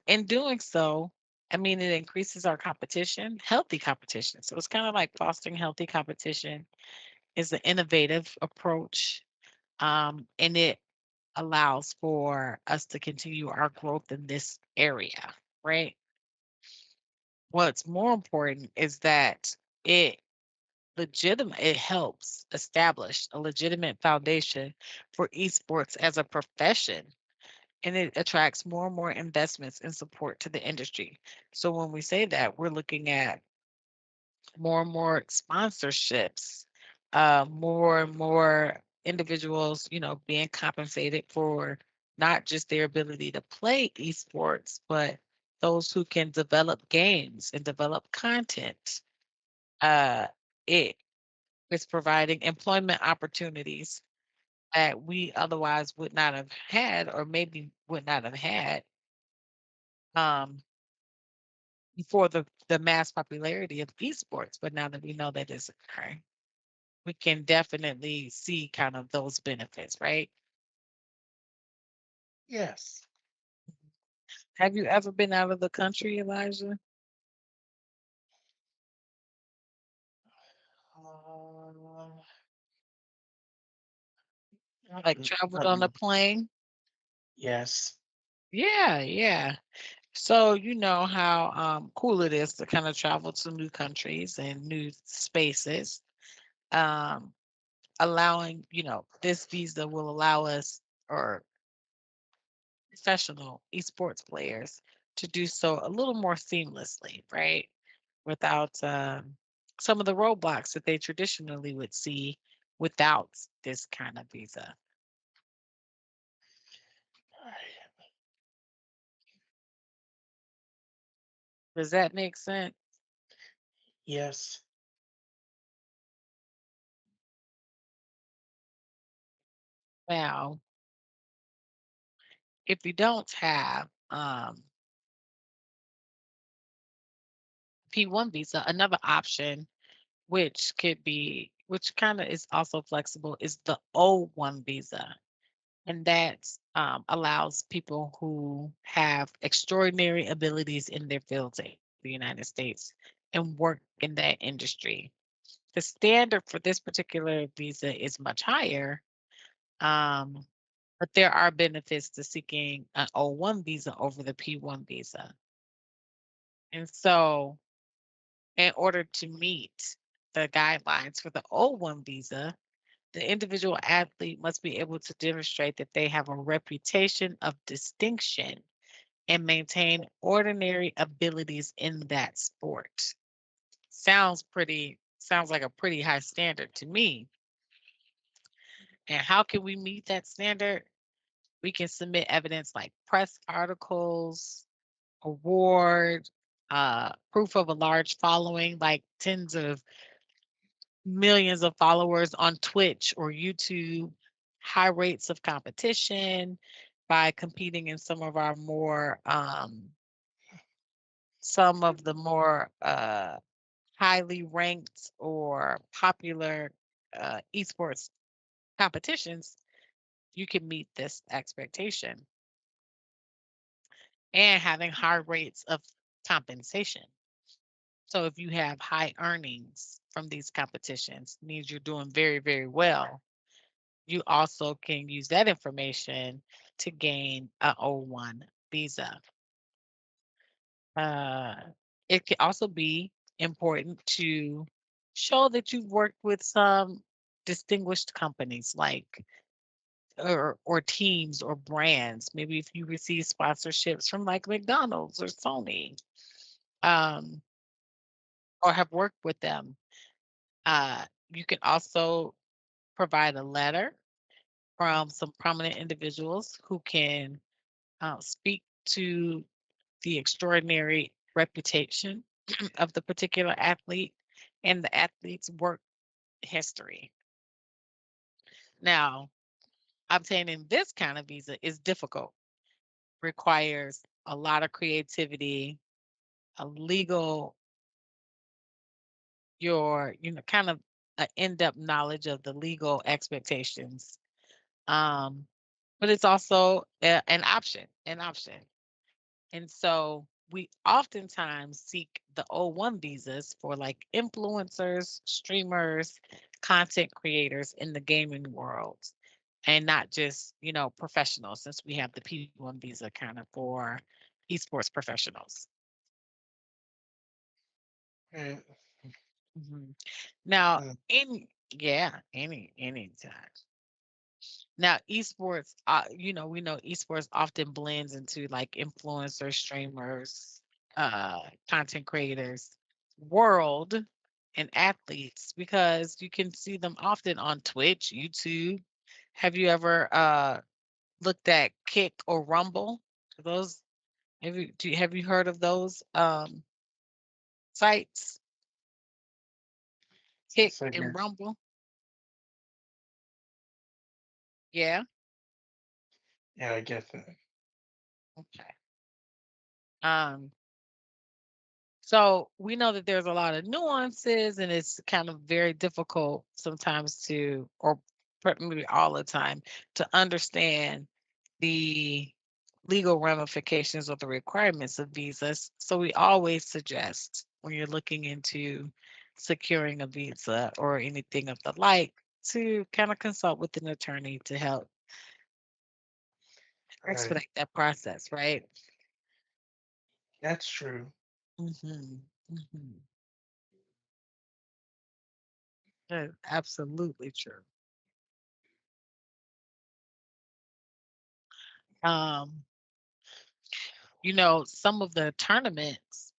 In doing so, I mean, it increases our competition, healthy competition. So it's kind of like fostering healthy competition is an innovative approach, and it allows for us to continue our growth in this area, right? What's more important is that it it helps establish a legitimate foundation for esports as a profession, and it attracts more and more investments and support to the industry. So when we say that, we're looking at more and more sponsorships, more and more individuals, being compensated for not just their ability to play esports, but those who can develop games and develop content. It is providing employment opportunities that we otherwise would not have had, or maybe would not have had, um, before the mass popularity of esports. But now that we know that is occurring, we can definitely see kind of those benefits, right? Yes. Have you ever been out of the country, Elijah? Uh, Like traveled on a um, plane? yes. Yeah, yeah. So you know how cool it is to kind of travel to new countries and new spaces. Um, allowing, this visa will allow us, or professional esports players, to do so a little more seamlessly, right? Without some of the roadblocks that they traditionally would see without this kind of visa. Does that make sense? Yes. Now, if you don't have P1 visa, another option, which kind of is also flexible, is the O1 visa. And that allows people who have extraordinary abilities in their field to the United States and work in that industry. The standard for this particular visa is much higher, um, but there are benefits to seeking an O1 visa over the P1 visa. And so, in order to meet the guidelines for the O1 visa, the individual athlete must be able to demonstrate that they have a reputation of distinction and maintain ordinary abilities in that sport. Sounds like a pretty high standard to me. And how can we meet that standard? We can submit evidence like press articles, award, proof of a large following, like tens of millions of followers on Twitch or YouTube, high rates of competition by competing in some of the more highly ranked or popular esports competitions. You can meet this expectation, and having high rates of compensation. So if you have high earnings from these competitions, means you're doing very, very well. You also can use that information to gain a O1 visa. Uh, it can also be important to show that you've worked with some distinguished companies like or teams or brands. Maybe if you receive sponsorships from like McDonald's or Sony, um, or have worked with them. You can also provide a letter from some prominent individuals who can speak to the extraordinary reputation of the particular athlete and the athlete's work history. Now, obtaining this kind of visa is difficult, requires a lot of creativity, a legal, kind of an in-depth knowledge of the legal expectations. Um, but it's also an option. And so we oftentimes seek the O1 visas for like influencers, streamers, content creators in the gaming world, and not just, professionals, since we have the P1 visa kind of for esports professionals. Right. Mhm. Now, Uh, yeah, anytime. Now, esports, we know esports often blends into like influencers, streamers, content creators, world, and athletes because you can see them often on Twitch, YouTube. Have you ever looked at Kick or Rumble? Those have you heard of those sites? Kick yes, I and did. Rumble? Yeah. Yeah, I get that. Okay. Um, So we know that there's a lot of nuances and it's kind of very difficult sometimes or maybe all the time, to understand the legal ramifications or the requirements of visas. So we always suggest when you're looking into securing a visa or anything of the like to kind of consult with an attorney to help Right. expedite that process, right? That's true. Hmm. Hmm. That's absolutely true. Um, some of the tournaments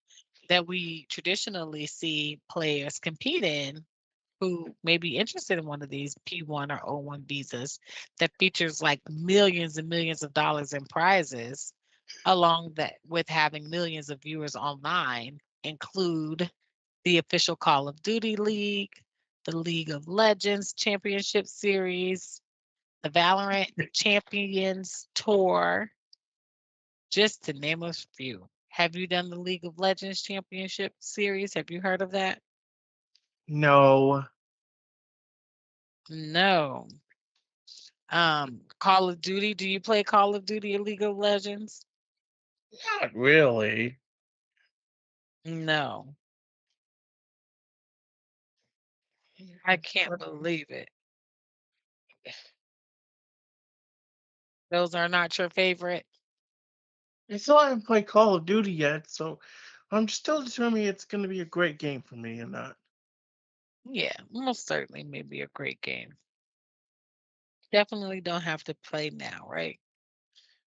that we traditionally see players compete in who may be interested in one of these P1 or O1 visas that features like millions and millions of dollars in prizes, along that with having millions of viewers online, include the official Call of Duty League, the League of Legends Championship Series, the Valorant Champions Tour, just to name a few. Have you done the League of Legends Championship Series? Have you heard of that? No, No. Call of Duty. Do you play Call of Duty or League of Legends? not really. No. I can't believe it. Those are not your favorite? I still haven't played Call of Duty yet, so I'm still determining it's going to be a great game for me or not. Yeah, most certainly may be a great game. Definitely don't have to play now, right?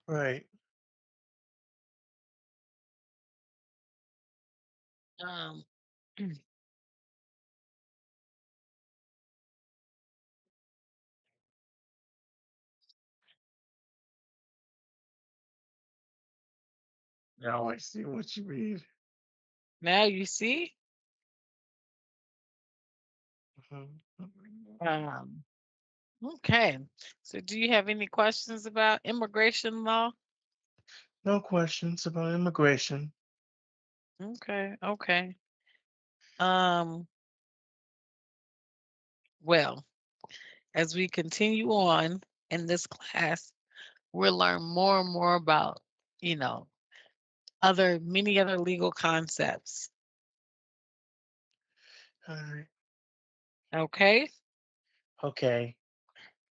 Right. Um, Now I see what you mean. now you see. Mhm. Um, okay. So do you have any questions about immigration law? No questions about immigration. Okay, okay. Um, well, as we continue on in this class, we'll learn more and more about, you know, many other legal concepts. All right. Okay. Okay.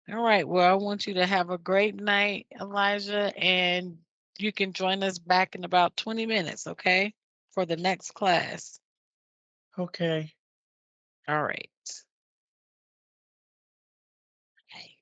All right. Well, I want you to have a great night, Elijah, and you can join us back in about 20 minutes, okay? For the next class. Okay. All right. Okay.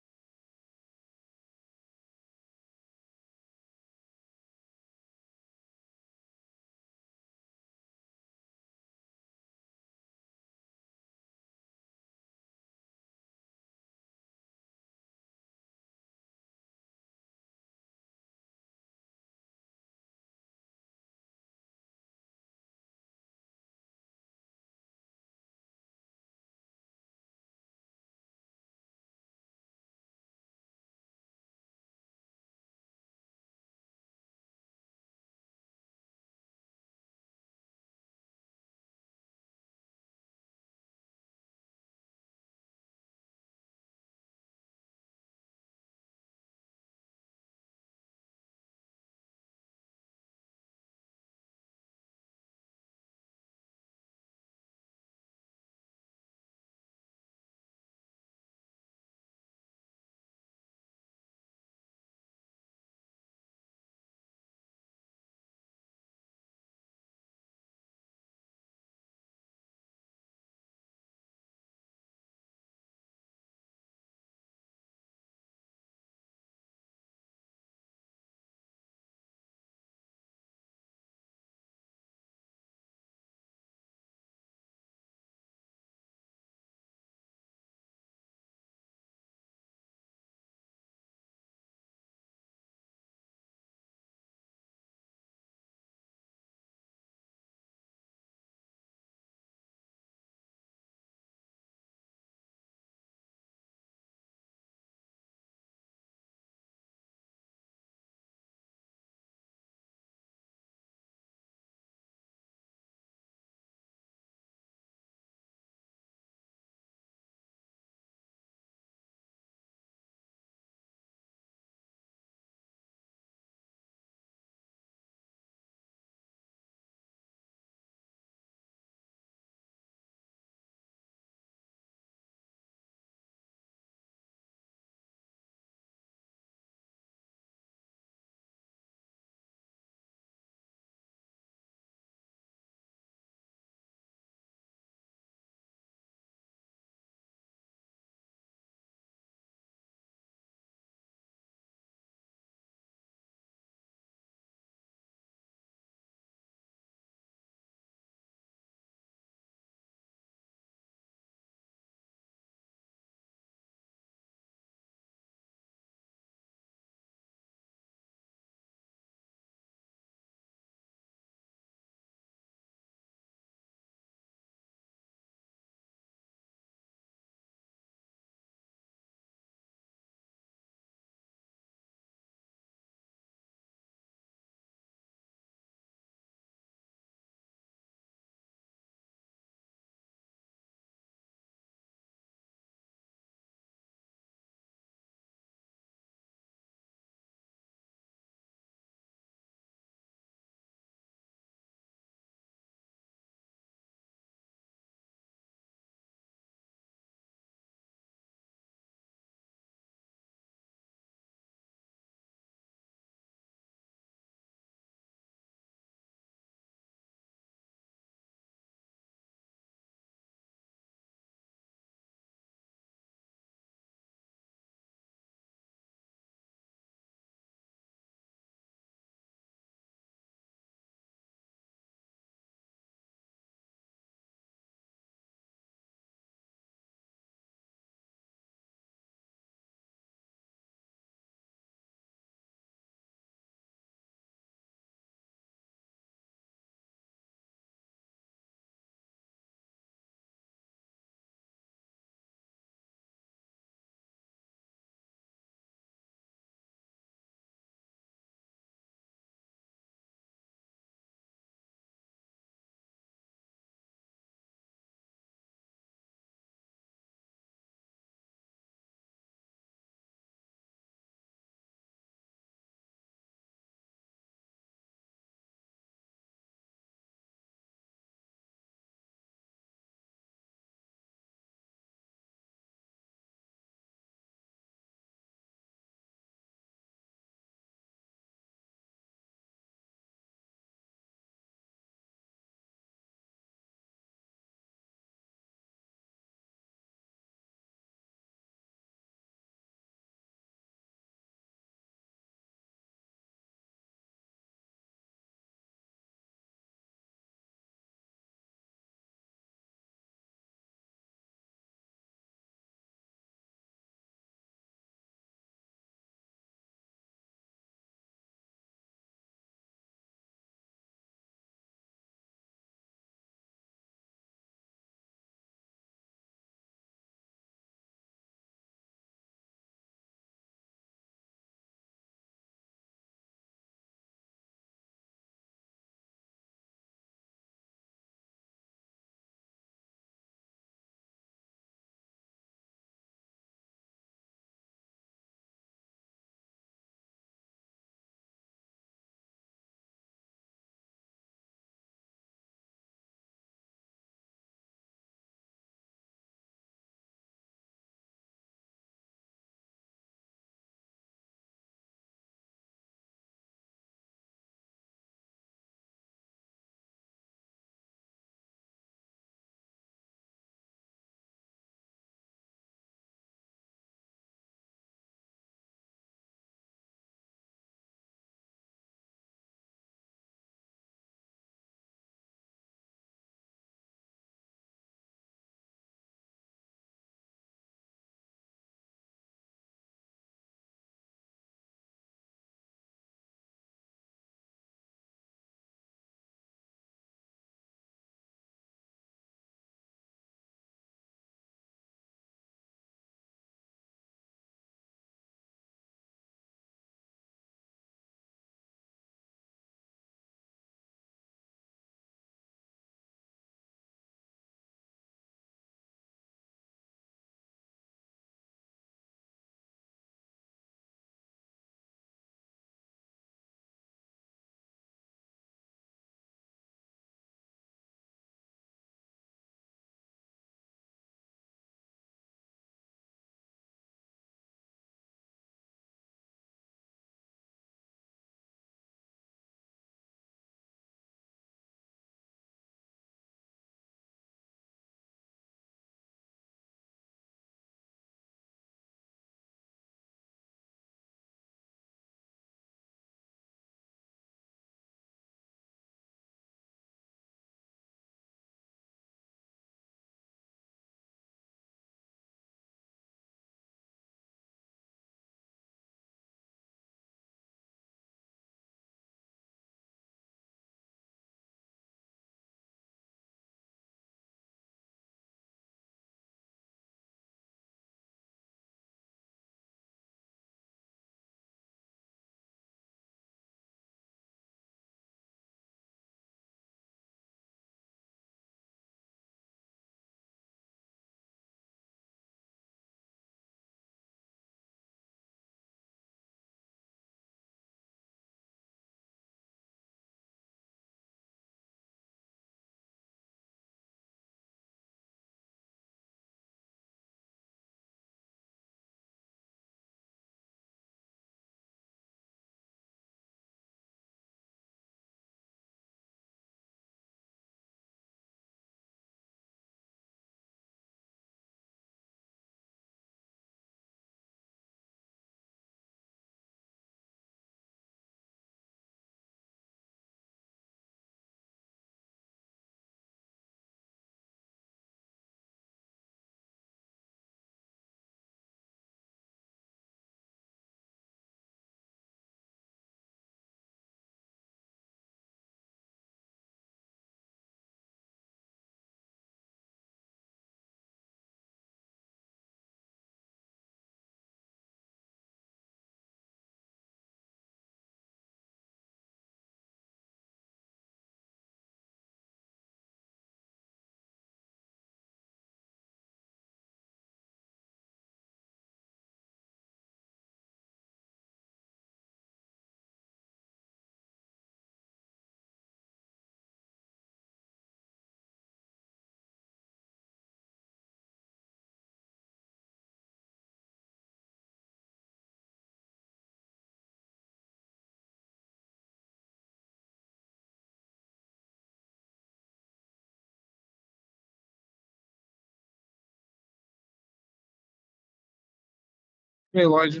Hey Elijah,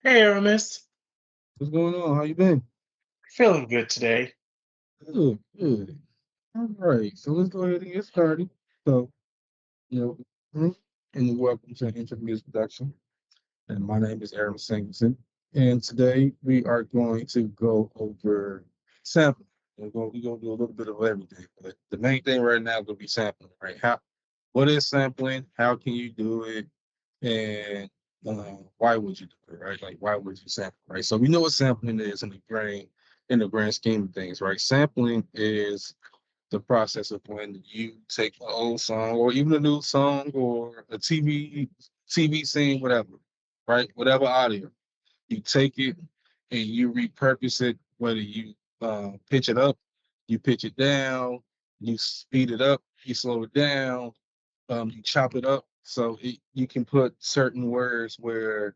Hey, Aramis. what's going on? How you been? Feeling good today. Good, good. All right, so let's go ahead and get started. So, you know, and welcome to Interviews Production. And my name is Aaron Singleton. And today we are going to go over sampling. We're gonna do a little bit of everything, but the main thing right now is gonna be sampling, right? What is sampling? How can you do it? And why would you do it, right? Like, why would you sample, right? So we know what sampling is in the grand scheme of things, right? Sampling is the process of when you take an old song or even a new song or a TV scene, whatever, right? Whatever audio, you take it and you repurpose it, whether you pitch it up, you pitch it down, you speed it up, you slow it down, you chop it up so you can put certain words where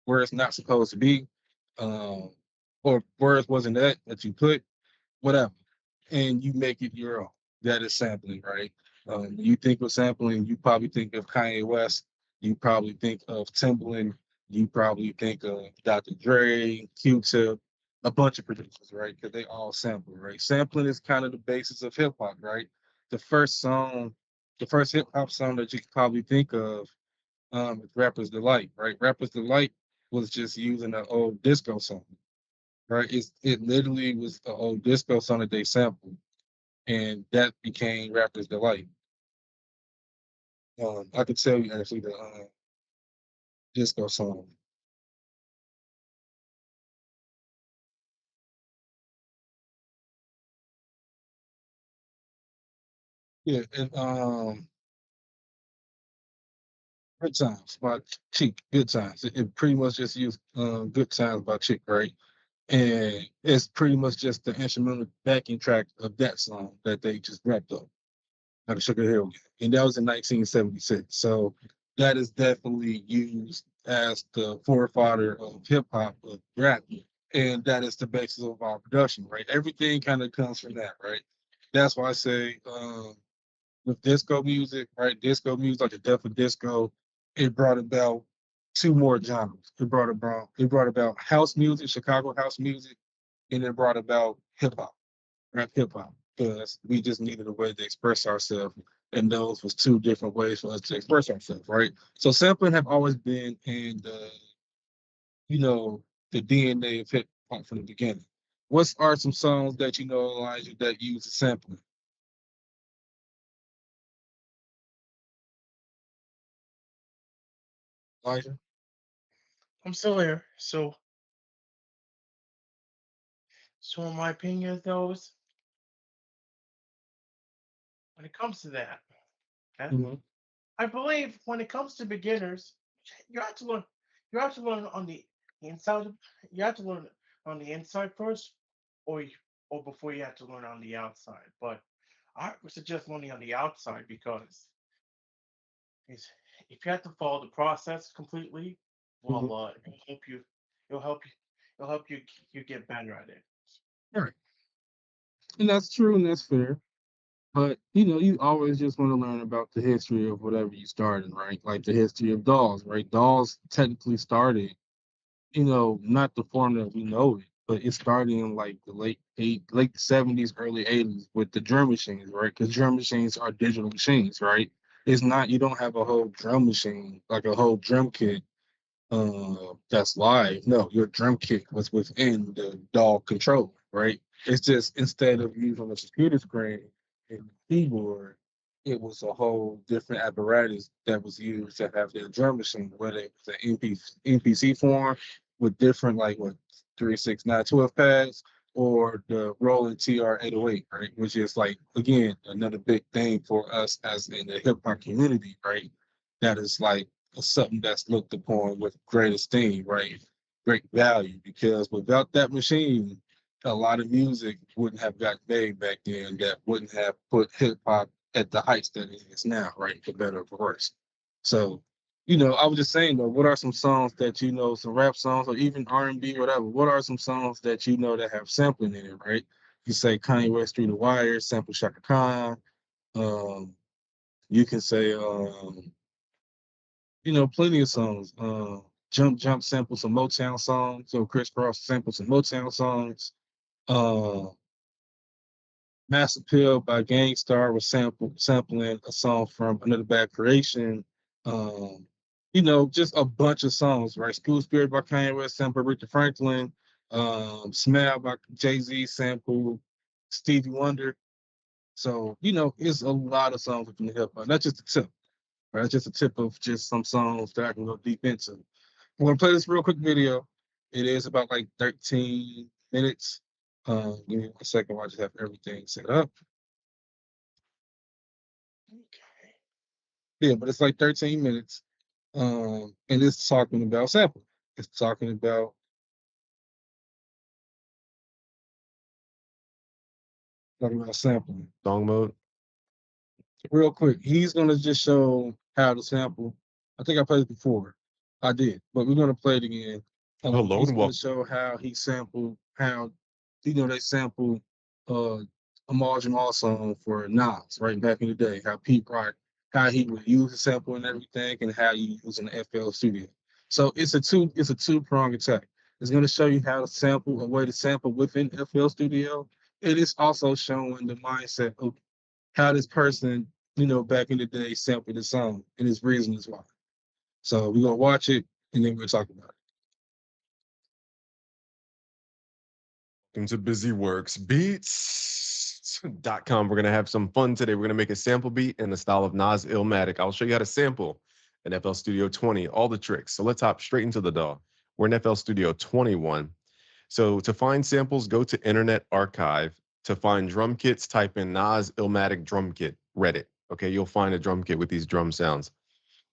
it's not supposed to be, um, or words wasn't that you put, whatever, and you make it your own. That is sampling, right? You think of sampling, you probably think of Kanye West, you probably think of Timbaland, you probably think of Dr. Dre, Q-Tip, a bunch of producers, right? Because they all sample, right? Sampling is kind of the basis of hip hop, right? The first song, the first hip hop song that you could probably think of, is Rapper's Delight, right? Rapper's Delight was just using an old disco song, right? It literally was an old disco song that they sampled, and that became Rapper's Delight. I could tell you actually the disco song. Yeah, and Good Times by Chic. Good Times. It pretty much just used Good Times by Chic, right? And it's pretty much just the instrumental backing track of that song that they just wrapped up. Like Sugar Hill Gang. And that was in 1976. So that is definitely used as the forefather of hip hop, of rap. And that is the basis of our production, right? Everything kind of comes from that, right? That's why I say with disco music, right? Disco music, like the death of disco, it brought about two more genres. It brought about house music, Chicago house music, and it brought about hip hop, rap hip hop, because we just needed a way to express ourselves, and those was two different ways for us to express ourselves, right? So sampling have always been in you know, the DNA of hip hop from the beginning. What are some songs that you know, Elijah, that use sampling? Elijah? I'm still here. So in my opinion, those when it comes to that, okay, Hmm. I believe when it comes to beginners, you have to learn. You have to learn on the inside. You have to learn on the inside first, or or before you have to learn on the outside. But I would suggest learning on the outside because is if you have to follow the process completely, Hmm. well, it'll help you. It'll help you. It'll help you get better at it. Right. And that's true and that's fair. But you always just want to learn about the history of whatever you started, right? Like the history of dolls, right? Dolls technically started, not the form that we know it, but it started in like the late 70s, early 80s with the drum machines, right? Because drum machines are digital machines, right? It's not, you don't have a whole drum machine, like a whole drum kit that's live. No, your drum kit was within the DAW controller, right? It's just instead of using a computer screen and keyboard, it was a whole different apparatus that was used to have their drum machine, whether it was an MPC form with different like what 369 12 pads or the Roland TR 808, right? Which is like again another big thing for us as in the hip hop community, right? That is like something that's looked upon with great esteem, right? Great value, because without that machine, a lot of music wouldn't have got made back then that wouldn't have put hip hop at the heights that it is now, right? For better or for worse. So, I was just saying though, what are some songs that some rap songs or even R&B or whatever, what are some songs that that have sampling in it, right? You say Kanye West Through the Wire, sample Shaka Khan. Um, you can say plenty of songs. Jump sampled some Motown songs. So Chris Cross sampled some Motown songs. Mass Appeal by Gangstar was sampling a song from Another Bad Creation. Just a bunch of songs, right? School Spirit by Kanye West, sample Richard Franklin. Smile by Jay-Z, sample Stevie Wonder. So, it's a lot of songs within the hip hop. Not just a tip, right? That's just a tip of just some songs that I can go deep into. I'm gonna play this real quick video. It is about like 13 minutes. Give me 1 second while I just have everything set up. Yeah, but it's like 13 minutes. And it's talking about sampling. It's talking about sampling. Song mode. Real quick, he's gonna just show how to sample. I think I played it before. I did, but we're gonna play it again. Hello He's and gonna welcome. show how he sampled, how they sampled a marginal song for Nas right back in the day. How Pete Rock, how he would use the sample and everything, and how you use in the FL Studio. So it's a two-pronged attack. It's gonna show you how to sample, a way to sample within FL Studio. It is also showing the mindset of how this person, back in the day sampled the song and his reasons why. So we're gonna watch it and then we'll talk about it. Welcome to BusyWorksBeats.com. We're going to have some fun today. We're going to make a sample beat in the style of Nas Illmatic. I'll show you how to sample in FL Studio 20, all the tricks. So let's hop straight into the DAW. We're in FL Studio 21. So to find samples, go to Internet Archive. To find drum kits, type in Nas Illmatic drum kit, Reddit. Okay, you'll find a drum kit with these drum sounds.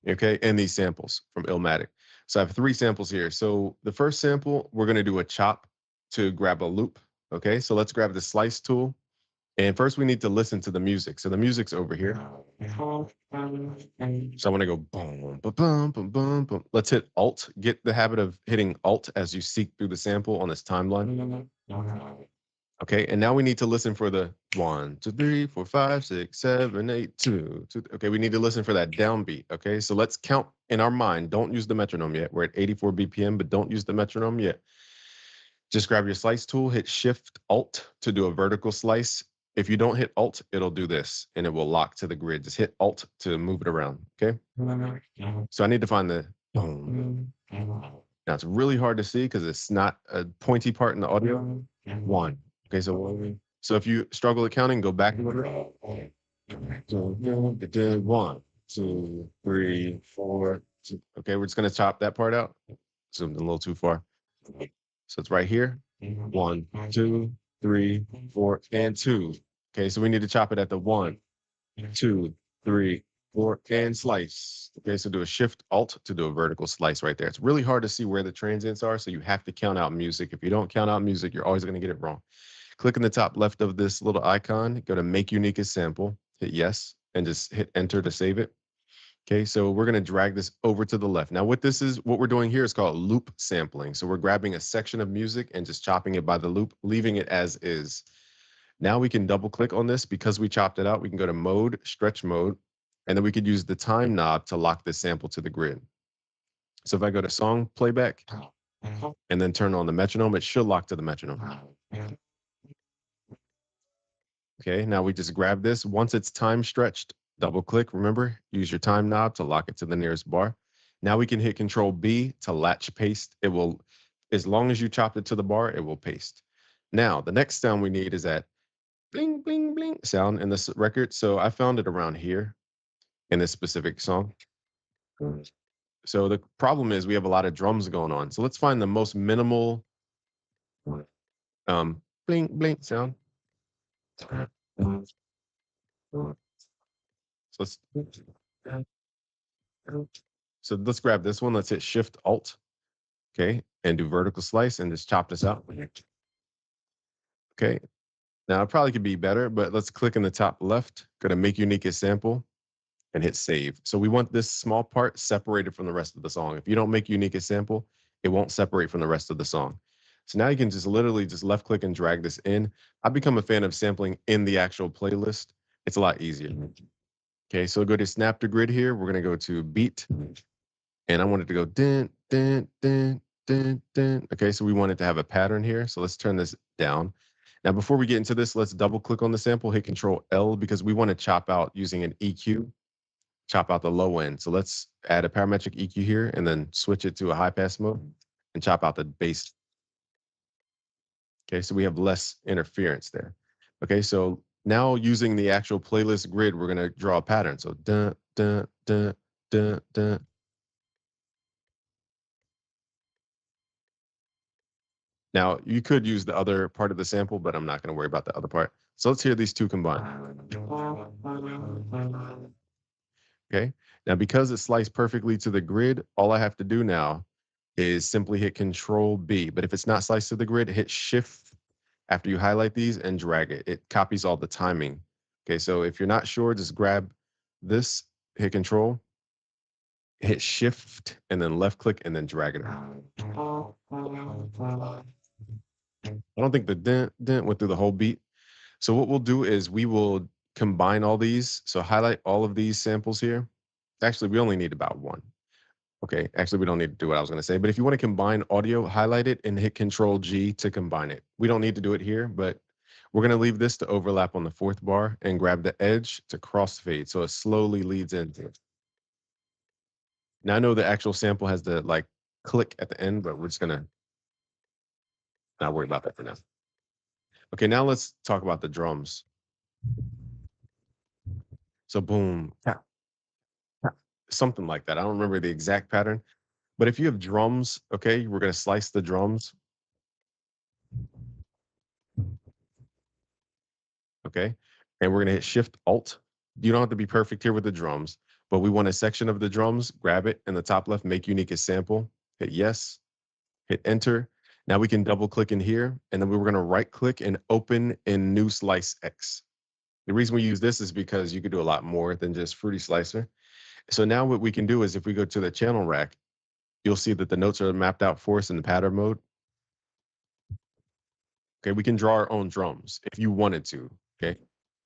Okay, and these samples from Illmatic. So I have 3 samples here. So the first sample, we're going to do a chop to grab a loop. Okay, so let's grab the slice tool. And first we need to listen to the music. So the music's over here. So I want to go boom, ba boom, boom, boom, boom. Let's hit Alt. Get the habit of hitting Alt as you seek through the sample on this timeline. Okay, and now we need to listen for the 1, 2, 3, 4, 5, 6, 7, 8, 2, 2. Okay, we need to listen for that downbeat. Okay, so let's count in our mind. Don't use the metronome yet. We're at 84 BPM, but don't use the metronome yet. Just grab your slice tool, hit Shift Alt to do a vertical slice. If you don't hit Alt, it'll do this and it will lock to the grid. Just hit Alt to move it around. Okay. So I need to find the boom. Now it's really hard to see because it's not a pointy part in the audio. 1. Okay, so if you struggle at counting, go back. 1, 2, 3, 4. Okay, we're just gonna chop that part out. Zoomed in a little too far. So it's right here. 1, 2, 3, 4, and 2. Okay, so we need to chop it at the 1, 2, 3, 4, and slice. Okay, so do a Shift Alt to do a vertical slice right there. It's really hard to see where the transients are, so you have to count out music. If you don't count out music, you're always going to get it wrong. Click in the top left of this little icon, go to Make Unique as Sample, hit Yes, and just hit Enter to save it. Okay, so we're going to drag this over to the left. Now, what we're doing here is called loop sampling. So we're grabbing a section of music and just chopping it by the loop, leaving it as is. Now we can double click on this because we chopped it out. We can go to mode, stretch mode, and then we could use the time knob to lock this sample to the grid. So if I go to song playback and then turn on the metronome, it should lock to the metronome. Okay, now we just grab this. Once it's time stretched, double click, remember, use your time knob to lock it to the nearest bar. Now we can hit Control B to latch paste. It will, as long as you chopped it to the bar, it will paste. Now, the next sound we need is that bling, bling, bling sound in this record. So I found it around here in this specific song. So the problem is we have a lot of drums going on. So let's find the most minimal bling, bling sound. So let's grab this one. Let's hit Shift Alt, okay, and do vertical slice and just chop this out. Okay, now it probably could be better, but let's click in the top left, go to Make Unique as Sample, and hit Save. So we want this small part separated from the rest of the song. If you don't make Unique as Sample, it won't separate from the rest of the song. So now you can just literally just left click and drag this in. I've become a fan of sampling in the actual playlist. It's a lot easier. Okay, so go to Snap to Grid here. We're gonna go to Beat, and I want it to go dent, dun, dun, dun, dun. Okay, so we want it to have a pattern here. So let's turn this down. Now, before we get into this, let's double click on the sample, hit Control L because we want to chop out using an EQ, chop out the low end. So let's add a parametric EQ here and then switch it to a high pass mode and chop out the bass. Okay, so we have less interference there. Okay, so now using the actual playlist grid, we're gonna draw a pattern. So dun, dun, dun, dun, dun. Now you could use the other part of the sample, but I'm not gonna worry about the other part. So let's hear these two combined. Okay, now because it's sliced perfectly to the grid, all I have to do now is simply hit Control B. But if it's not sliced to the grid, hit Shift after you highlight these and drag it. It copies all the timing. Okay, so if you're not sure, just grab this, hit Control, hit Shift, and then left click and then drag it around. I don't think the dent went through the whole beat. So what we'll do is we will combine all these. So highlight all of these samples here. Actually, we only need about one. Okay, actually, we don't need to do what I was going to say. But if you want to combine audio, highlight it and hit Control G to combine it. We don't need to do it here, but we're going to leave this to overlap on the fourth bar and grab the edge to crossfade. So it slowly leads into it. Now I know the actual sample has the like click at the end, but we're just going to not worry about that for now. Okay, now let's talk about the drums. So boom, tap, tap, something like that. I don't remember the exact pattern, but if you have drums, okay, we're going to slice the drums. Okay, and we're going to hit Shift Alt. You don't have to be perfect here with the drums, but we want a section of the drums. Grab it in the top left, make unique as sample. Hit yes, hit enter. Now we can double click in here, and then we were going to right click and open in new slice X. The reason we use this is because you could do a lot more than just Fruity Slicer. So now what we can do is if we go to the channel rack, you'll see that the notes are mapped out for us in the pattern mode. Okay, we can draw our own drums if you wanted to. Okay,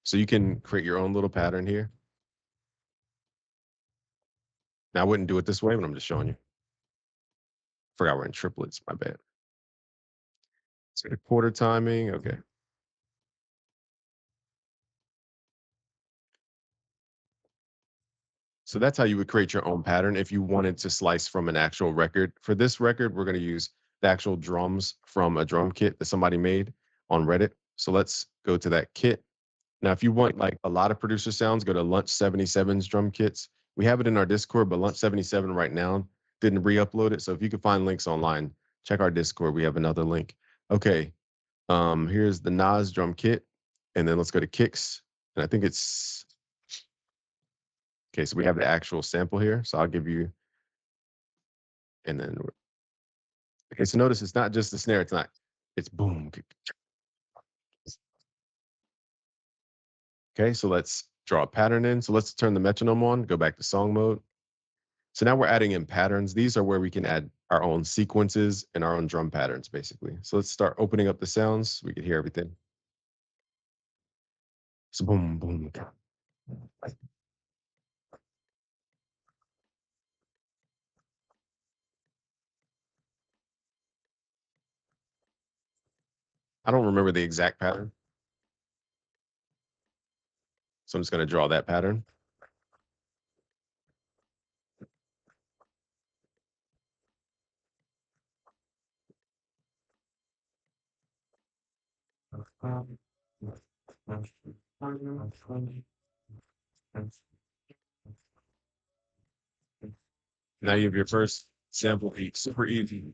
so you can create your own little pattern here. Now I wouldn't do it this way, but I'm just showing you. Forgot we're in triplets, my bad. So quarter timing, okay. So that's how you would create your own pattern if you wanted to slice from an actual record. For this record, we're going to use the actual drums from a drum kit that somebody made on Reddit. So let's go to that kit. Now, if you want like a lot of producer sounds, go to Lunch 77's drum kits. We have it in our Discord, but Lunch 77 right now didn't re-upload it. So if you can find links online, check our Discord. We have another link. Okay, here's the Nas drum kit, and then let's go to kicks. And I think it's okay. So we have the actual sample here. So I'll give you, and then okay. So notice it's not just the snare. It's not. It's boom. Okay, so let's draw a pattern in. So let's turn the metronome on. Go back to song mode. So now we're adding in patterns. These are where we can add our own sequences and our own drum patterns, basically. So let's start opening up the sounds so we can hear everything. So boom, boom. I don't remember the exact pattern. So I'm just going to draw that pattern. Now you have your first sample beat, super easy.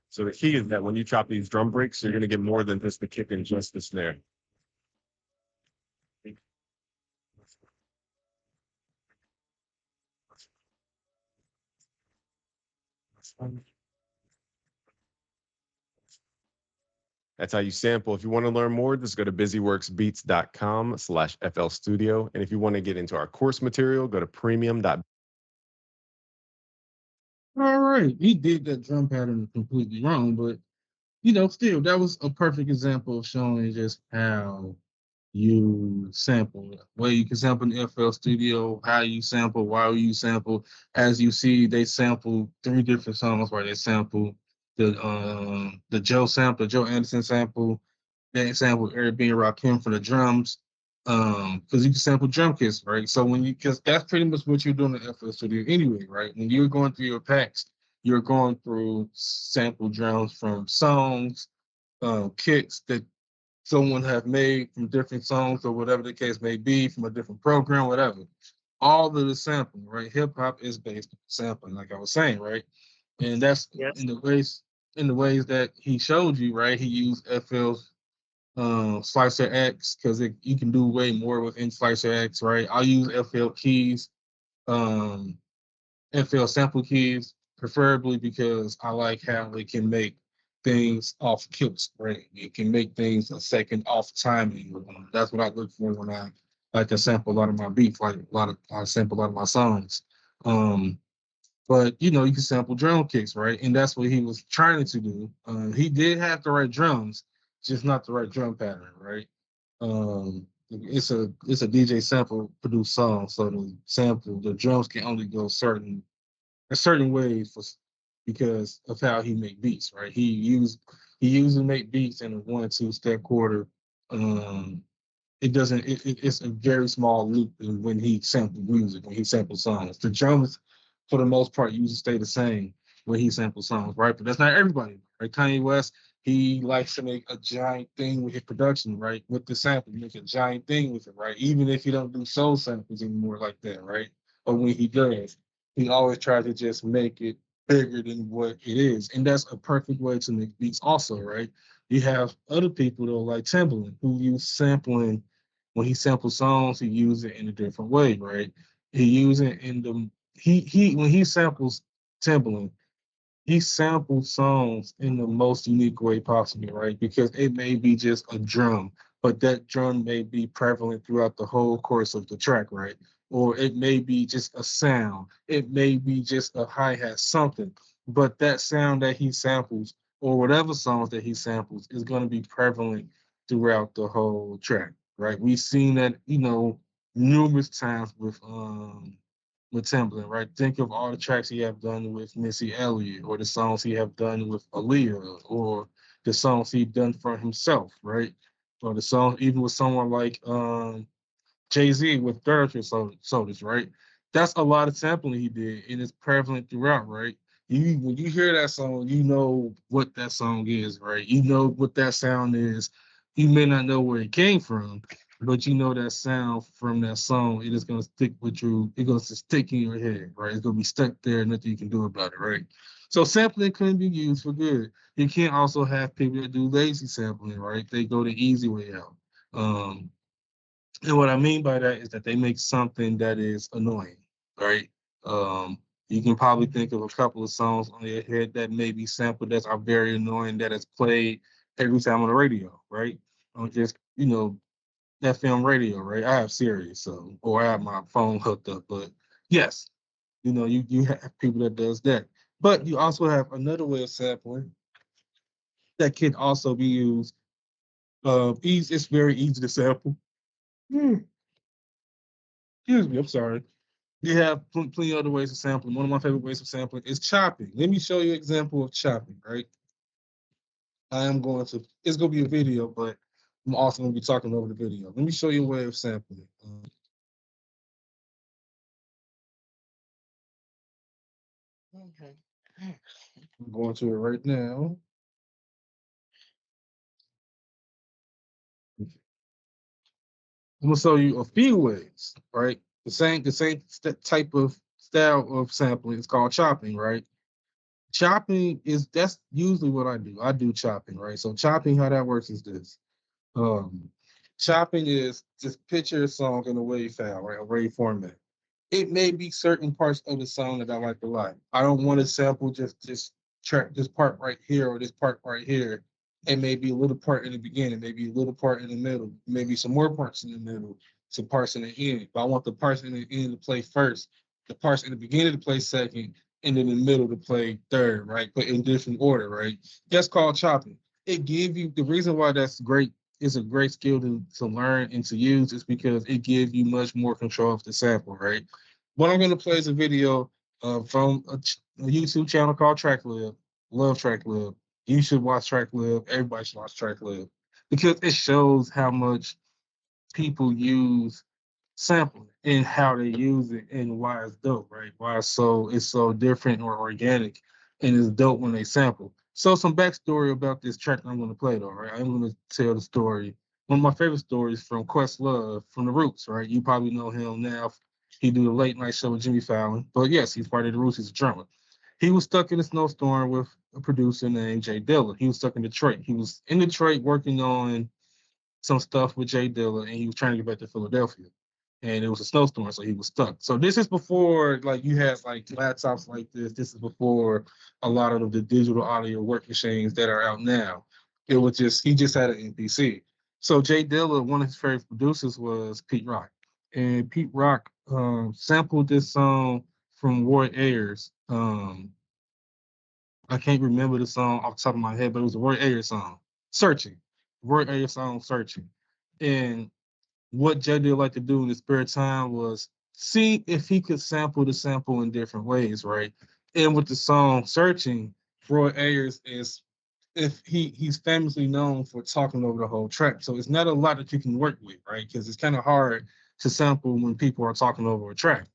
So the key is that when you chop these drum breaks, you're going to get more than just the kick and just the snare. That's how you sample. If you want to learn more, just go to busyworksbeats.com/FL Studio. And if you want to get into our course material, go to premium. All right, he did that drum pattern completely wrong, but still, that was a perfect example of showing just how you sample. Where you can sample in FL Studio, how you sample, why you sample. As you see, they sample three different songs where they sample the Joe sample, the Joe Anderson sample, they sample Eric B. and Rakim for the drums. Because you can sample drum kits, right? So when you because that's pretty much what you're doing in FL Studio anyway, right? When you're going through your packs, you're going through sample drums from songs, kits that someone have made from different songs or whatever the case may be from a different program, whatever. All of the sampling, right? Hip hop is based on sampling, like I was saying, right? And that's Yes. in the ways that he showed you, right? He used FL's Slicer X because you can do way more within Slicer X, right? I'll use FL keys. Um, FL sample keys, preferably because I like how they can make things off kilts, right? It can make things a second off timing. That's what I look for when I like to sample a lot of my beats, like I sample a lot of my songs. Um, but you can sample drum kicks, right? And that's what he was trying to do. He did have the right drums, just not the right drum pattern, right? It's a DJ sample produced song, so the drums can only go certain ways because of how he make beats, right? He usually make beats in a 1-2 step quarter. Um, it doesn't it's a very small loop when he samples music, when he samples songs. The drums, for the most part, usually stay the same when he samples songs, right? But that's not everybody, right? Kanye West, he likes to make a giant thing with his production, right? With the sample, make a giant thing with it, right? Even if he don't do soul samples anymore like that, right? Or when he does, he always tries to just make it bigger than what it is. And that's a perfect way to make beats also, right? You have other people though, like Timbaland, who use sampling when he samples songs, he uses it in a different way, right? He uses it in the he when he samples Timbaland, he samples songs in the most unique way possible, right? Because it may be just a drum, but that drum may be prevalent throughout the whole course of the track, right? Or it may be just a sound. It may be just a hi-hat, something. But that sound that he samples, or whatever songs that he samples, is going to be prevalent throughout the whole track, right? We've seen that, numerous times with Timbaland, right? Think of all the tracks he have done with Missy Elliott, or the songs he have done with Aaliyah, or the songs he done for himself, right? Or the song even with someone like Jay-Z with Therapy Sodas, right? That's a lot of sampling he did, and it's prevalent throughout, right? When you hear that song, you know what that song is, right? You know what that sound is. You may not know where it came from, but you know that sound from that song. It is gonna stick with you. It's gonna stick in your head, right? It's gonna be stuck there. Nothing you can do about it, right? So sampling can be used for good. You can't also have people that do lazy sampling, right? They go the easy way out. Um, and what I mean by that is that they make something that is annoying, right? Um, you can probably think of a couple of songs on your head that may be sampled that are very annoying that is played every time on the radio, right? On just, FM radio, right? I have Sirius, so or I have my phone hooked up. But yes, you have people that does that. But you also have another way of sampling that can also be used. It's very easy to sample. Hmm, excuse me, I'm sorry. You have plenty of other ways of sampling. One of my favorite ways of sampling is chopping. Let me show you an example of chopping, right? It's going to be a video, but I'm also going to be talking over the video. Let me show you a way of sampling. Okay. I'm going to it right now. I'm going to show you a few ways, right? The same type of style of sampling is called chopping, right? That's usually what I do. I do chopping, right? So chopping, how that works is this. Um, Chopping is just picture a song in a wave file, right? A wave format. It may be certain parts of the song that I like a lot. I don't want to sample just track this part right here or this part right here. It may be a little part in the beginning, maybe a little part in the middle, maybe some more parts in the middle, some parts in the end. But I want the parts in the end to play first, the parts in the beginning to play second, and in the middle to play third, right? But in different order, right? That's called chopping. It give you the reason why that's great is a great skill to learn and to use is because it gives you much more control of the sample, right? What I'm going to play is a video from a YouTube channel called TrackLib. Love TrackLib. You should watch TrackLib. Everybody should watch TrackLib because it shows how much people use sampling and how they use it and why it's dope, right? Why it's so different or organic and it's dope when they sample. So some backstory about this track I'm gonna play though, right? I'm gonna tell the story. One of my favorite stories from Questlove from the Roots, right? You probably know him now. He do the late night show with Jimmy Fallon. But yes, he's part of the Roots, he's a drummer. He was stuck in a snowstorm with a producer named Jay Dilla. He was stuck in Detroit. He was in Detroit working on some stuff with Jay Dilla and he was trying to get back to Philadelphia and it was a snowstorm, so he was stuck. So this is before like you had like laptops like this. This is before a lot of the digital audio work machines that are out now. It was just he just had an MPC. So Jay Dilla, one of his favorite producers was Pete Rock, and Pete Rock sampled this song from Roy Ayers. I can't remember the song off the top of my head, but it was a Roy Ayers song, "Searching." Roy Ayers song, "Searching," and what Jay did like to do in his spare time was see if he could sample the sample in different ways, right? And with the song "Searching," Roy Ayers is if he's famously known for talking over the whole track. So it's not a lot that you can work with, right? Because it's kind of hard to sample when people are talking over a track.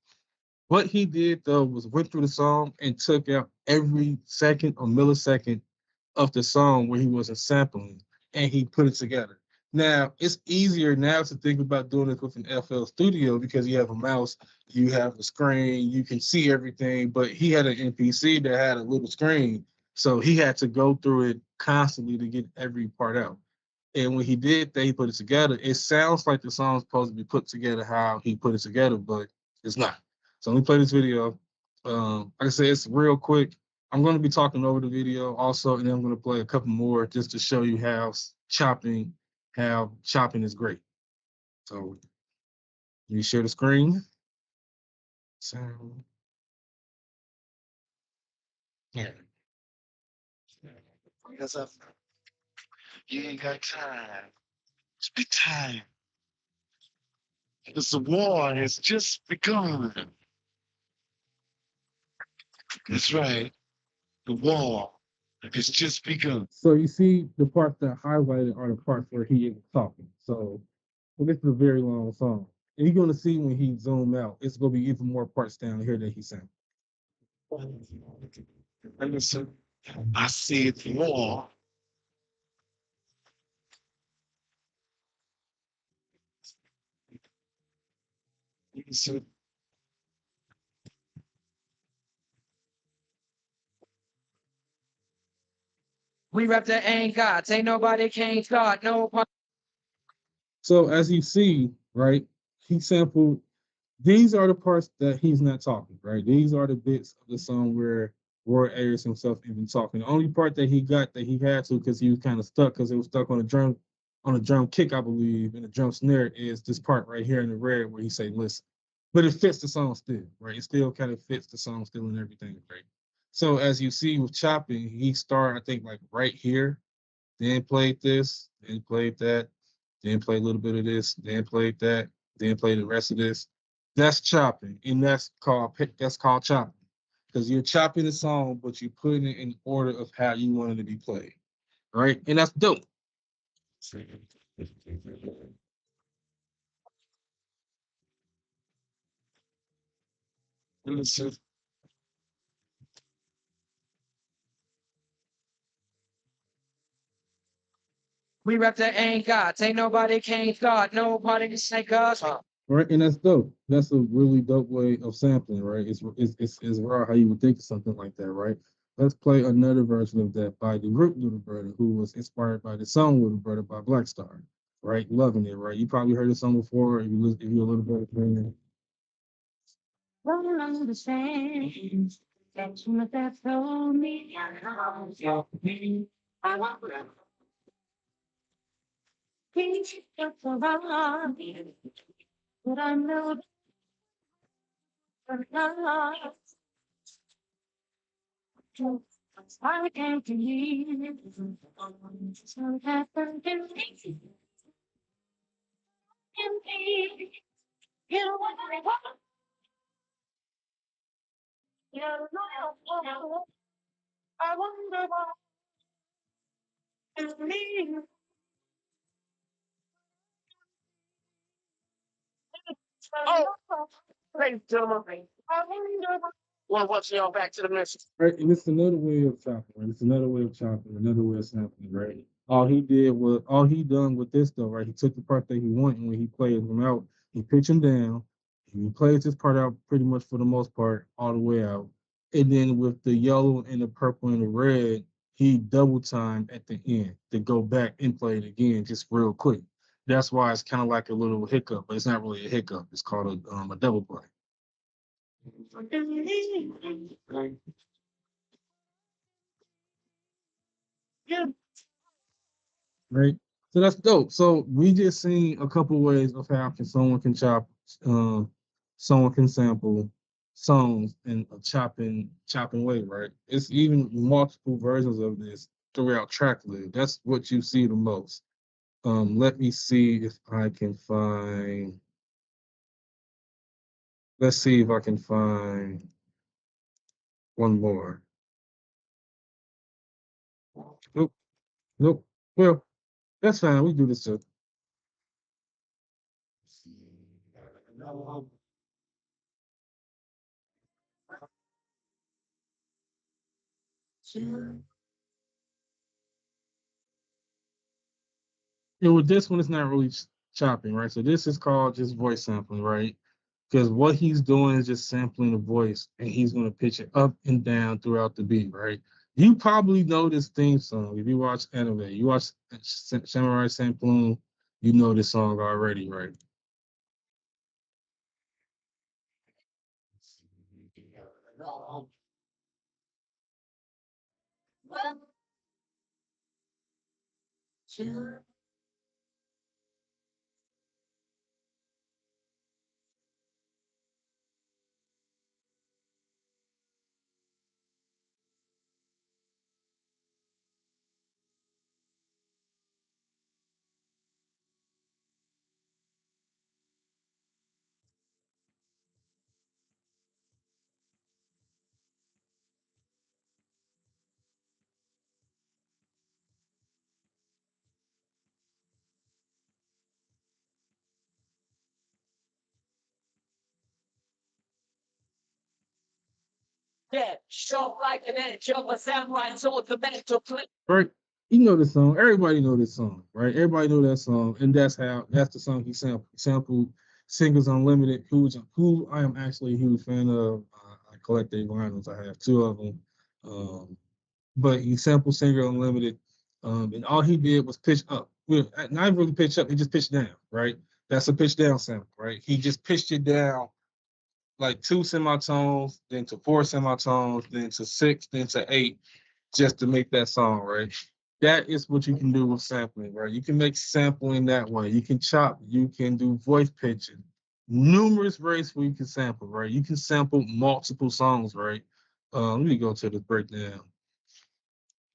What he did though was went through the song and took out every second or millisecond of the song where he wasn't sampling and he put it together. Now it's easier now to think about doing this with an FL Studio because you have a mouse, you have a screen, you can see everything. But he had an NPC that had a little screen, so he had to go through it constantly to get every part out. And when he did that, he put it together. It sounds like the song's supposed to be put together how he put it together, but it's not. So let me play this video. Like I said, it's real quick. I'm going to be talking over the video also, and then I'm going to play a couple more just to show you how chopping is great. So you share the screen. So yeah. Because you ain't got time. It's time. Because the war has just begun. That's right. The war has just begun. So you see the parts that highlighted are the parts where he is talking. So well, this is a very long song. And you're gonna see when he zoom out, it's gonna be even more parts down here that he sang. And listen, I said war. Listen, we rep the ain't gods, ain't nobody can't start no. So as you see, right, he sampled these are the parts that he's not talking, right? These are the bits of the song where Roy Ayers himself even talking. The only part that he got that he had to because he was kind of stuck because it was stuck on a drum kick, I believe, and the drum snare is this part right here in the red where he say listen. But it fits the song still, right? It still kind of fits the song still and everything, right? So as you see with chopping, he started, I think, like right here, then played this, then played that, then played a little bit of this, then played that, then played the rest of this. That's chopping, and that's called chopping because you're chopping the song, but you're putting it in order of how you want it to be played, right? And that's dope. Listen. We rep the ain't gods, ain't nobody can't start, nobody can snake us. Right, and that's dope. That's a really dope way of sampling, right? It's rare how you would think of something like that, right? Let's play another version of that by the group Little Brother, who was inspired by the song Little Brother by Black Star, right? Loving it, right? You probably heard the song before if you're a little bit fan. Don't understand that you must have told me I want to be just around, but I know that not. I can't believe it. So happened to me. I wonder what is me. Oh, thanks, gentlemen. I wonder what. Well, what's y'all back to the message? Right, and it's another way of chopping, right? It's another way of chopping, another way of sampling, right? All he done with this though, right? He took the part that he wanted and when he played them out, he pitched them down, and he plays this part out pretty much for the most part all the way out. And then with the yellow and the purple and the red, he double timed at the end to go back and play it again just real quick. That's why it's kind of like a little hiccup, but it's not really a hiccup. It's called a double play. Yeah. Right? So that's dope. So we just seen a couple ways of how someone can chop, um, someone can sample songs in a chopping way, right? It's even multiple versions of this throughout track list. That's what you see the most. Let me see if I can find. Let's see if I can find one more. Nope, nope. Well, that's fine. We do this too. Yeah, with this one, it's not really chopping, right? So this is called just voice sampling, right? Because what he's doing is just sampling the voice, and he's going to pitch it up and down throughout the beat, right? You probably know this theme song if you watch anime. You watch Samurai Champloo, you know this song already, right? Yeah, sharp like an edge of a samurai sword, the mental play. Right? You know this song. Everybody know this song, right? Everybody know that song, and that's the song he sampled. He sampled Singers Unlimited, who I am actually a huge fan of. I collect their vinyls. I have two of them. But he sampled Singer Unlimited, and all he did was pitch up. Well, not really pitch up, he just pitched down, right? That's a pitch down sample, right? He just pitched it down like two semitones, then to four semitones, then to six, then to eight, just to make that song, right? That is what you can do with sampling, right? You can make sampling that way. You can chop, you can do voice pitching, numerous ways where you can sample, right? You can sample multiple songs, right? Let me go to the breakdown.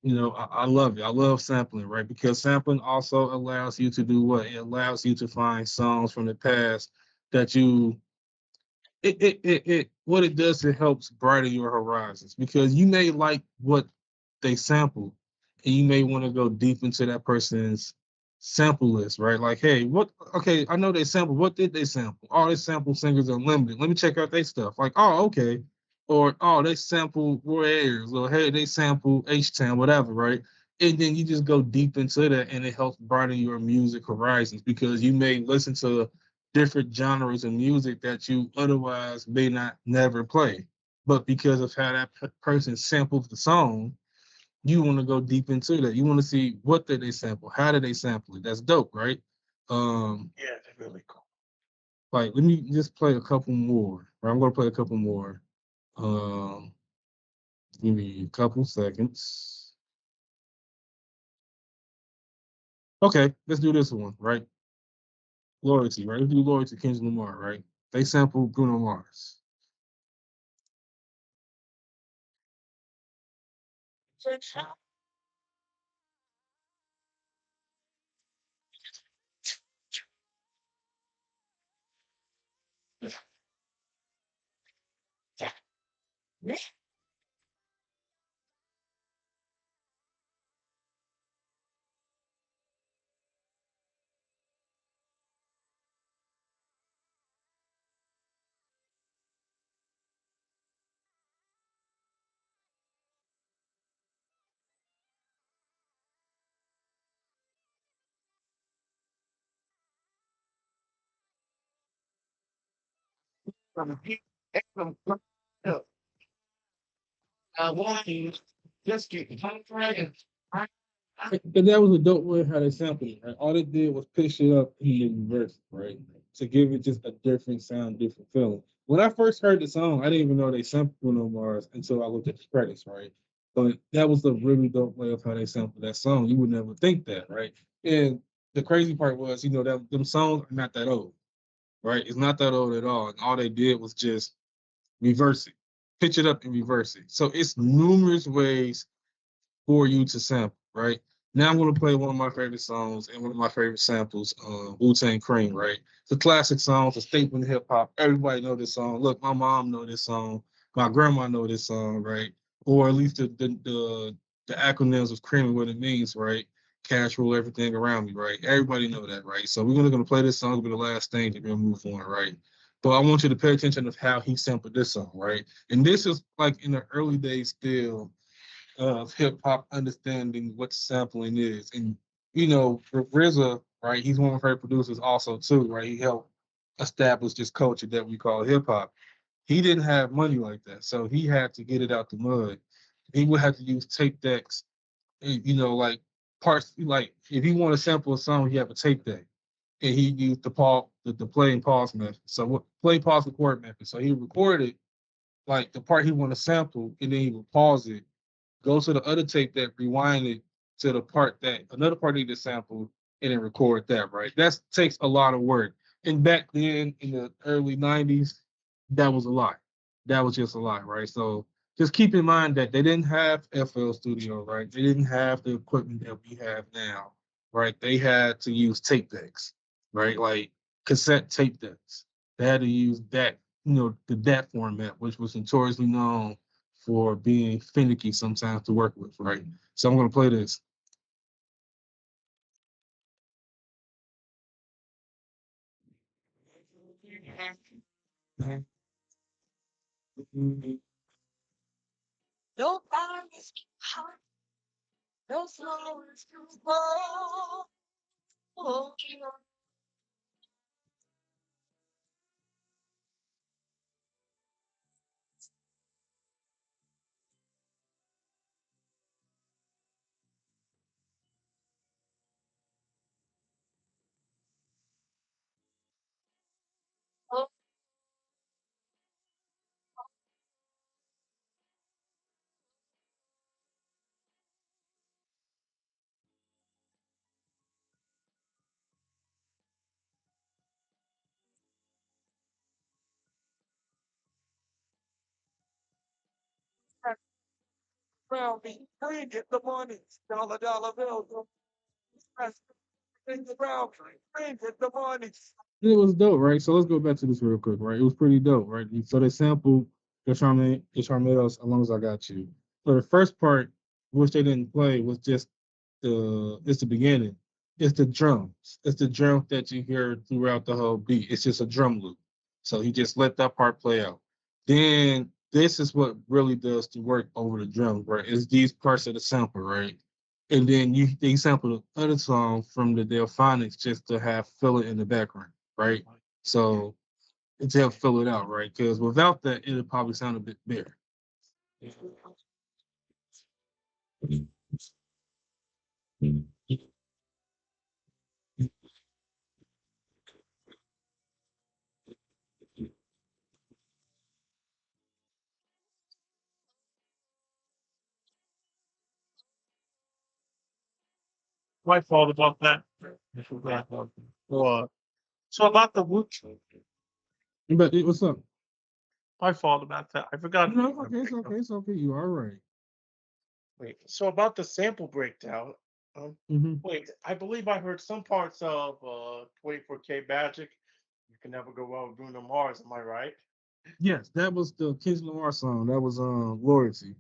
I love it. I love sampling, right? Because sampling also allows you to do what? It allows you to find songs from the past that you it what it does, it helps brighten your horizons because you may like what they sample and you may want to go deep into that person's sample list, right? Like, hey, okay, I know they sample. What did they sample? Oh, they sample Singers Unlimited. Let me check out their stuff. Like, oh, okay. Or oh, they sample Roy Ayers, or hey, they sample H-Town, whatever, right? And then you just go deep into that and it helps broaden your music horizons because you may listen to different genres of music that you otherwise may not never play. But because of how that person sampled the song, you want to go deep into that. You want to see what did they sample, how did they sample it. That's dope, right? Yeah, that's really cool. Like let me just play a couple more. Right? I'm gonna play a couple more. Um, Give me a couple seconds. Okay, let's do this one, right? Loyalty, right? Let's do Loyalty, Kendrick Lamar, right? They sampled Bruno Mars. I want you just keep trying. And that was a dope way how they sampled it, right? All they did was pitch it up and then reverse it, right? To give it just a different sound, different feeling. When I first heard the song, I didn't even know they sampled Bruno Mars until I looked at the credits, right? But that was a really dope way of how they sampled that song. You would never think that, right? And the crazy part was, that them songs are not that old, right? It's not that old at all. And all they did was just reverse it, pitch it up and reverse it. So it's numerous ways for you to sample, right? Now I'm gonna play one of my favorite songs and one of my favorite samples, Wu-Tang Cream, right? It's a classic song, it's a staple in hip hop. Everybody know this song. Look, my mom know this song, my grandma know this song, right? Or at least the acronyms of cream and what it means, right? Cash rule everything around me, right? Everybody know that, right? So we're gonna play this song, it'll be the last thing, then we'll move on, right? But I want you to pay attention of how he sampled this song, right? And this is like in the early days still of hip hop understanding what sampling is. And RZA, right? He's one of my favorite producers also too, right? He helped establish this culture that we call hip hop. He didn't have money like that, so he had to get it out the mud. He would have to use tape decks, like parts. Like if he wanted to sample a song, he have a tape deck, and he used the play and pause method. So what play pause record method. So he recorded like the part he wanted to sample, and then he would pause it, go to the other tape that rewind it to the part that another part needed to sample and then record that, right? That takes a lot of work. And back then in the early 90s, that was a lot. That was just a lot, right? So just keep in mind that they didn't have FL Studio, right? They didn't have the equipment that we have now, right? They had to use tape decks, right? Like cassette tape decks. They had to use that, the DAT format, which was notoriously known for being finicky sometimes to work with, right? So I'm gonna play this. Your body's hot, your slow is too slow. Well, me, I get the money, dollar bill. In the ground, get the money. It was dope, right? So let's go back to this real quick, right? It was pretty dope, right? So they sampled the Charmeos, As Long As I Got You. So the first part, which they didn't play, was just it's the beginning. It's the drums. It's the drums that you hear throughout the whole beat. It's just a drum loop. So he just let that part play out. Then this is what really does the work over the drums, right? It's these parts of the sample, right? And then they sample the other song from the Delphonics just to have fill it in the background, right? So to help fill it out, right? Because without that, it'll probably sound a bit bare. My fault about that. Well, so about the Wu But what's up? my fault about that. I forgot. No, okay, it's okay, it's okay. You all right? Wait, so about the sample breakdown. Mm-hmm. Wait, I believe I heard some parts of 24K Magic. You can never go wrong with Bruno Mars. Am I right? Yes, that was the Kendrick Lamar song. That was Loyalty.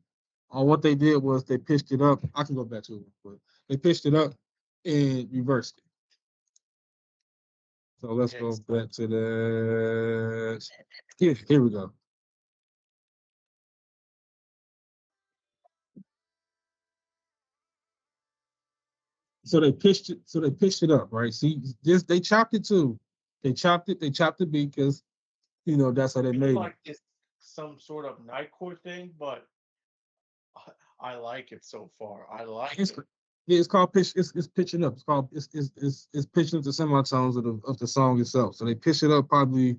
What they did was they pitched it up. I can go back to it, but they pitched it up and reversed it. So let's go Yes. back to that. Here we go. So they pitched it. So they pitched it up, right? See, this they chopped it too. They chopped it. They chopped the beat because that's how they made it. Like it's some sort of night court thing, but I like it so far. I like It's it. yeah, it's called pitch. It's pitching up. It's called it's pitching up the semitones of the song itself. So they pitch it up probably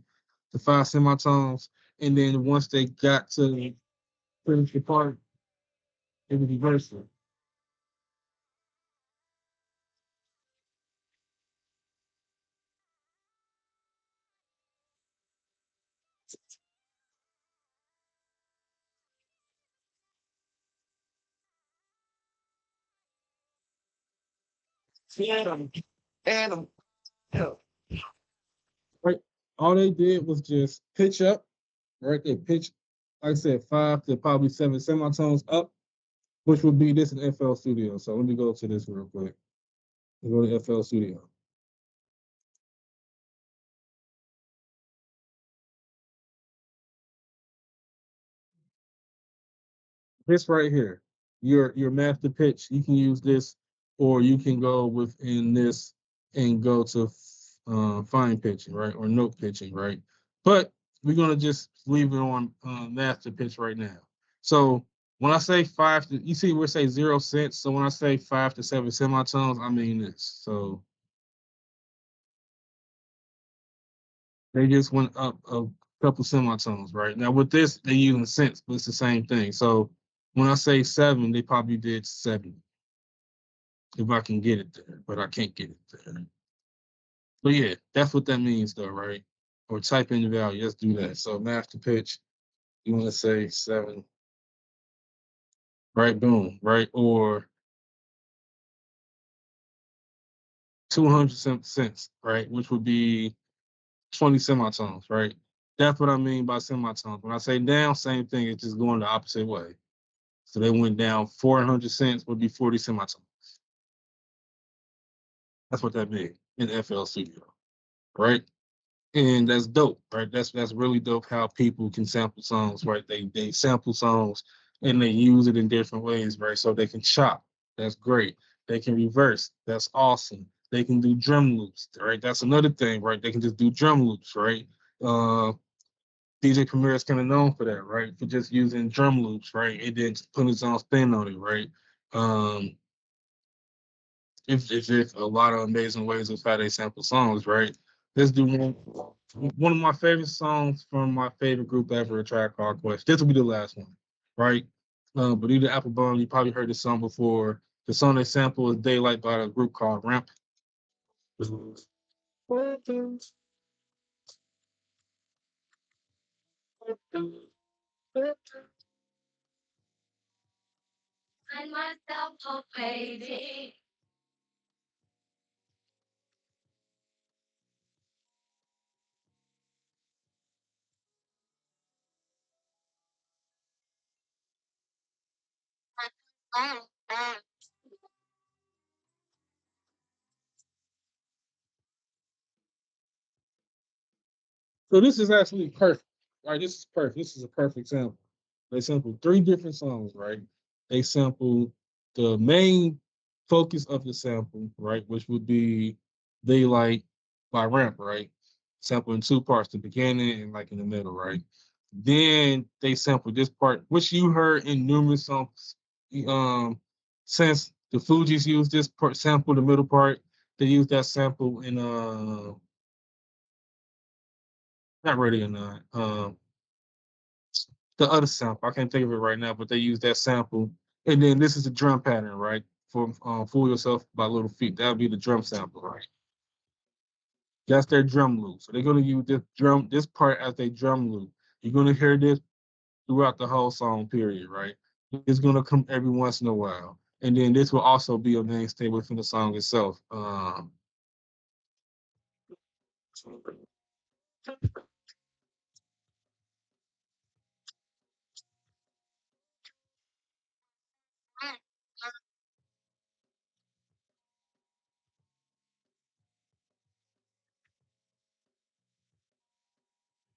the five semitones, and then once they got to finish the part, it was reversed. Adam, Adam, help. Right. All they did was just pitch up. Right. They pitch, like I said, five to probably seven semitones up, which would be this in FL Studio. So let me go to this real quick. Go to FL Studio. This right here, your master pitch. You can use this, or you can go within this and go to fine pitching, right, or note pitching, right. But we're gonna just leave it on master pitch right now. So when I say five, to, you see we say 0 cents. So when I say 5 to 7 semitones, I mean this. So they just went up a couple semitones, right? Now with this, they using cents, but it's the same thing. So when I say 7, they probably did 7 if I can get it there, but I can't get it there. But yeah, that's what that means though, right? Or type in the value. Let's do that. So master pitch, you want to say 7, right? Boom, right? Or 200 cents, right? Which would be 20 semitones, right? That's what I mean by semitones. When I say down, same thing. It's just going the opposite way. So they went down 400 cents would be 40 semitones. That's what that means in FL Studio, right? And that's dope, right? That's really dope how people can sample songs, right? They sample songs and they use it in different ways, right? So they can chop, that's great. They can reverse, that's awesome. They can do drum loops, right? That's another thing, right? They can just do drum loops, right? Uh, DJ Premier is kind of known for that, right? For just using drum loops, right? And then just putting his own spin on it, right? Um, if a lot of amazing ways of how they sample songs, right? Let's do one of my favorite songs from my favorite group ever, A Tribe Called Quest. This will be the last one, right? But either Applebum, you probably heard this song before. The song they sample is Daylight by a group called Ramp. So this is actually perfect. Right, this is perfect. This is a perfect sample. They sampled three different songs, right? They sampled the main focus of the sample, right, which would be Daylight by Ramp, right? Sample in two parts, the beginning and like in the middle, right? Then they sampled this part, which you heard in numerous songs. Since the Fugees used this part sample, the middle part, they used that sample in not Ready or Not. The other sample. I can't think of it right now, but they use that sample. And then this is the drum pattern, right? For Fool Yourself by Little Feat. That would be the drum sample, right? That's their drum loop. So they're gonna use this part as their drum loop. You're gonna hear this throughout the whole song, period, right? It's gonna come every once in a while. And then this will also be a mainstay within the song itself.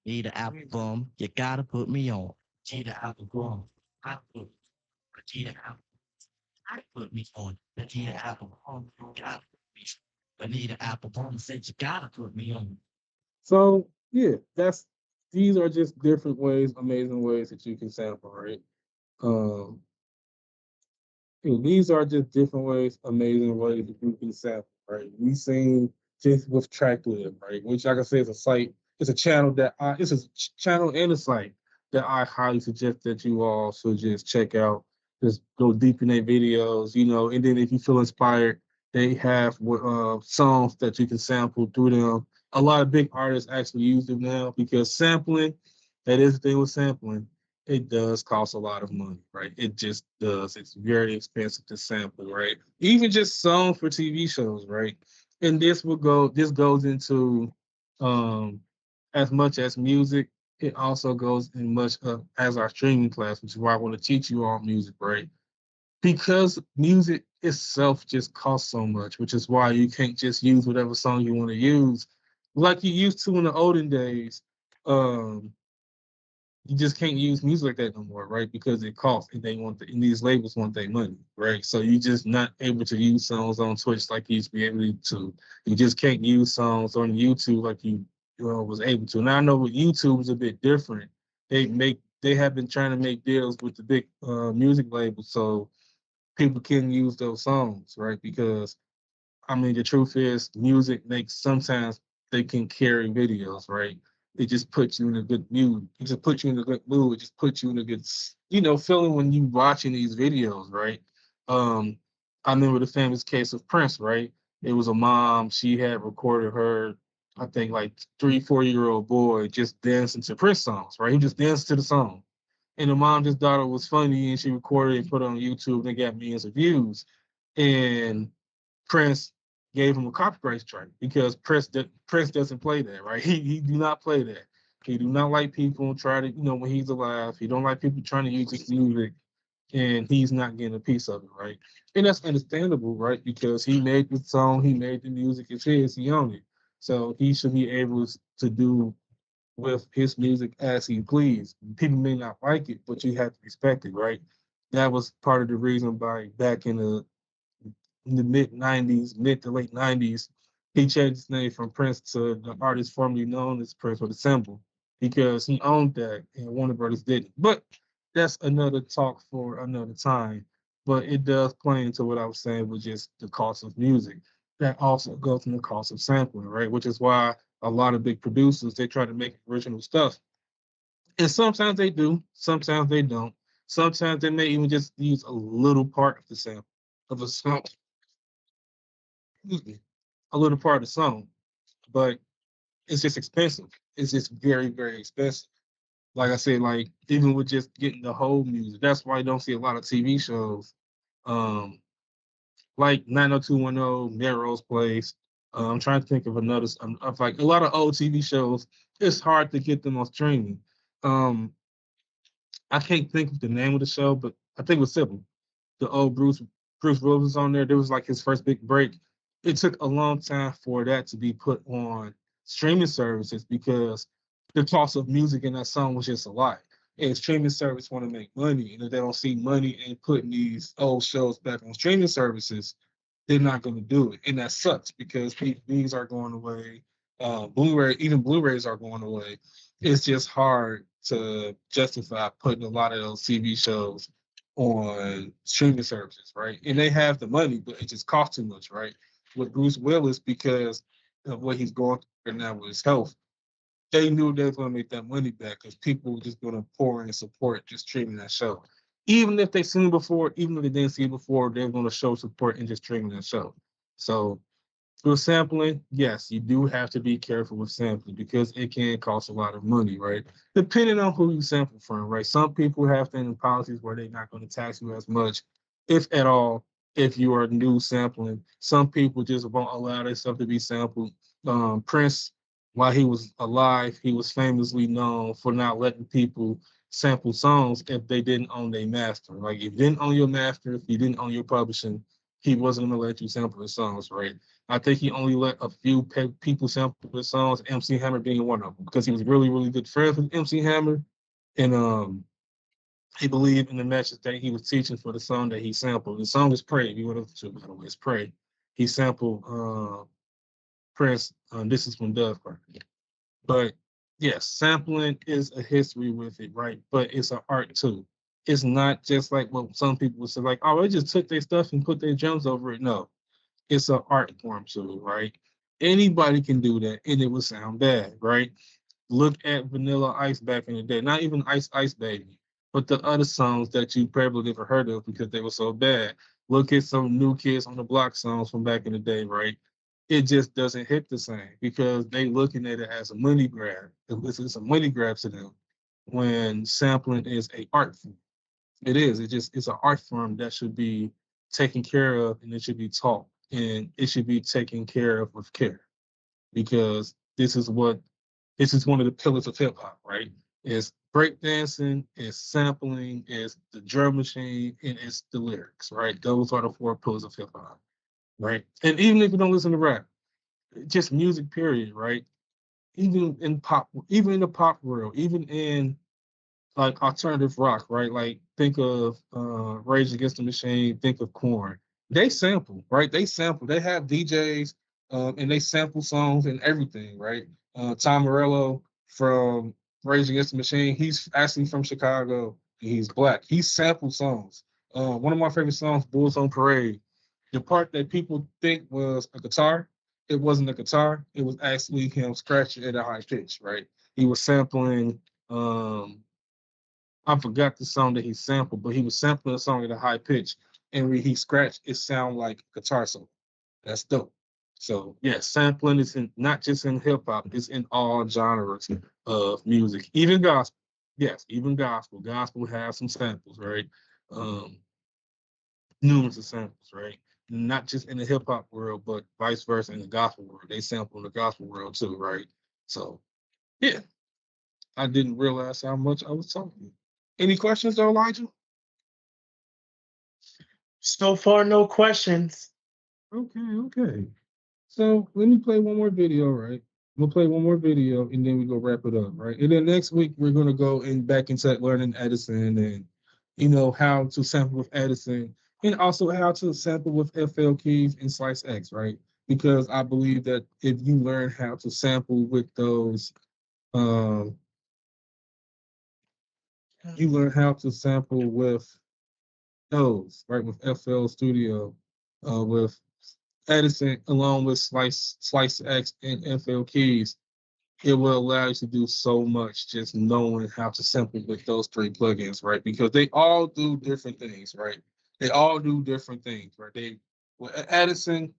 Need an apple bum, you gotta put me on. Need an apple bum, I put need an apple, I put me on. Need an apple bum, you gotta put me on. Need an apple bum, said you gotta put me on. So yeah, that's these are just different ways, amazing ways that you can sample, right? Um, these are just different ways, amazing ways that you can sample, right? We seen just with TrackLib, right? Which, like I said, is a site, it's a channel that it's a channel and a site that I highly suggest that you all should just check out. Just go deep in their videos, and then if you feel inspired, they have songs that you can sample through them. A lot of big artists actually use them now because sampling, that is the thing with sampling, it does cost a lot of money, right? It just does. It's very expensive to sample, right? Even just songs for TV shows, right? And this goes into as much as music, it also goes in much as our streaming class, which is why I want to teach you all music, right? Because music itself just costs so much, which is why you can't just use whatever song you want to use like you used to in the olden days. Um, you just can't use music like that no more, right? Because it costs, and and these labels want their money, right? So you just not able to use songs on Twitch like you used to be able to. You just can't use songs on YouTube like you was able to. Now I know with YouTube is a bit different. They have been trying to make deals with the big music labels so people can use those songs, right? Because I mean, the truth is, music makes sometimes they can carry videos, right? It just puts you in a good mood. It just puts you in a good mood. It just puts you in a good, feeling when you watching these videos, right? Um, I remember the famous case of Prince, right? It was a mom. She had recorded her, I think, like 3, 4 year old boy just dancing to Prince songs, right? He just danced to the song, and the mom just thought it was funny, and she recorded it and put it on YouTube, and it got millions of views. And Prince gave him a copyright strike because Prince doesn't play that, right? He do not play that. He do not like people try to, when he's alive. He don't like people trying to use his music, and he's not getting a piece of it, right? And that's understandable, right? Because he made the song, he made the music, it's his, he owned it. So he should be able to do with his music as he please. People may not like it, but you have to respect it, right? That was part of the reason by back in the mid to late 90s, he changed his name from Prince to the artist formerly known as Prince with a symbol because he owned that and Warner Brothers didn't. But that's another talk for another time. But it does play into what I was saying with just the cost of music. That also goes in the cost of sampling, right? Which is why a lot of big producers they try to make original stuff. And sometimes they do, sometimes they don't. Sometimes they may even just use a little part of the sample of a song, excuse me, a little part of the song, but it's just expensive. It's just very, very expensive. Like I said, like even with just getting the whole music, that's why you don't see a lot of TV shows, um, like 90210, Melrose Place. I'm trying to think of another, of like a lot of old TV shows. It's hard to get them on streaming. Um, I can't think of the name of the show, but I think it was Sybil. The old Bruce Willis was on there. There was like his first big break. It took a long time for that to be put on streaming services because the cost of music in that song was just a lot. And streaming service want to make money, and if they don't see money in putting these old shows back on streaming services, they're not going to do it, and that sucks because these are going away. Even Blu-rays are going away. It's just hard to justify putting a lot of those TV shows on streaming services, right? And they have the money, but it just costs too much, right? With Bruce Willis, because of what he's going through right now with his health, they knew they was going to make that money back because people were just going to pour in and support just streaming that show. Even if they seen it before, even if they didn't see it before, they're going to show support in just streaming that show. So with sampling, yes, you do have to be careful with sampling because it can cost a lot of money, right? Depending on who you sample from, right? Some people have things in policies where they're not going to tax you as much, if at all, if you are new sampling. Some people just won't allow their stuff to be sampled. Prince, while he was alive, he was famously known for not letting people sample songs if they didn't own their master. Like if you didn't own your master, if you didn't own your publishing, he wasn't going to let you sample his songs, right? I think he only let a few people sample his songs, MC Hammer being one of them, because he was really, really good friends with MC Hammer. And he believed in the message that he was teaching for the song that he sampled. The song is Pray. If you want to listen to it, by the way, it's Pray. He sampled Prince, This Is From Dove Cry. But yes, sampling is a history with it, right? But it's an art too. It's not just like what some people would say, like, oh, they just took their stuff and put their drums over it. No, it's an art form too, right? Anybody can do that and it would sound bad, right? Look at Vanilla Ice back in the day. Not even Ice Ice Baby, but the other songs that you probably never heard of because they were so bad. Look at some New Kids on the Block songs from back in the day, right? It just doesn't hit the same because they looking at it as a money grab. It's a money grab to them when sampling is a art form. It is. It's an art form that should be taken care of and it should be taught and it should be taken care of with care because this is one of the pillars of hip hop, right? It's breakdancing, it's sampling, it's the drum machine, and it's the lyrics, right? Those are the four pillars of hip hop, right? And even if you don't listen to rap, just music, period, right? Even in the pop world, even in like alternative rock, right? Like think of Rage Against the Machine, think of Korn. They sample, right? They sample. They have DJs and they sample songs and everything, right? Tom Morello from Rage Against the Machine, he's actually from Chicago. He's black. He sampled songs. One of my favorite songs, Bulls on Parade. The part that people think was a guitar, it wasn't a guitar. It was actually him scratching at a high pitch, right? He was sampling I forgot the song that he sampled, but he was sampling a song at a high pitch, and when he scratched, it sounded like guitar solo. That's dope. So yeah, sampling is not just in hip hop; it's in all genres of music, even gospel. Yes, even gospel. Gospel has some samples, right? Um, numerous of samples, right? Not just in the hip hop world, but vice versa in the gospel world. They sample in the gospel world too, right? So yeah, I didn't realize how much I was talking. Any questions though, Elijah? So far, no questions. Okay. So let me play one more video, right? We'll play one more video and then we go wrap it up, right? And then next week we're gonna go in back into learning Edison and how to sample with Edison and also how to sample with FL keys and Slice X, right? Because I believe that if you learn how to sample with those, um, you learn how to sample with those, right? With FL Studio, with Edison, along with Slice X and FL keys, it will allow you to do so much just knowing how to sample with those three plugins, right? Because they all do different things, right? They all do different things, right? With Edison,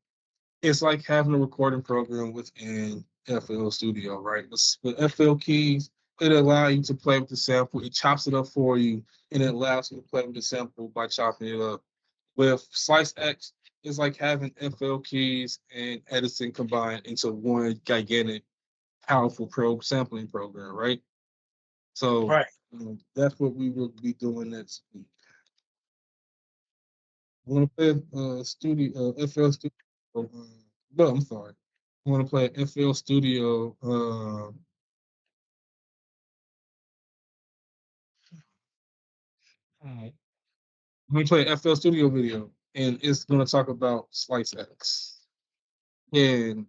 it's like having a recording program within FL Studio, right? With FL keys, it allows you to play with the sample. It chops it up for you, and it allows you to play with the sample by chopping it up. With Slice X, it's like having FL keys and Edison combined into one gigantic, powerful sampling program, right? So Right. that's what we will be doing next week. I want to play FL Studio. No, I'm sorry. I want to play FL Studio. I'm going to play an FL Studio video, and it's going to talk about Slice X and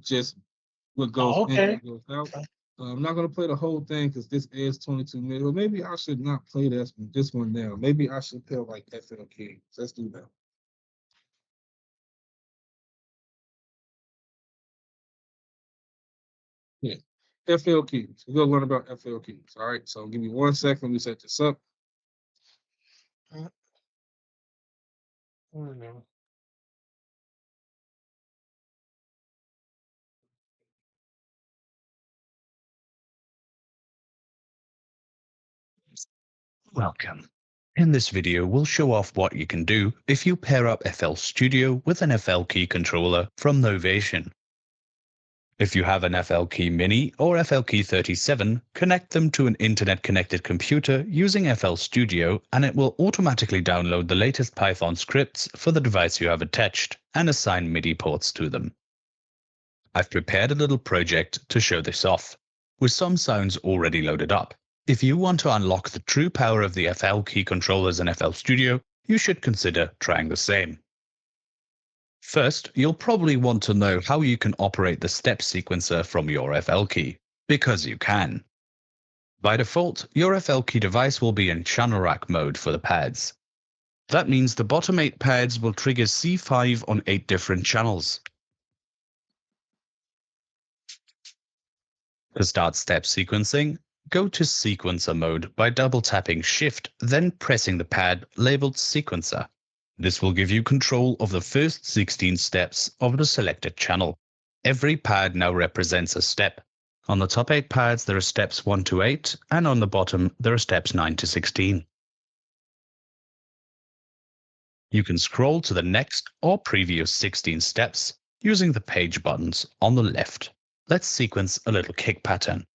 just what goes Oh, in okay. and goes out. I'm not gonna play the whole thing because this is 22 minutes. Or maybe I should not play this one now. Maybe I should play like FL King. Let's do that. Yeah. FL keys. We're gonna learn about FL keys. All right. So give me 1 second. Let me set this up. Welcome. In this video, we'll show off what you can do if you pair up FL Studio with an FL Key controller from Novation. If you have an FL Key Mini or FL Key 37, connect them to an internet-connected computer using FL Studio and it will automatically download the latest Python scripts for the device you have attached. and assign MIDI ports to them. I've prepared a little project to show this off, with some sounds already loaded up. If you want to unlock the true power of the FL key controllers in FL Studio, you should consider trying the same. First, you'll probably want to know how you can operate the step sequencer from your FL key, because you can. By default, your FL key device will be in channel rack mode for the pads. That means the bottom 8 pads will trigger C5 on 8 different channels. To start step sequencing, go to sequencer mode by double tapping Shift, then pressing the pad labeled sequencer. This will give you control of the first 16 steps of the selected channel. Every pad now represents a step. On the top 8 pads there are steps 1 to 8, and on the bottom there are steps 9 to 16. You can scroll to the next or previous 16 steps using the page buttons on the left. Let's sequence a little kick pattern.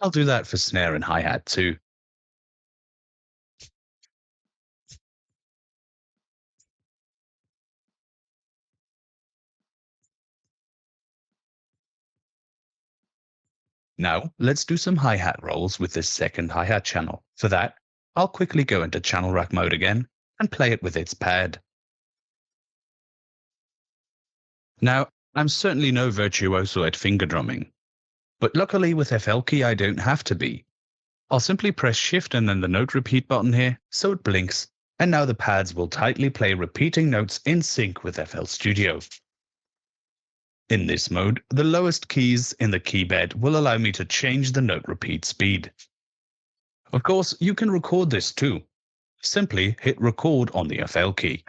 I'll do that for snare and hi-hat too. Now, let's do some hi-hat rolls with this second hi-hat channel. For that, I'll quickly go into channel rack mode again and play it with its pad. Now, I'm certainly no virtuoso at finger drumming, but luckily with FL key I don't have to be. I'll simply press Shift and then the note repeat button here, so it blinks, and now the pads will tightly play repeating notes in sync with FL Studio. In this mode, the lowest keys in the key bed will allow me to change the note repeat speed. Of course, you can record this too. Simply hit record on the FL key.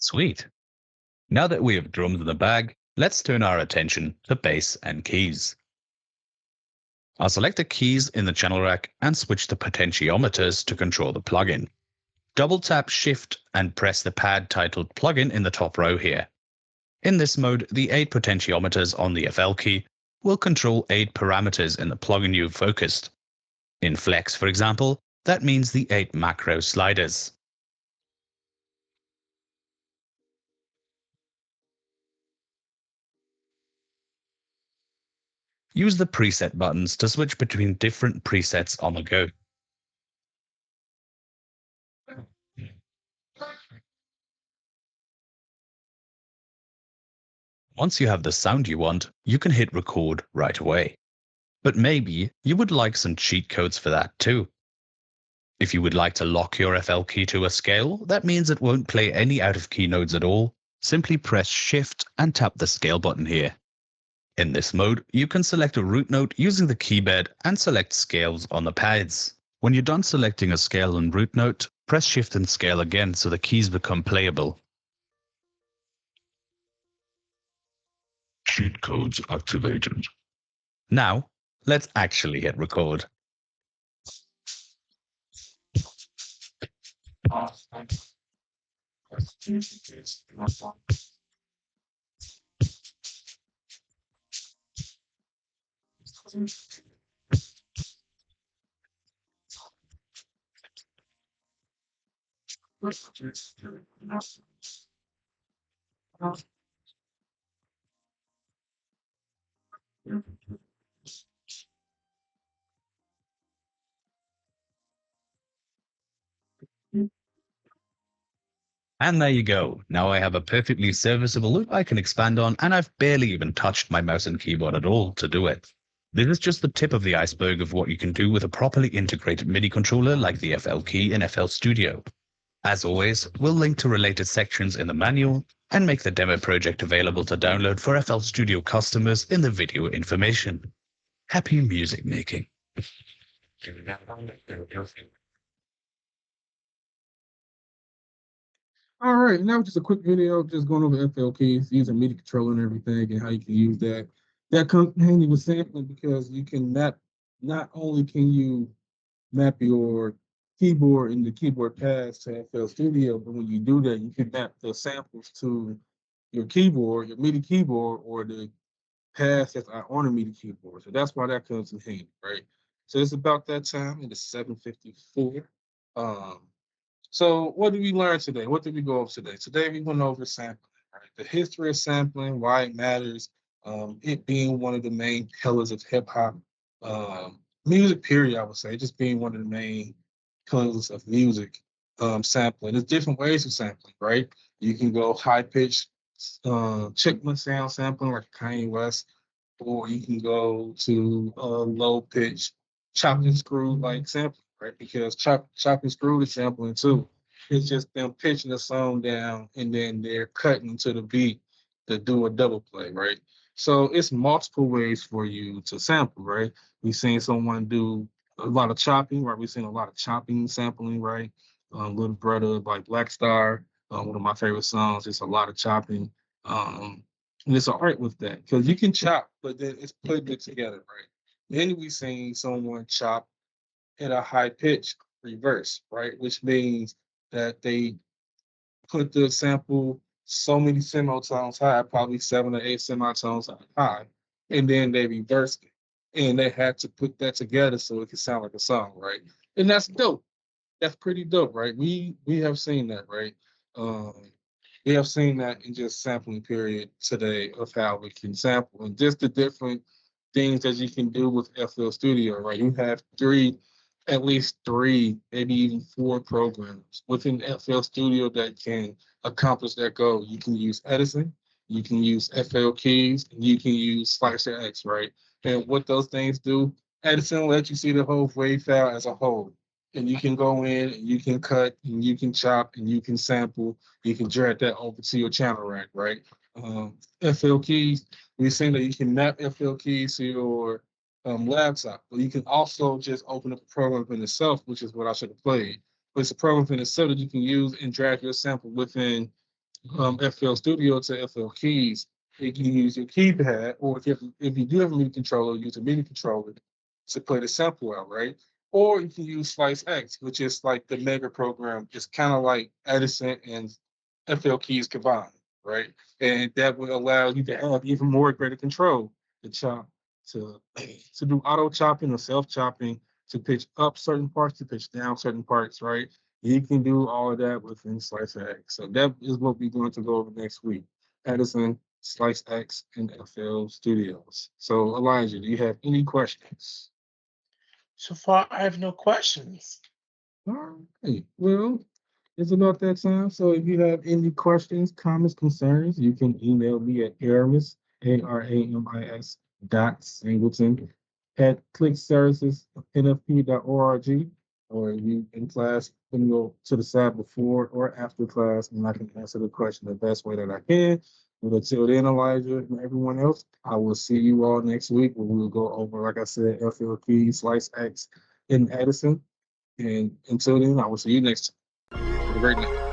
Sweet. Now that we have drums in the bag, let's turn our attention to bass and keys. I'll select the keys in the channel rack and switch the potentiometers to control the plugin. Double tap Shift and press the pad titled Plugin in the top row here. In this mode, the 8 potentiometers on the FL key will control 8 parameters in the plugin you've focused. In Flex, for example, that means the 8 macro sliders. Use the preset buttons to switch between different presets on the go. Once you have the sound you want, you can hit record right away. But maybe you would like some cheat codes for that too. If you would like to lock your FL key to a scale, that means it won't play any out of key nodes at all. Simply press Shift and tap the scale button here. In this mode, you can select a root note using the key bed and select scales on the pads. When you're done selecting a scale and root note, press Shift and scale again so the keys become playable. Cheat codes activated. Now, let's actually hit record. And there you go. Now I have a perfectly serviceable loop I can expand on, and I've barely even touched my mouse and keyboard at all to do it. This is just the tip of the iceberg of what you can do with a properly integrated MIDI controller like the FL Key in FL Studio. As always, we'll link to related sections in the manual and make the demo project available to download for FL Studio customers in the video information. Happy music making. All right, now just a quick video, just going over FL keys, using MIDI controller and everything, and how you can use that. That comes handy with sampling because you can map. Not only can you map your keyboard and the keyboard pads to FL Studio, but when you do that, you can map the samples to your keyboard, your MIDI keyboard, or the pads that are on a MIDI keyboard. So that's why that comes in handy, right? So it's about that time. It is 7:54. Um, so what did we learn today? What did we go over today? Today we went over sampling, right? The history of sampling, why it matters, it being one of the main pillars of hip hop, music period, I would say, just being one of the main pillars of music, sampling. There's different ways of sampling, right? You can go high pitched Chickman sound sampling like Kanye West, or you can go to low pitch chop and screw like sampling, right? Because chop and screw is sampling too. It's just them pitching the song down and then they're cutting to the beat to do a double play, right? So it's multiple ways for you to sample, right? We've seen someone do a lot of chopping, right? We've seen a lot of chopping sampling, right? Little Brother by Black Star, one of my favorite songs. It's a lot of chopping. Um, and it's an art with that because you can chop, but then it's putting it together, right? Then we seen someone chop at a high pitch reverse, right? Which means that they put the sample so many semitones high, probably 7 or 8 semitones high, and then they reversed it. And they had to put that together so it could sound like a song, right? And that's dope. That's pretty dope, right? We have seen that, right? Um, we have seen that in just sampling period today of how we can sample and just the different things that you can do with FL Studio, right? You have at least three, maybe even four programs within FL Studio that can accomplish that goal. You can use Edison, you can use FL keys, and you can use Slicer X, right? And what those things do, Edison lets you see the whole wave file as a whole. And you can go in and you can cut and you can chop and you can sample. You can drag that over to your channel rack, right? FL keys, we've seen that you can map FL keys to your laptop, but you can also just open up a program in itself, which is what I should have played. But it's a program in itself that you can use and drag your sample within FL Studio to FL keys. You can use your keypad, or if you do have a MIDI controller, use a MIDI controller to play the sample out, right? Or you can use Slice X, which is like the mega program. It's kind of like Edison and FL keys combined, right? And that would allow you to have even more greater control to chop, to to do auto chopping or self chopping, to pitch up certain parts, to pitch down certain parts, right? You can do all of that within Slice X. So that is what we're going to go over next week. Edison, Slice X, and FL Studios. So Elijah, do you have any questions? So far, I have no questions. All right. Well, it's about that time. So if you have any questions, comments, concerns, you can email me at Aramis, Aramis .Singleton at clickservices.nfp.org. Or if you in class, you can go to the side before or after class, and I can answer the question the best way that I can. But until then, Elijah and everyone else, I will see you all next week where we'll go over, like I said, FLP, Slice X, in Edison. And until then, I will see you next time. Have a great night.